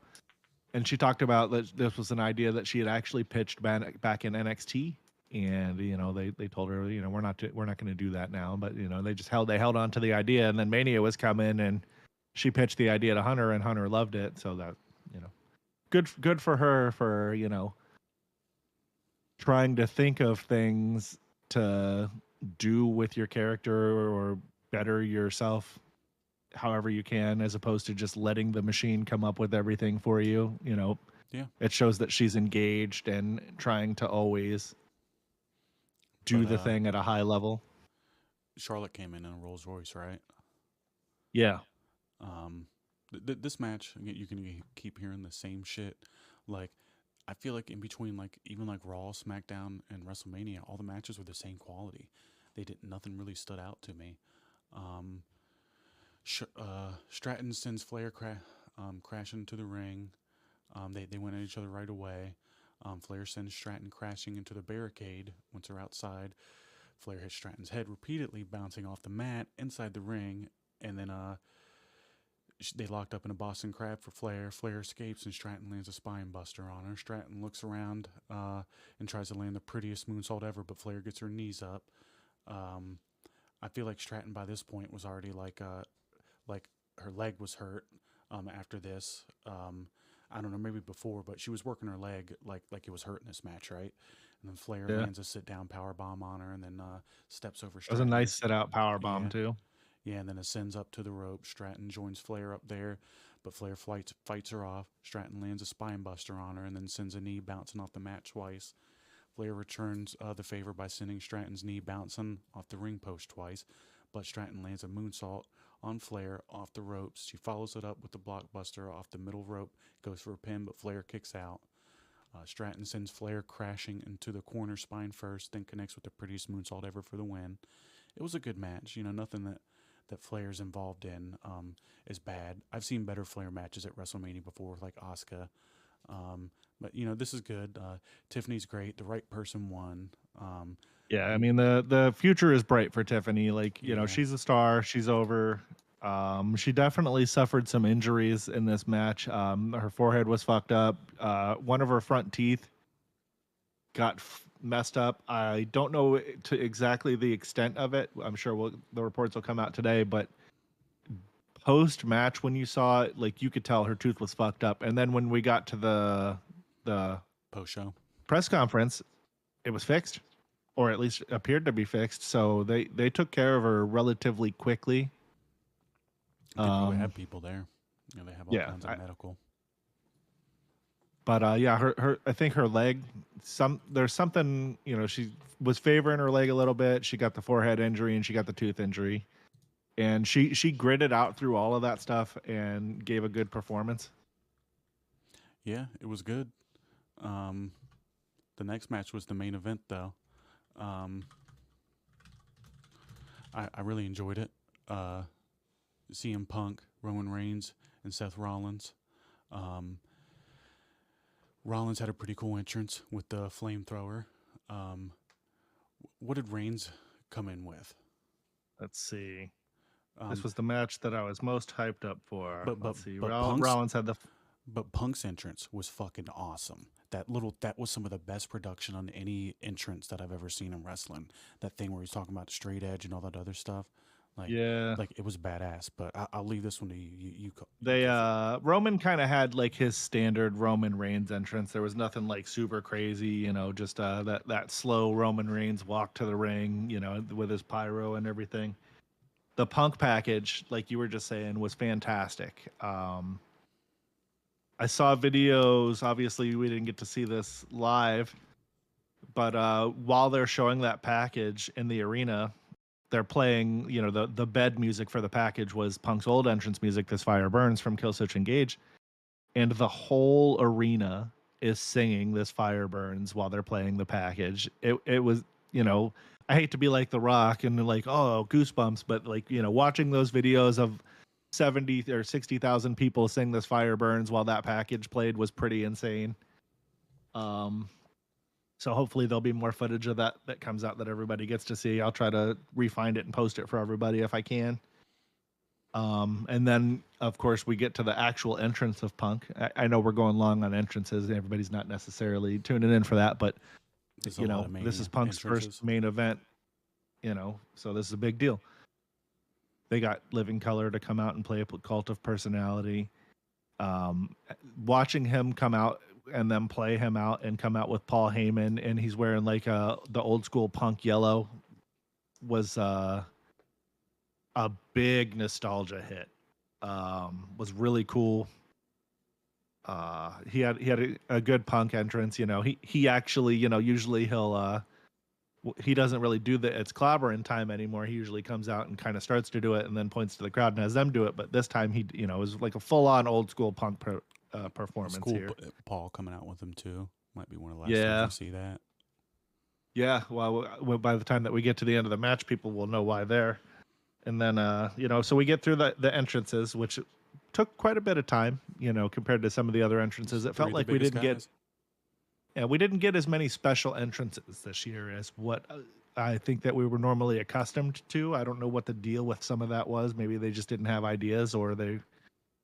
A: and she talked about that this was an idea that she had actually pitched back in NXT. And they told her, we're not going to do that now. But they held on to the idea, and then Mania was coming, and she pitched the idea to Hunter, and Hunter loved it. So that you know good for her for trying to think of things to do with your character or better yourself however you can, as opposed to just letting the machine come up with everything for you.
B: yeah.
A: It shows that she's engaged and trying to always do
B: But
A: the thing at a high level.
B: Charlotte came in a Rolls Royce, right?
A: Yeah.
B: Um, this match, you can keep hearing the same shit. Like, I feel like in between, like even like Raw, SmackDown, and WrestleMania, all the matches were the same quality. They did nothing really stood out to me. Um, Stratton sends Flair crashing to the ring. They went at each other right away. Flair sends Stratton crashing into the barricade once they're outside. Flair hits Stratton's head repeatedly, bouncing off the mat inside the ring, and then they locked up in a Boston Crab for Flair. Flair escapes, and Stratton lands a spine buster on her. Stratton looks around and tries to land the prettiest moonsault ever, but Flair gets her knees up. Um, I feel like Stratton by this point was already like her leg was hurt after this. I don't know, maybe before, but she was working her leg like it was hurt in this match, right? And then Flair
A: Yeah.
B: lands a sit down power bomb on her, and then steps over
A: That was a nice
B: Stratton.
A: sit out power bomb
B: Yeah,
A: too.
B: yeah, and then ascends up to the rope. Stratton joins Flair up there, but Flair fights her off. Stratton lands a spine buster on her, and then sends a knee bouncing off the mat twice. Flair returns the favor by sending Stratton's knee bouncing off the ring post twice, but Stratton lands a moonsault on Flair off the ropes. She follows it up with the blockbuster off the middle rope, goes for a pin, but Flair kicks out. Stratton sends Flair crashing into the corner spine first, then connects with the prettiest moonsault ever for the win. It was a good match. Nothing that Flair's involved in is bad. I've seen better Flair matches at WrestleMania before, like Asuka. But this is good. Tiffany's great. The right person won.
A: Yeah, I
B: And
A: mean the future is bright for Tiffany. Like,
B: yeah,
A: she's a star. She's over. She definitely suffered some injuries in this match. Her forehead was fucked up. One of her front teeth got messed up. I don't know to exactly the extent of it. I'm sure the reports will come out today, but post match when you saw it, like you could tell her tooth was fucked up. And then when we got to the
B: post show.
A: press conference, it was fixed, or at least appeared to be fixed. So they took care of her relatively quickly.
B: They probably have people there. They have all
A: Yeah,
B: kinds of medical.
A: but yeah, her I think her leg, there's something, she was favoring her leg a little bit. She got the forehead injury and she got the tooth injury, and she gritted out through all of that stuff and gave a good performance.
B: Yeah, it was good. Um, The next match was the main event, though. Um, I really enjoyed it. CM Punk, Roman Reigns, and Seth Rollins. Um, Rollins had a pretty cool entrance with the flamethrower. Um, what did Reigns come in with?
A: Let's see. This
B: Um,
A: was the match that I was most hyped up for.
B: but but
A: Let's see.
B: but Punk's
A: Rollins had the.
B: but Punk's entrance was fucking awesome. That was some of the best production on any entrance that I've ever seen in wrestling. That thing where he's talking about straight edge and all that other stuff, like
A: Yeah.
B: like it was badass. But I'll leave this one to you. You
A: They
B: go for it.
A: Roman kind of had like his standard Roman Reigns entrance. There was nothing like super crazy, just that slow Roman Reigns walk to the ring, with his pyro and everything. The Punk package, like you were just saying, was fantastic. I saw videos. Obviously, we didn't get to see this live, but while they're showing that package in the arena, they're playing. The bed music for the package was Punk's old entrance music, "This Fire Burns" from Killswitch Engage, and the whole arena is singing "This Fire Burns" while they're playing the package. It was, I hate to be like The Rock and like, oh, goosebumps, but like, watching those videos of 70 or 60,000 people sing "This Fire Burns" while that package played was pretty insane. So hopefully there'll be more footage of that comes out that everybody gets to see. I'll try to refind it and post it for everybody if I can. And then of course we get to the actual entrance of Punk. I know we're going long on entrances and everybody's not necessarily tuning in for that, but
B: There's a lot of main
A: this is Punk's
B: entrances.
A: first main event, so this is a big deal. They got Living Color to come out and play a Cult of Personality. Watching him come out and then play him out and come out with Paul Heyman, and he's wearing like the old school Punk yellow, was a big nostalgia hit. Was really cool. He had a good Punk entrance. He actually, usually he doesn't really do the "it's clobbering time" anymore. He usually comes out and kind of starts to do it and then points to the crowd and has them do it. But this time he, it was like a full on old school Punk performance
B: It's cool.
A: here.
B: Paul coming out with him too. Might be one of the last
A: Yeah.
B: times we see that.
A: Yeah. Well, by the time that we get to the end of the match, people will know why there. And then, so we get through the entrances, which took quite a bit of time, compared to some of the other entrances. It felt like we didn't get. Yeah, we didn't get as many special entrances this year as what I think that we were normally accustomed to. I don't know what the deal with some of that was. Maybe they just didn't have ideas, or they,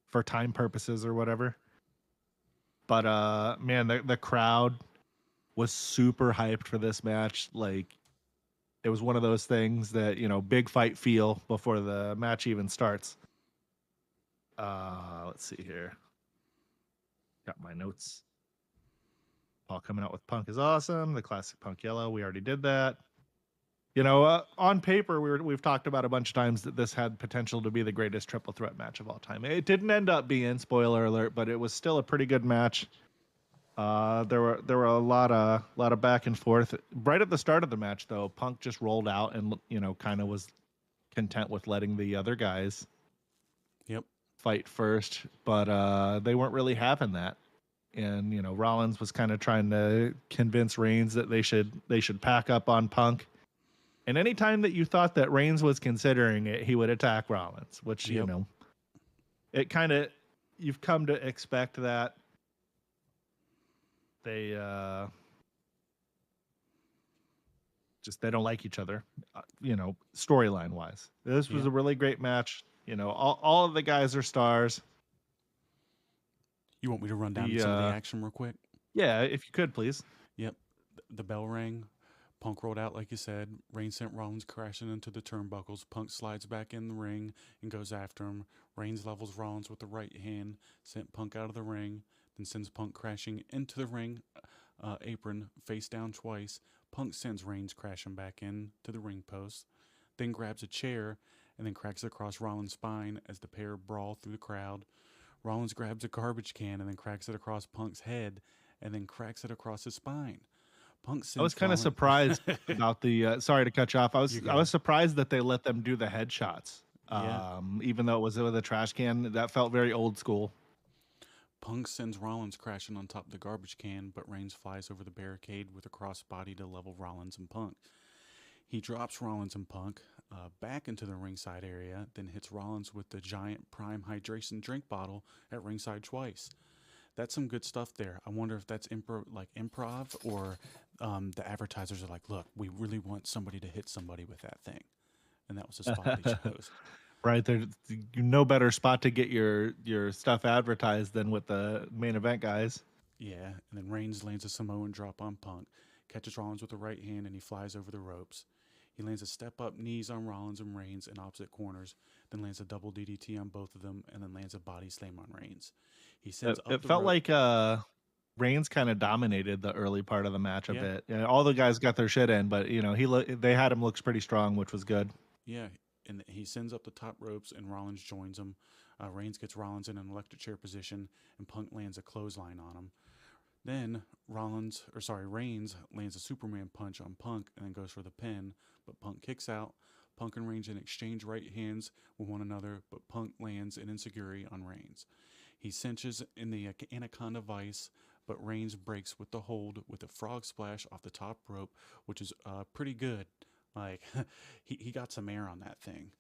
A: for time purposes or whatever. But man, the crowd was super hyped for this match. Like, it was one of those things that, big fight feel before the match even starts. Let's see here. Got my notes. Paul coming out with Punk is awesome. The classic Punk yellow, we already did that. On paper, we've talked about a bunch of times that this had potential to be the greatest triple threat match of all time. It didn't end up being, spoiler alert, but it was still a pretty good match. There were a lot of back and forth. Right at the start of the match, though, Punk just rolled out and kind of was content with letting the other guys fight first, but they weren't really having that. And Rollins was kind of trying to convince Reigns that they should pack up on Punk. And anytime that you thought that Reigns was considering it, he would attack Rollins, which it kind of, you've come to expect that. They they don't like each other, storyline wise. This was a really great match. All of the guys are stars.
B: You want me to run down some of the action real quick?
A: Yeah, if you could, please.
B: Yep. The bell rang. Punk rolled out, like you said. Reigns sent Rollins crashing into the turnbuckles. Punk slides back in the ring and goes after him. Reigns levels Rollins with the right hand, sent Punk out of the ring, then sends Punk crashing into the ring apron, face down twice. Punk sends Reigns crashing back in to the ring post, then grabs a chair and then cracks it across Rollins' spine as the pair brawl through the crowd. Rollins grabs a garbage can and then cracks it across Punk's head and then cracks it across his spine. Punk
A: I was kind of surprised about the. Sorry to cut you off. I was surprised that they let them do the headshots. Even though it was with a trash can, that felt very old school.
B: Punk sends Rollins crashing on top of the garbage can, but Reigns flies over the barricade with a crossbody to level Rollins and Punk. He drops Rollins and Punk back into the ringside area, then hits Rollins with the giant Prime hydration drink bottle at ringside twice. That's some good stuff there. I wonder if that's improv, or the advertisers are like, look, we really want somebody to hit somebody with that thing. And that was the spot they chose.
A: Right there, no better spot to get your stuff advertised than with the main event guys.
B: Yeah, and then Reigns lands a Samoan drop on Punk, catches Rollins with the right hand, and he flies over the ropes. He lands a step up knees on Rollins and Reigns in opposite corners, then lands a double DDT on both of them, and then lands a body slam on Reigns. He sends up
A: It
B: the
A: felt
B: rope.
A: like Reigns kind of dominated the early part of the match a
B: Yeah,
A: bit. Yeah, all the guys got their shit in, but they had him looks pretty strong, which was good.
B: yeah, and he sends up the top ropes, and Rollins joins him. Reigns gets Rollins in an electric chair position, and Punk lands a clothesline on him. Then Reigns lands a Superman punch on Punk and then goes for the pin, but Punk kicks out. Punk and Reigns then exchange right hands with one another, but Punk lands an enziguri on Reigns. He cinches in the Anaconda Vice, but Reigns breaks with the hold with a frog splash off the top rope, which is pretty good. Like, he got some air on that thing.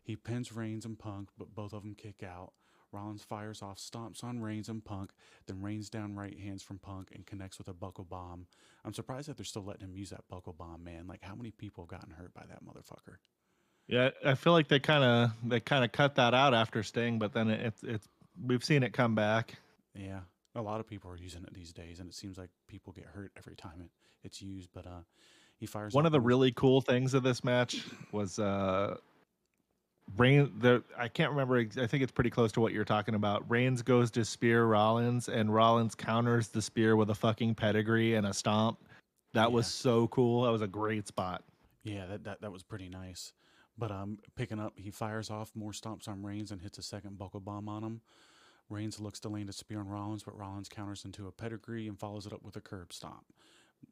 B: He pins Reigns and Punk, but both of them kick out. Rollins fires off stomps on Reigns and Punk, then rains down right hands from Punk and connects with a buckle bomb. I'm surprised that they're still letting him use that buckle bomb, man. Like, how many people have gotten hurt by that motherfucker?
A: Yeah, I feel like they kind of cut that out after Sting, but then it's we've seen it come back.
B: Yeah, a lot of people are using it these days, and it seems like people get hurt every time it's used. But he fires
A: One
B: off
A: of the
B: more.
A: really cool things of this match was I can't remember. I think it's pretty close to what you're talking about. Reigns goes to spear Rollins, and Rollins counters the spear with a fucking pedigree and a stomp. That was
B: Yeah,
A: so cool. That was a great spot.
B: yeah, that was pretty nice. But picking up, he fires off more stomps on Reigns and hits a second buckle bomb on him. Reigns looks to land a spear on Rollins, but Rollins counters into a pedigree and follows it up with a curb stomp.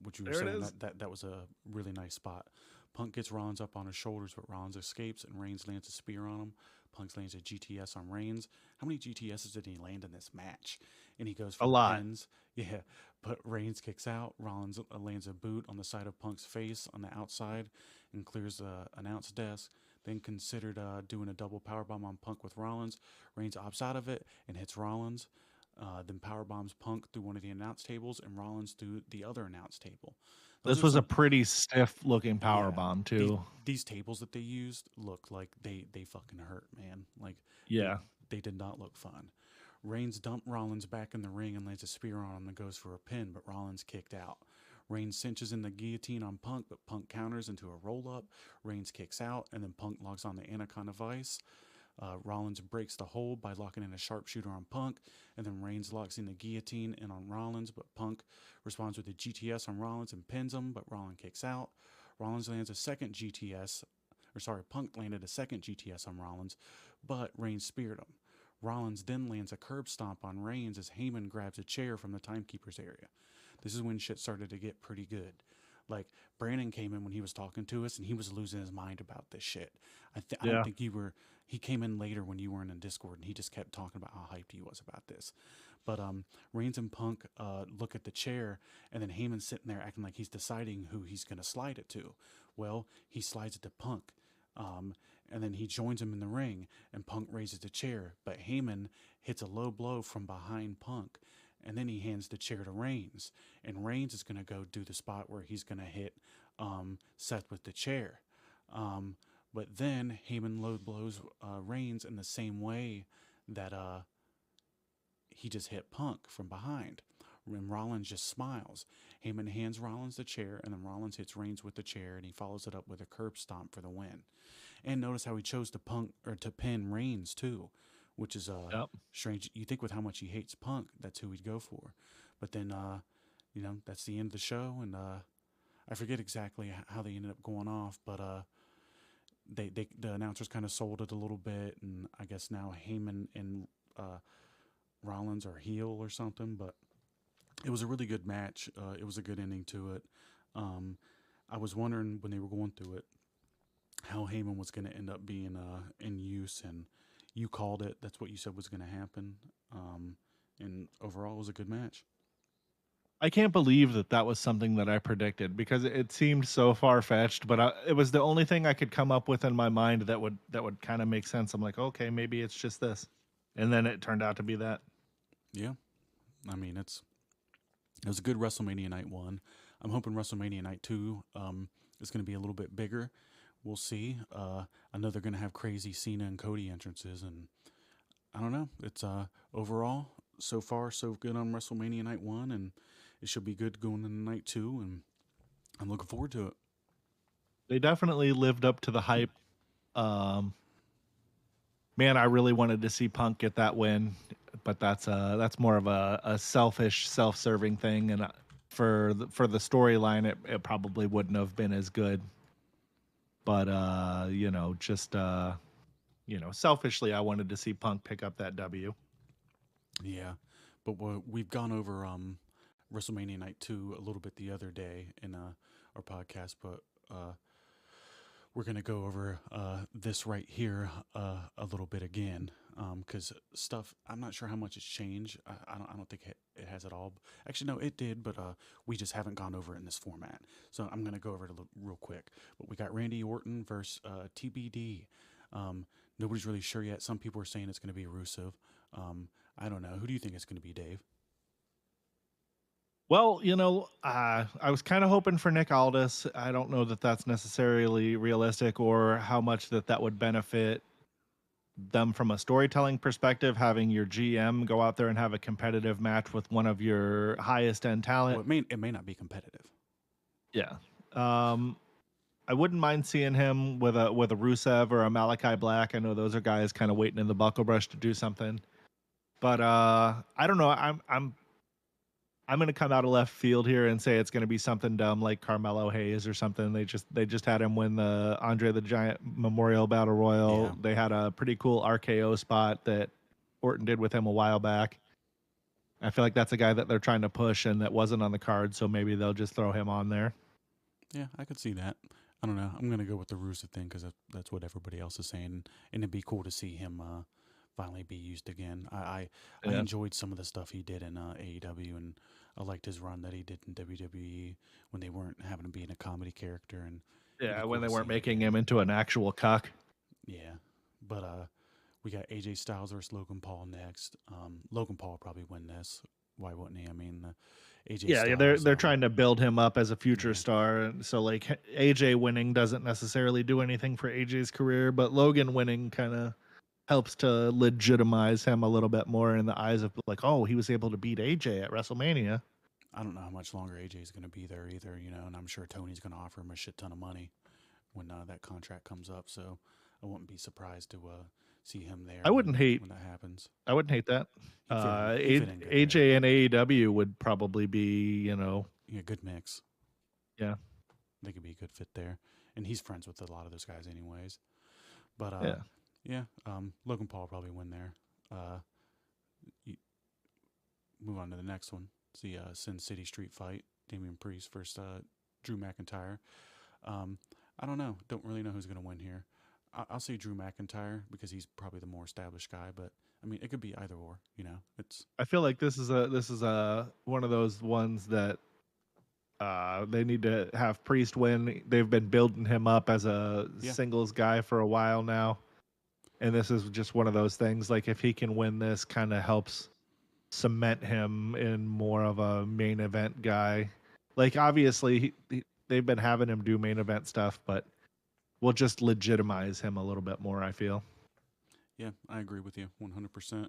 B: Which you were
A: There it
B: saying
A: is.
B: that was a really nice spot. Punk gets Rollins up on his shoulders, but Rollins escapes and Reigns lands a spear on him. Punk lands a GTS on Reigns. How many GTSs did he land in this match? And he goes for
A: A
B: the
A: lot.
B: pins. Yeah, but Reigns kicks out. Rollins lands a boot on the side of Punk's face on the outside and clears the announce desk. Then considered doing a double powerbomb on Punk with Rollins. Reigns opts out of it and hits Rollins. Then power bombs Punk through one of the announce tables and Rollins through the other announce table. Those
A: This
B: are
A: was a
B: some,
A: pretty stiff looking power
B: yeah.
A: bomb
B: These
A: too.
B: these tables that they used look like they fucking hurt, man. Like they
A: Yeah.
B: they did not look fun. Reigns dumped Rollins back in the ring and lands a spear on him and goes for a pin, but Rollins kicked out. Reigns cinches in the guillotine on Punk, but Punk counters into a roll up. Reigns kicks out, and then Punk logs on the Anaconda Vice. Rollins breaks the hold by locking in a sharpshooter on Punk, and then Reigns locks in the guillotine and on Rollins, but Punk responds with a GTS on Rollins and pins him, but Rollins kicks out. Rollins lands a second GTS, Punk landed a second GTS on Rollins, but Reigns speared him. Rollins then lands a curb stomp on Reigns as Heyman grabs a chair from the timekeeper's area. This is when shit started to get pretty good. Like, Brandon came in when he was talking to us, and he was losing his mind about this shit. I don't
A: Yeah.
B: think you were. He came in later when you weren't in Discord, and he just kept talking about how hyped he was about this. But Reigns and Punk look at the chair, and then Heyman's sitting there acting like he's deciding who he's going to slide it to. Well, he slides it to Punk. And then he joins him in the ring, and Punk raises the chair, but Heyman hits a low blow from behind Punk, and then he hands the chair to Reigns, and Reigns is going to go do the spot where he's going to hit Seth with the chair. But then Heyman low blows Reigns in the same way that he just hit Punk from behind. And Rollins just smiles. Heyman hands Rollins the chair, and then Rollins hits Reigns with the chair, and he follows it up with a curb stomp for the win. And notice how he chose to pin Reigns too, which is
A: Yep.
B: strange. You think with how much he hates Punk, that's who he'd go for. But then, that's the end of the show, and I forget exactly how they ended up going off, but the announcers kind of sold it a little bit, and I guess now Heyman and Rollins are heel or something. But it was a really good match. It was a good ending to it. I was wondering when they were going through it how Heyman was going to end up being in use, and you called it. That's what you said was going to happen. And overall, it was a good match.
A: I can't believe that that was something that I predicted because it seemed so far fetched, but it was the only thing I could come up with in my mind that would kind of make sense. I'm like, okay, maybe it's just this, and then it turned out to be that.
B: Yeah, I mean it was a good WrestleMania night one. I'm hoping WrestleMania night two is going to be a little bit bigger. We'll see. I know they're going to have crazy Cena and Cody entrances, and I don't know. It's overall so far so good on WrestleMania night one, and it should be good going into night two, and I'm looking forward to it.
A: They definitely lived up to the hype. Um, Man, I really wanted to see Punk get that win, but that's more of a selfish, self-serving thing, and for the storyline, it probably wouldn't have been as good. But just selfishly, I wanted to see Punk pick up that W.
B: Yeah, but we've gone over WrestleMania Night 2 a little bit the other day in our podcast, but we're gonna go over this right here a little bit again because stuff. I'm not sure how much it's changed. I don't think it has at all. Actually, no, it did, but we just haven't gone over it in this format. So I'm gonna go over it real quick. But we got Randy Orton versus TBD. Nobody's really sure yet. Some people are saying it's gonna be Rusev. I don't know. Who do you think it's gonna be, Dave?
A: Well, I was kind of hoping for Nick Aldis. I don't know that that's necessarily realistic or how much that would benefit them from a storytelling perspective, having your GM go out there and have a competitive match with one of your highest end
B: Well,
A: talent.
B: it may not be competitive.
A: Yeah. Um, I wouldn't mind seeing him with a Rusev or a Malachi Black. I know those are guys kind of waiting in the buckle brush to do something. But I don't know. I'm going to come out of left field here and say it's going to be something dumb like Carmelo Hayes or something. They just had him win the Andre the Giant Memorial Battle Royal.
B: Yeah.
A: They had a pretty cool RKO spot that Orton did with him a while back. I feel like that's a guy that they're trying to push and that wasn't on the card, so maybe they'll just throw him on there.
B: Yeah, I could see that. I don't know. I'm gonna go with the Rusev thing because that's what everybody else is saying, and it'd be cool to see him finally be used again. I
A: Yeah.
B: enjoyed some of the stuff he did in AEW, and I liked his run that he did in WWE when they weren't having him being a comedy character, and it'd be
A: Yeah,
B: cool
A: when they
B: to
A: weren't
B: see it
A: making
B: again.
A: him into an actual cuck.
B: Yeah, but we got AJ Styles versus Logan Paul next. Logan Paul will probably win this. Why wouldn't he? I mean, AJ
A: Yeah, they're
B: Styles.
A: they're trying to build him up as a future
B: Yeah,
A: star, and so like AJ winning doesn't necessarily do anything for AJ's career, but Logan winning kind of helps to legitimize him a little bit more in the eyes of like, oh, he was able to beat AJ at WrestleMania.
B: I don't know how much longer AJ's going to be there either, and I'm sure Tony's going to offer him a shit ton of money when that contract comes up. So I wouldn't be surprised to see him there
A: I wouldn't hate
B: when that happens.
A: I wouldn't hate that.
B: He'd fit in good there.
A: AJ and AEW would probably be,
B: Yeah, good mix.
A: yeah,
B: They could be a good fit there, and he's friends with a lot of those guys anyways. But
A: yeah.
B: yeah, Logan Paul will probably win there. You move on to the next one. It's the Sin City Street Fight. Damian Priest versus Drew McIntyre. Um, I don't know. Don't really know who's going to win here. I'll say Drew McIntyre because he's probably the more established guy. But I mean, it could be either or. It's
A: I feel like this is a one of those ones that they need to have Priest win. They've been building him up as a
B: yeah,
A: singles guy for a while now, and this is just one of those things. Like if he can win this, kind of helps cement him in more of a main event guy. Like obviously they've been having him do main event stuff, but we'll just legitimize him a little bit more. I feel.
B: yeah. I agree with you 100%.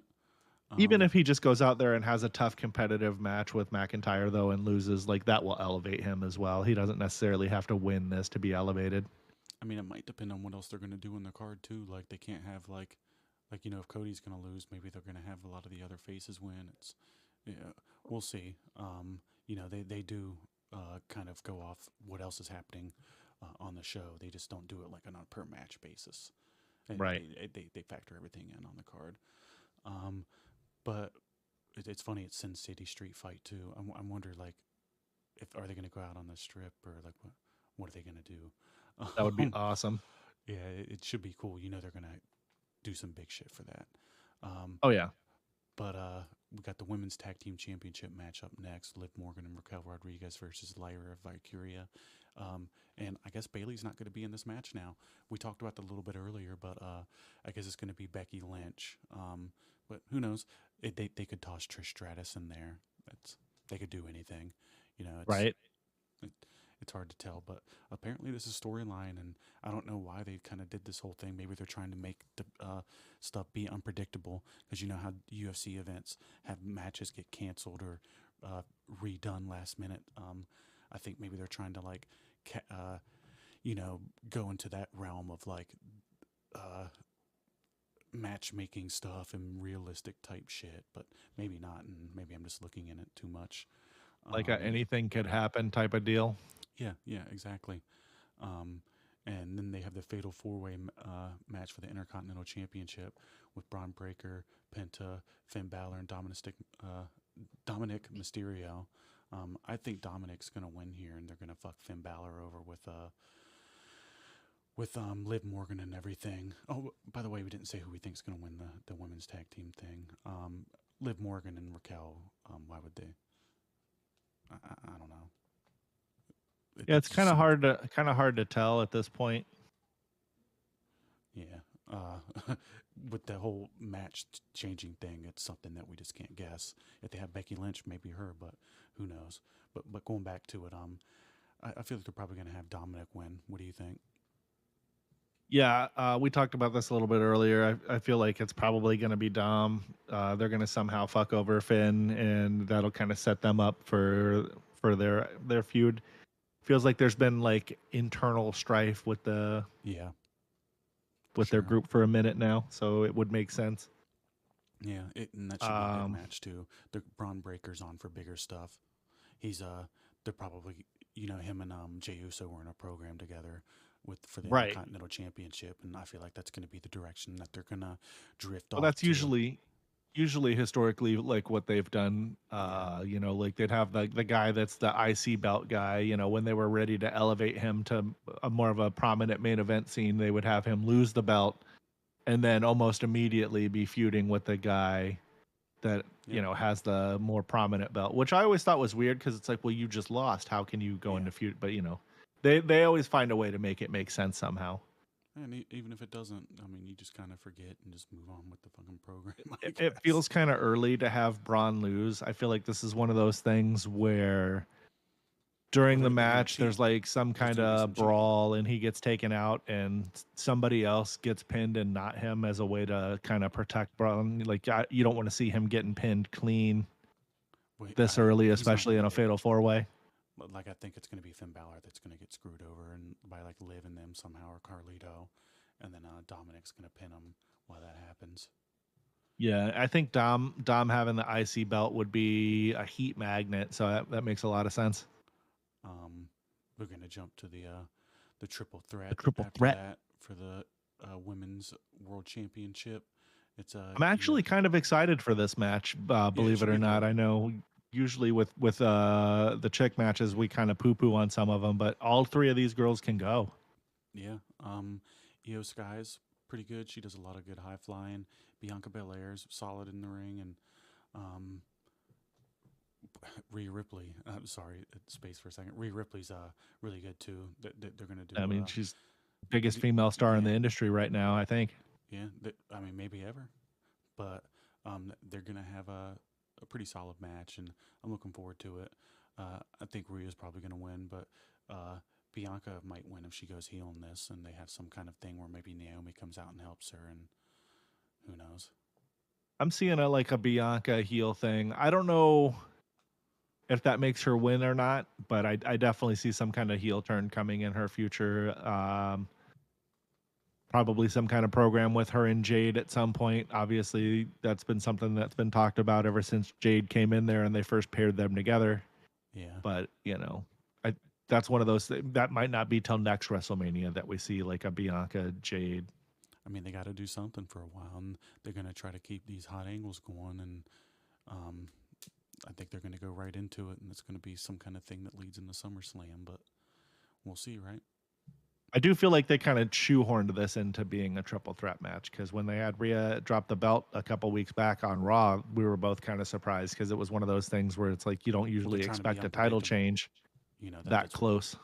A: Even
B: Um,
A: if he just goes out there and has a tough competitive match with McIntyre though and loses, like that will elevate him as well. He doesn't necessarily have to win this to be elevated.
B: I mean, it might depend on what else they're going to do in the card too. Like they can't have if Cody's going to lose, maybe they're going to have a lot of the other faces win. Yeah, we'll see. They do kind of go off what else is happening on the show. They just don't do it like on a per match basis. And
A: Right.
B: they factor everything in on the card. Um, but it's funny. It's Sin City Street Fight too. I'm wondering like if are they going to go out on the strip or like what are they going to do?
A: That would be
B: Um,
A: awesome.
B: yeah, it should be cool. They're going to do some big shit for that. Um,
A: Oh yeah.
B: but we got the women's tag team championship match up next. Liv Morgan and Raquel Rodriguez versus Lyra Valkyria. And I guess Bailey's not going to be in this match now. We talked about that a little bit earlier, but I guess it's going to be Becky Lynch. But who knows? They could toss Trish Stratus in there. They could do anything. You know,
A: Right.
B: it, it's hard to tell, but apparently this is storyline, and I don't know why they kind of did this whole thing. Maybe they're trying to make the stuff be unpredictable, because you know how UFC events have matches get canceled or redone last minute. I think maybe they're trying to like, go into that realm of like matchmaking stuff and realistic type shit, but maybe not, and maybe I'm just looking in it too much.
A: Like a
B: Um,
A: anything could happen type of deal.
B: yeah, exactly. Um, and then they have the fatal four-way match for the Intercontinental Championship with Braun Breaker, Penta, Finn Balor, and Dominic Mysterio. I think Dominic's gonna win here, and they're gonna fuck Finn Balor over with Liv Morgan and everything. Oh, by the way, we didn't say who we think's gonna win the women's tag team thing. Liv Morgan and Raquel. Why would they? I don't know.
A: Yeah, it's
B: Just
A: kind of
B: seems-
A: hard to tell at this point.
B: Yeah. With the whole match changing thing, it's something that we just can't guess. If they have Becky Lynch, maybe her, but who knows? But going back to it, I feel like they're probably going to have Dominic win. What do you think?
A: Yeah, we talked about this a little bit earlier. I feel like it's probably going to be Dom. They're going to somehow fuck over Finn, and that'll kind of set them up for their feud. Feels like there's been like internal strife with
B: Yeah,
A: their
B: sure.
A: group for a minute now, so it would make sense.
B: Yeah, and that should be a good
A: Um,
B: match too. The Braun Breaker's on for bigger stuff. He's they're probably him and Jey Uso were in a program together for the
A: right.
B: Intercontinental Championship, and I feel like that's going to be the direction that they're gonna drift
A: Well,
B: off
A: that's
B: to.
A: usually historically like what they've done.
B: Yeah,
A: Like they'd have the guy that's the IC belt guy. When they were ready to elevate him to a more of a prominent main event scene, they would have him lose the belt and then almost immediately be feuding with the guy that
B: yeah,
A: has the more prominent belt, which I always thought was weird because it's like, well, you just lost. How can you go
B: yeah.
A: into feud? But they always find a way to make it make sense somehow.
B: And even if it doesn't, I mean, you just kind of forget and just move on with the fucking program, I
A: It
B: guess.
A: feels kind of early to have Braun lose. I feel like this is one of those things where
B: Well,
A: during the
B: they're gonna
A: match
B: cheat.
A: there's like some
B: There's
A: kind
B: gonna be some
A: of
B: cheating.
A: brawl and he gets taken out and somebody else gets pinned and not him, as a way to kind of protect Braun. Like you don't want to see him getting pinned clean
B: Wait,
A: this early,
B: he's not
A: especially
B: gonna
A: in a
B: get.
A: fatal four way.
B: But like, I think it's gonna be Finn Balor that's gonna get screwed over and by like Liv and them somehow, or Carlito, and then Dominic's gonna pin him while that happens.
A: Yeah, I think Dom having the IC belt would be a heat magnet, so that makes a lot of sense.
B: Um, we're gonna jump to the triple
A: The
B: threat
A: triple
B: after
A: threat.
B: that for the women's world championship. It's
A: I'm actually kind of excited for this match,
B: yeah, it
A: believe it
B: should
A: or
B: be
A: not.
B: good.
A: I know usually with the chick matches we kind of poo poo on some of them, but all three of these girls can go.
B: Yeah. Io Sky's pretty good. She does a lot of good high flying. Bianca Belair's solid in the ring, and um, Rhea Ripley. I'm sorry, space for a second. Rhea Ripley's really good too. They're gonna do
A: I mean, she's biggest
B: d-
A: female star in the
B: yeah,
A: industry right now, I think.
B: yeah. I mean, maybe ever, but they're gonna have a pretty solid match, and I'm looking forward to it. I think Rhea's probably gonna win, but Bianca might win if she goes heel in this, and they have some kind of thing where maybe Naomi comes out and helps her, and who knows.
A: I'm seeing a Bianca heel thing. I don't know if that makes her win or not, but I definitely see some kind of heel turn coming in her future. Probably some kind of program with her and Jade at some point. Obviously, that's been something that's been talked about ever since Jade came in there and they first paired them together.
B: Yeah.
A: But I that's one of those that might not be till next WrestleMania that we see like a Bianca Jade.
B: I mean, they got to do something for a while, and they're going to try to keep these hot angles going. And um, I think they're going to go right into it, and it's going to be some kind of thing that leads into SummerSlam. But we'll see, right?
A: I do feel like they kind of shoehorned this into being a triple threat match because when they had Rhea drop the belt a couple weeks back on Raw, we were both kind of surprised because it was one of those things where it's like you don't
B: Well, they're
A: usually
B: trying to be
A: expect a title
B: unpredictable.
A: change
B: You know that
A: that
B: that's what
A: close.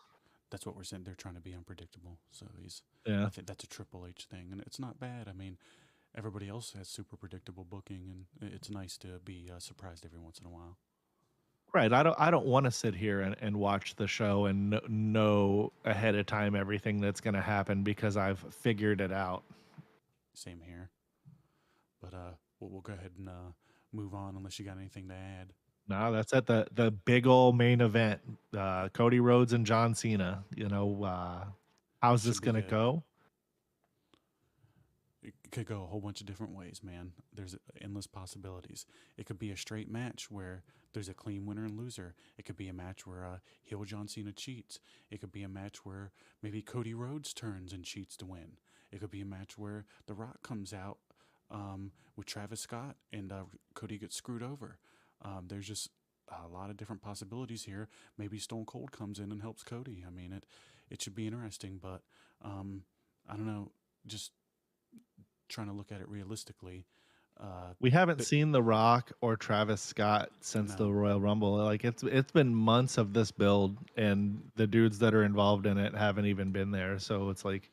B: that's what we're saying. They're trying to be unpredictable. So he's.
A: Yeah.
B: I think that's a Triple H thing, and it's not bad. I mean, everybody else has super predictable booking, and it's nice to be surprised every once in a while.
A: Right. I don't want to sit here and watch the show and know ahead of time everything that's going to happen because I've figured it out.
B: Same here. But we'll go ahead and move on unless you got anything to add.
A: No, that's at the big old main event. Cody Rhodes and John Cena. How's this
B: Should be
A: going to
B: good.
A: go?
B: It could go a whole bunch of different ways, man. There's endless possibilities. It could be a straight match where there's a clean winner and loser. It could be a match where heel John Cena cheats. It could be a match where maybe Cody Rhodes turns and cheats to win. It could be a match where The Rock comes out with Travis Scott and Cody gets screwed over. There's just a lot of different possibilities here. Maybe Stone Cold comes in and helps Cody. I mean, it should be interesting, but I don't know. Just trying to look at it realistically.
A: We haven't
B: But
A: seen The Rock or Travis Scott since the
B: no,
A: Royal Rumble. Like it's been months of this build, and the dudes that are involved in it haven't even been there. So it's like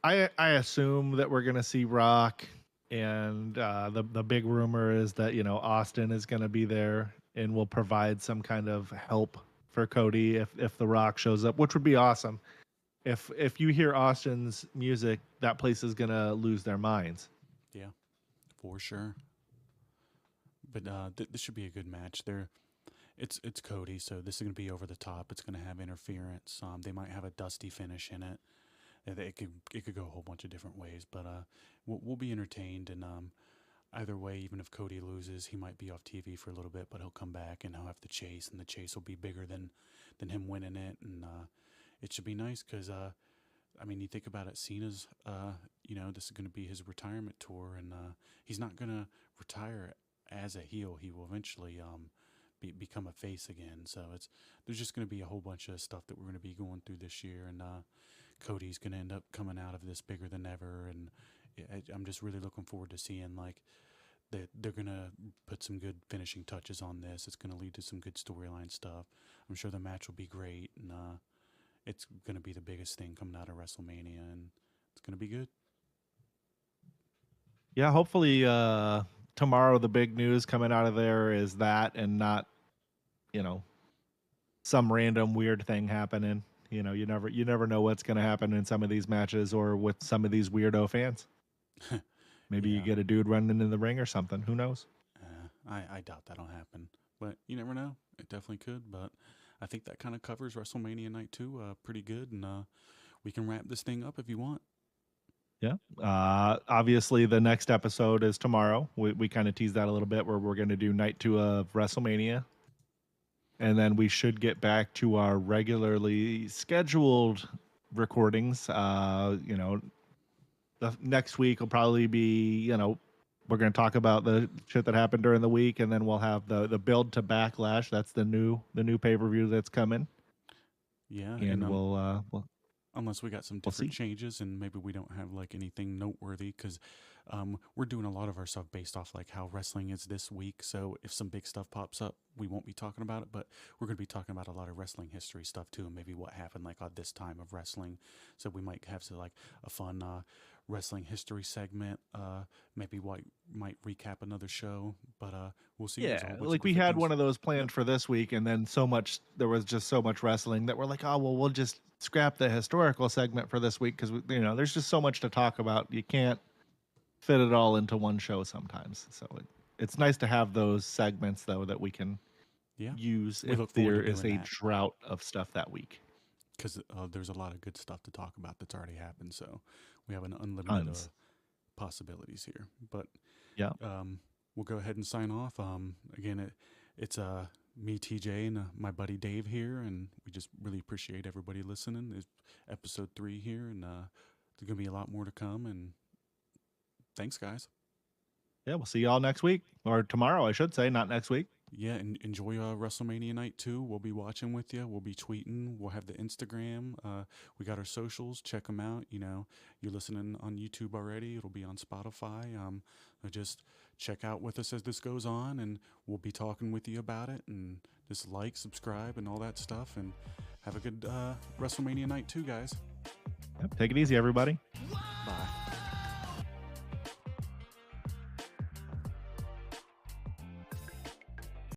A: I assume that we're gonna see Rock, and the big rumor is that Austin is gonna be there and will provide some kind of help for Cody if The Rock shows up, which would be awesome. If you hear Austin's music, that place is gonna lose their minds.
B: yeah, for sure. But this should be a good match. It's Cody, so this is going to be over the top. It's going to have interference. They might have a dusty finish in it. It could go a whole bunch of different ways, but we'll be entertained. And either way, even if Cody loses, he might be off TV for a little bit, but he'll come back and he'll have to chase, and the chase will be bigger than him winning it. And it should be nice because I mean, you think about it, Cena's, this is going to be his retirement tour, and he's not going to retire as a heel. He will eventually become a face again. So there's just going to be a whole bunch of stuff that we're going to be going through this year, and Cody's going to end up coming out of this bigger than ever, and I'm just really looking forward to seeing like that they're going to put some good finishing touches on this. It's going to lead to some good storyline stuff. I'm sure the match will be great, and it's going to be the biggest thing coming out of WrestleMania, and it's going to be good.
A: Yeah, hopefully tomorrow the big news coming out of there is that and not, you know, some random weird thing happening. You never know what's going to happen in some of these matches or with some of these weirdo fans. Maybe you
B: Yeah,
A: get a dude running in the ring or something. Who knows?
B: I doubt that'll happen, but you never know. It definitely could, but I think that kind of covers WrestleMania night 2 pretty good, and we can wrap this thing up if you want.
A: Yeah. Obviously, the next episode is tomorrow. We kind of teased that a little bit where we're going to do night 2 of WrestleMania. And then we should get back to our regularly scheduled recordings. The next week will probably be, we're going to talk about the shit that happened during the week, and then we'll have the build to Backlash. That's the new pay per view that's coming,
B: Yeah, and
A: and
B: unless we got some
A: we'll
B: different
A: see.
B: changes and maybe we don't have like anything noteworthy because we're doing a lot of our stuff based off like how wrestling is this week. So if some big stuff pops up, we won't be talking about it, but we're going to be talking about a lot of wrestling history stuff too, and maybe what happened like at this time of wrestling. So we might have to like a fun wrestling history segment. Maybe what might recap another show, but we'll see. There's a
A: Yeah,
B: whole bunch of
A: like we
B: different
A: had
B: things.
A: one of those
B: Yep.
A: planned for this week, and then there was just so much wrestling that we're like, oh well, we'll just scrap the historical segment for this week because there's just so much to talk about. You can't fit it all into one show sometimes. So it's nice to have those segments though that we can
B: Yeah.
A: use
B: We
A: if
B: look forward to
A: there is
B: doing
A: a
B: that
A: drought of stuff that week.
B: because there's a lot of good stuff to talk about that's already happened. So we have an unlimited
A: Tons.
B: possibilities here. But
A: Yeah.
B: we'll go ahead and sign off. Again, it's me, TJ, and my buddy Dave here, and we just really appreciate everybody listening. It's episode 3 here, and there's gonna be a lot more to come. And thanks, guys.
A: Yeah. We'll see y'all next week or tomorrow, I should say, not next week.
B: Yeah, and enjoy WrestleMania night too. We'll be watching with you. We'll be tweeting. We'll have the Instagram. We got our socials. Check them out. You know, you're listening on YouTube already. It'll be on Spotify. Just check out with us as this goes on, and we'll be talking with you about it. And just like, subscribe, and all that stuff. And have a good WrestleMania night too, guys.
A: Yep, take it easy, everybody.
C: Why